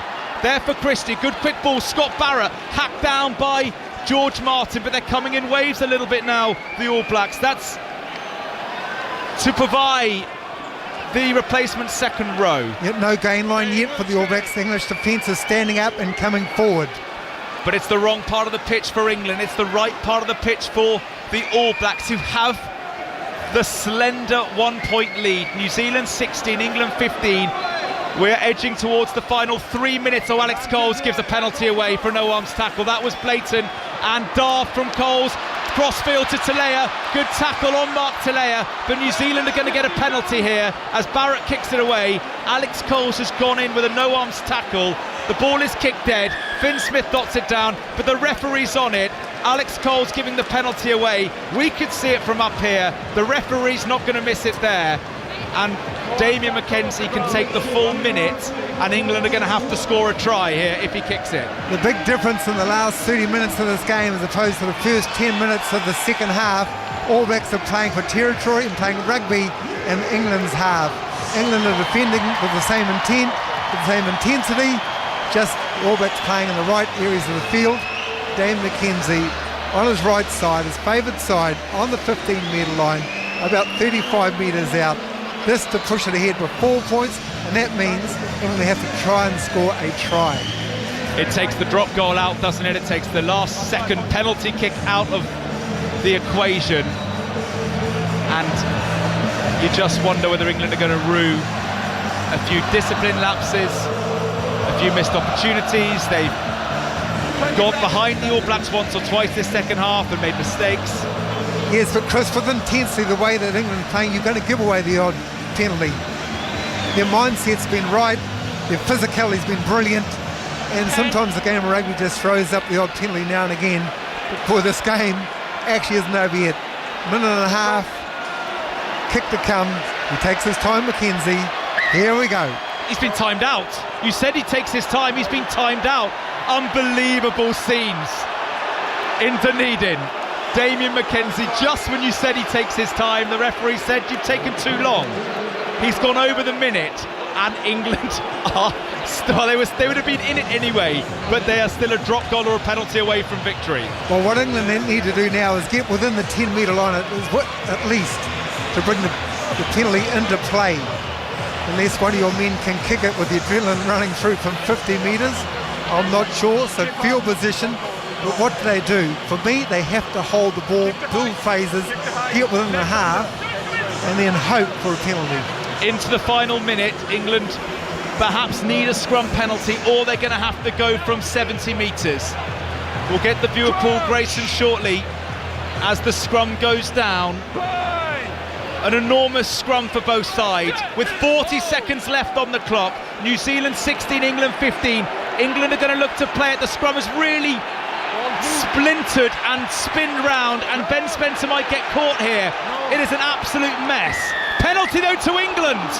There for Christie. Good quick ball. Scott Barrett hacked down by George Martin, but they're coming in waves a little bit now, the All Blacks. That's to provide the replacement second row. Yet no gain line yet for the All Blacks. The English defence is standing up and coming forward. But it's the wrong part of the pitch for England. It's the right part of the pitch for the All Blacks, who have the slender 1 point lead. New Zealand 16, England 15. We're edging towards the final 3 minutes. Oh, Alex Coles gives a penalty away for a no-arms tackle. That was blatant and daft from Coles. Crossfield to Talea, good tackle on Mark Talea, but New Zealand are going to get a penalty here as Barrett kicks it away. Alex Coles has gone in with a no-arms tackle. The ball is kicked dead. Finn Smith dots it down, but the referee's on it. Alex Coles giving the penalty away. We could see it from up here. The referee's not going to miss it there. And Damien McKenzie can take the full minute, and England are going to have to score a try here if he kicks it. The big difference in the last 30 minutes of this game as opposed to the first 10 minutes of the second half, All Blacks are playing for territory and playing rugby in England's half. England are defending with the same intent, with the same intensity, just All Blacks playing in the right areas of the field. Dane McKenzie on his right side, his favoured side, on the 15-metre line, about 35 metres out. This to push it ahead with 4 points, and that means England have to try and score a try. It takes the drop goal out, doesn't it? It takes the last second penalty kick out of the equation. And you just wonder whether England are going to rue a few discipline lapses, a few missed opportunities. They've gone behind the All Blacks once or twice this second half and made mistakes. Yes, but Chris, with intensity, the way that England are playing, you're going to give away the odd penalty. Their mindset's been right, their physicality's been brilliant, and sometimes the game of rugby just throws up the odd penalty now and again. But for this game, actually isn't over yet. Minute and a half, kick to come. He takes his time, McKenzie. Here we go. He's been timed out. You said he takes his time. He's been timed out. Unbelievable scenes in Dunedin. Damien McKenzie, just when you said he takes his time, the referee said you've taken too long. He's gone over the minute, and England are still, they would have been in it anyway, but they are still a drop goal or a penalty away from victory. Well, what England need to do now is get within the 10-metre line at least to bring the penalty into play. Unless one of your men can kick it with the adrenaline running through from 50 metres, I'm not sure. So field position, but what do? For me, they have to hold the ball, build phases, get within the half, and then hope for a penalty. Into the final minute, England perhaps need a scrum penalty, or they're going to have to go from 70 metres. We'll get the view of Paul Grayson shortly as the scrum goes down. An enormous scrum for both sides with 40 seconds left on the clock. New Zealand 16, England 15. England are going to look to play it. The scrum is really splintered and spinned round, and Ben Spencer might get caught here. It is an absolute mess. Penalty though to England.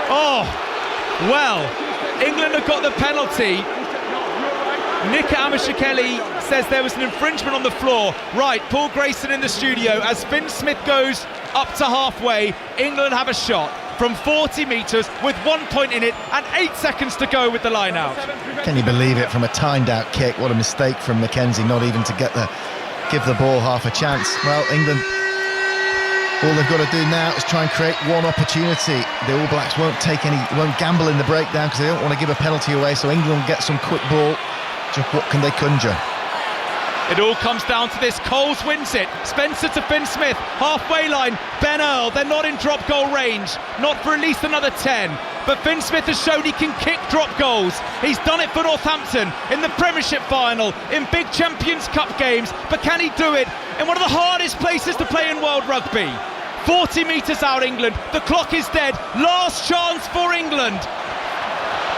Oh, well, England have got the penalty. Nika Amishakeli says there was an infringement on the floor. Right, Paul Grayson in the studio. As Finn Smith goes up to halfway, England have a shot from 40 metres with 1 point in it and 8 seconds to go with the line out. Can you believe it? From a timed out kick, what a mistake from McKenzie, not even to give the ball half a chance. Well, England, all they've got to do now is try and create one opportunity. The All Blacks won't gamble in the breakdown because they don't want to give a penalty away, so England will get some quick ball. Just what can they conjure? It all comes down to this. Coles wins it. Spencer to Finn Smith. Halfway line. Ben Earl. They're not in drop goal range. Not for at least another 10. But Finn Smith has shown he can kick drop goals. He's done it for Northampton in the Premiership final, in big Champions Cup games. But can he do it in one of the hardest places to play in world rugby? 40 metres out, England. The clock is dead. Last chance for England.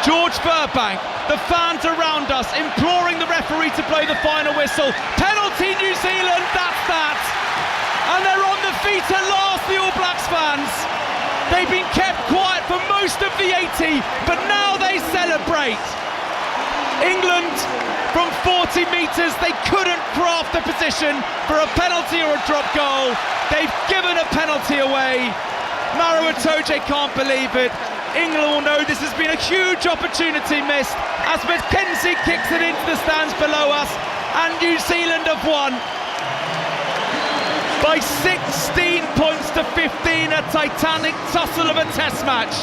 George Burbank, the fans around us imploring the referee to blow the final whistle. Penalty New Zealand, that's that. And they're on the feet at last, the All Blacks fans. They've been kept quiet for most of the 80, but now they celebrate. England, from 40 metres, they couldn't craft the position for a penalty or a drop goal. They've given a penalty away. Maro Itoje can't believe it. England will know this has been a huge opportunity missed as McKenzie kicks it into the stands below us, and New Zealand have won by 16 points to 15, a titanic tussle of a test match.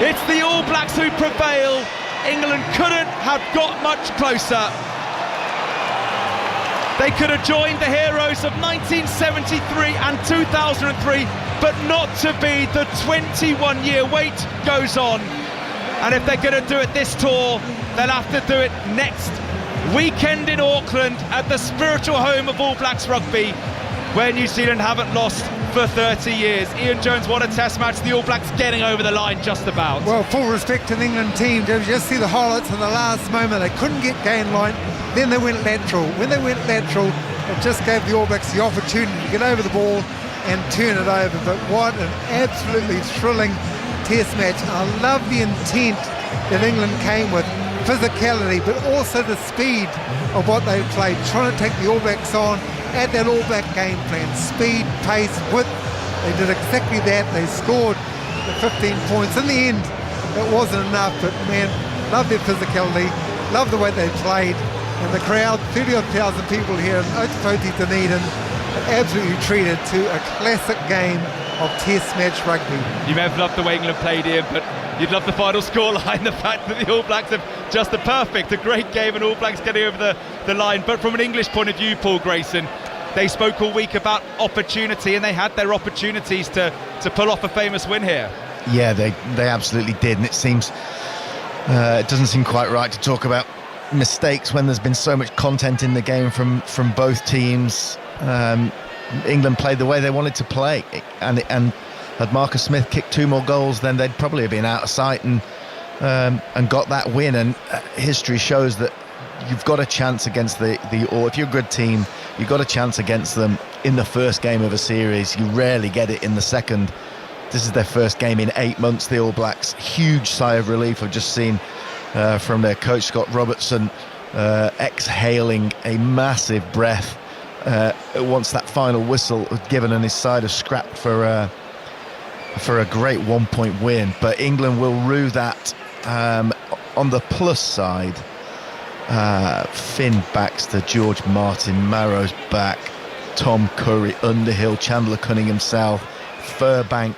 It's the All Blacks who prevail. England couldn't have got much closer. They could have joined the heroes of 1973 and 2003, but not to be. The 21-year wait goes on. And if they're going to do it this tour, they'll have to do it next weekend in Auckland at the spiritual home of All Blacks rugby, where New Zealand haven't lost for 30 years. Ian Jones, what a test match. The All Blacks getting over the line just about. Well, full respect to the England team. Did you just see the highlights in the last moment? They couldn't get gain line, then they went lateral. When they went lateral, it just gave the All Blacks the opportunity to get over the ball and turn it over. But what an absolutely thrilling test match. I love the intent that England came with, physicality, but also the speed of what they played, trying to take the All Blacks on at that All Black game plan. Speed, pace, width. They did exactly that. They scored the 15 points. In the end, it wasn't enough, but man, love their physicality, love the way they played, and the crowd, 30,000 people here in Ōtepoti, Dunedin, absolutely treated to a classic game of Test match rugby. You may have loved the way England played here, but you'd love the final scoreline, the fact that the All Blacks have just a great game and All Blacks getting over the line. But from an English point of view, Paul Grayson, they spoke all week about opportunity, and they had their opportunities to pull off a famous win here. Yeah, they absolutely did, and it seems it doesn't seem quite right to talk about mistakes when there's been so much content in the game from both teams. England played the way they wanted to play, and had Marcus Smith kicked 2 more goals, then they'd probably have been out of sight and got that win. And history shows that you've got a chance against or if you're a good team, you've got a chance against them in the first game of a series. You rarely get it in the second. This is their first game in 8 months, the All Blacks. Huge sigh of relief I've just seen from their coach Scott Robertson, exhaling a massive breath once that final whistle was given and his side have scrapped for a great 1-point win. But England will rue that. On the plus side, Finn Baxter, George Martin, Marrow's back, Tom Curry, Underhill, Chandler Cunningham South, Furbank.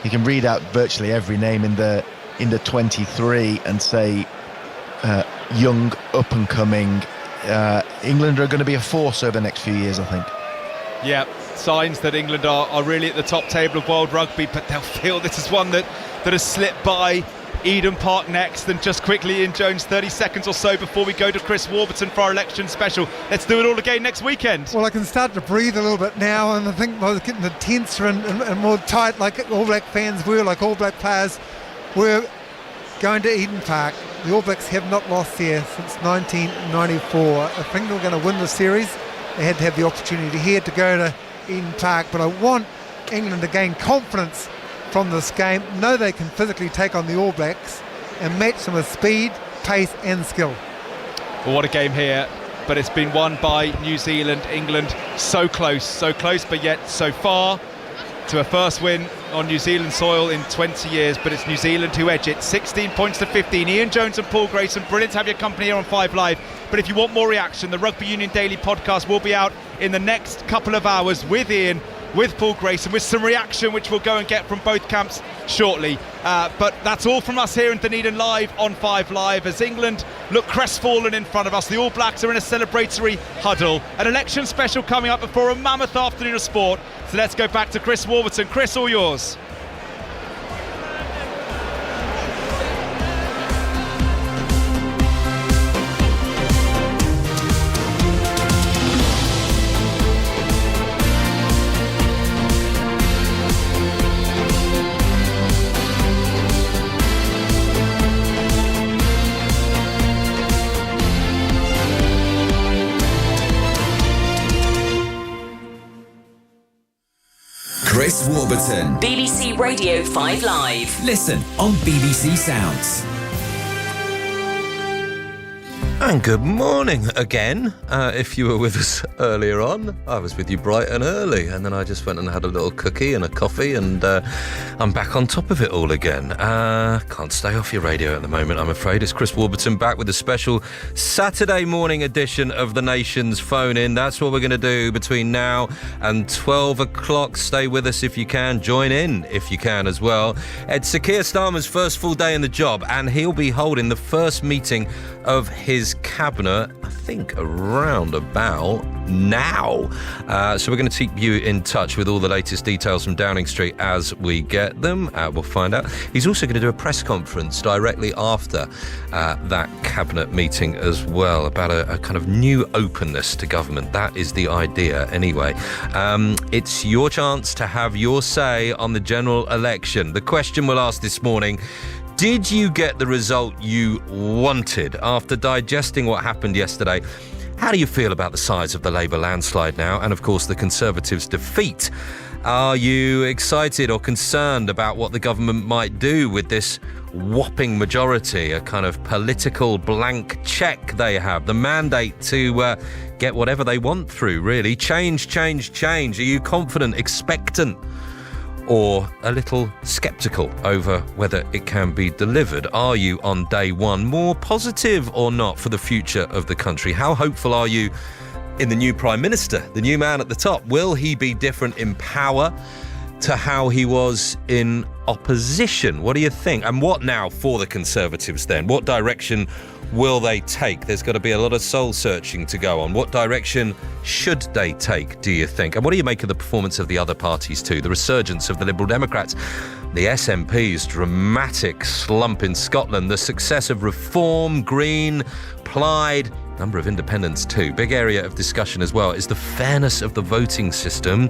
You can read out virtually every name in the 23 and say young, up and coming. England are going to be a force over the next few years, I think. Yeah, signs that England are really at the top table of world rugby, but they'll feel this is one that has slipped by. Eden Park next, and just quickly, Ian Jones, 30 seconds or so before we go to Chris Warburton for our election special. Let's do it all again next weekend. Well, I can start to breathe a little bit now, and I think I was getting the tenser and more tight, like All Black fans were, like All Black players were going to Eden Park. The All Blacks have not lost there since 1994. If England were going to win the series, they had to have the opportunity here to go to Eden Park, but I want England to gain confidence from this game, know they can physically take on the All Blacks and match them with speed, pace and skill. Well, what a game here, but it's been won by New Zealand. England so close, but yet so far to a first win on New Zealand soil in 20 years, but it's New Zealand who edge it, 16 points to 15. Ian Jones and Paul Grayson, brilliant to have your company here on 5 Live. But if you want more reaction, the Rugby Union Daily podcast will be out in the next couple of hours with Ian, with Paul Grayson, with some reaction which we'll go and get from both camps shortly. But that's all from us here in Dunedin live on 5 Live as England look crestfallen in front of us. The All Blacks are in a celebratory huddle. An election special coming up before a mammoth afternoon of sport. So let's go back to Chris Warburton. Chris, all yours. Chris Warburton. BBC Radio 5 Live. Listen on BBC Sounds. And good morning again. If you were with us earlier on, I was with you bright and early, and then I just went and had a little cookie and a coffee, and I'm back on top of it all again. Can't stay off your radio at the moment, I'm afraid. It's Chris Warburton back with a special Saturday morning edition of The Nation's Phone In. That's what we're going to do between now and 12 o'clock. Stay with us if you can. Join in if you can as well. It's Sir Keir Starmer's first full day in the job, and he'll be holding the first meeting of his cabinet, I think around about now. So we're going to keep you in touch with all the latest details from Downing Street as we get them. We'll find out. He's also going to do a press conference directly after that cabinet meeting as well about a kind of new openness to government. That is the idea anyway. It's your chance to have your say on the general election. The question we'll ask this morning: did you get the result you wanted? After digesting what happened yesterday, how do you feel about the size of the Labour landslide now, and of course the Conservatives' defeat? Are you excited or concerned about what the government might do with this whopping majority, a kind of political blank check they have, the mandate to get whatever they want through, really? Change. Are you confident, expectant? or a little sceptical over whether it can be delivered? Are you on day one more positive or not for the future of the country? How hopeful are you in the new Prime Minister, the new man at the top? Will he be different in power to how he was in opposition? What do you think? And what now for the Conservatives then? What direction will they take? There's got to be a lot of soul searching to go on. What direction should they take, do you think? And what do you make of the performance of the other parties too? The resurgence of the Liberal Democrats, the SNP's dramatic slump in Scotland, the success of Reform, Green, Plaid, number of independents too. Big area of discussion as well is the fairness of the voting system.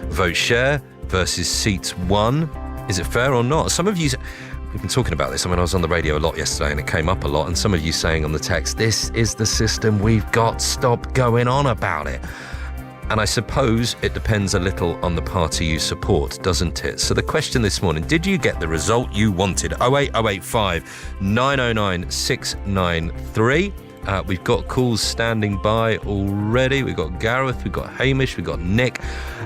Vote share versus seats won. Is it fair or not? Some of you... We've been talking about this. I mean, I was on the radio a lot yesterday and it came up a lot, and some of you saying on the text, this is the system we've got, stop going on about it. And I suppose it depends a little on the party you support, doesn't it? So the question this morning, did you get the result you wanted? 08085 909 693. We've got calls standing by already. We've got Gareth, we've got Hamish, we've got Nick,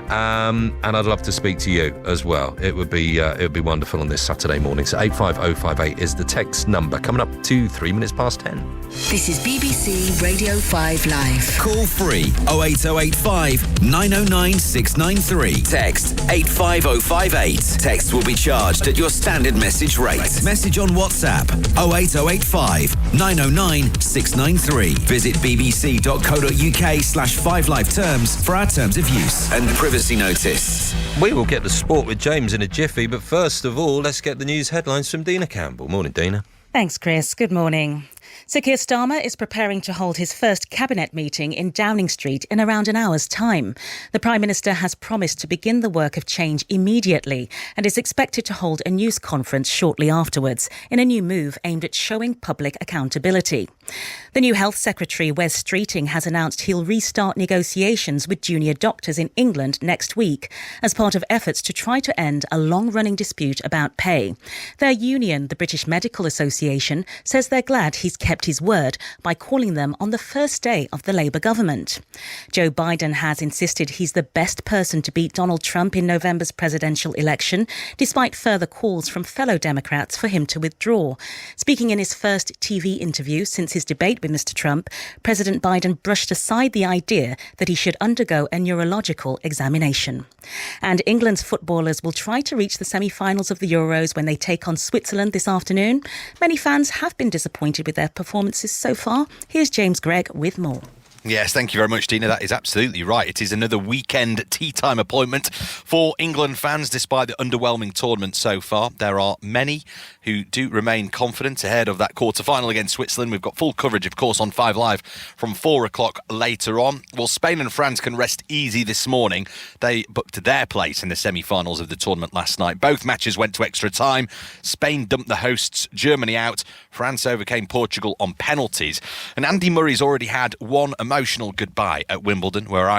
and I'd love to speak to you as well. It would be wonderful on this Saturday morning. So 85058 is the text number. Coming up to 3 minutes past 10. This is BBC Radio 5 Live. Call free 08085 909 693. Text 85058. Text will be charged at your standard message rate. Message on WhatsApp 08085 909 693. Visit bbc.co.uk/5live terms for our terms of use and privacy notice. We will get the sport with James in a jiffy, but first of all, let's get the news headlines from Dina Campbell. Morning, Dina. Thanks, Chris. Good morning. Sir Keir Starmer is preparing to hold his first cabinet meeting in Downing Street in around an hour's time. The Prime Minister has promised to begin the work of change immediately and is expected to hold a news conference shortly afterwards in a new move aimed at showing public accountability. The new Health Secretary, Wes Streeting, has announced he'll restart negotiations with junior doctors in England next week as part of efforts to try to end a long-running dispute about pay. Their union, the British Medical Association, says they're glad he's kept his word by calling them on the first day of the Labour government. Joe Biden has insisted he's the best person to beat Donald Trump in November's presidential election, despite further calls from fellow Democrats for him to withdraw. Speaking in his first TV interview since his debate with Mr. Trump, President Biden brushed aside the idea that he should undergo a neurological examination. And England's footballers will try to reach the semi-finals of the Euros when they take on Switzerland this afternoon. Many fans have been disappointed with their performances so far. Here's James Gregg with more. Yes, thank you very much, Dina. That is absolutely right. It is another weekend tea time appointment for England fans, despite the underwhelming tournament so far. There are many who do remain confident ahead of that quarter-final against Switzerland. We've got full coverage, of course, on 5 Live from 4 o'clock later on. Well, Spain and France can rest easy this morning. They booked their place in the semi-finals of the tournament last night. Both matches went to extra time. Spain dumped the hosts, Germany out. France overcame Portugal on penalties. And Andy Murray's already had one emotional goodbye at Wimbledon, where I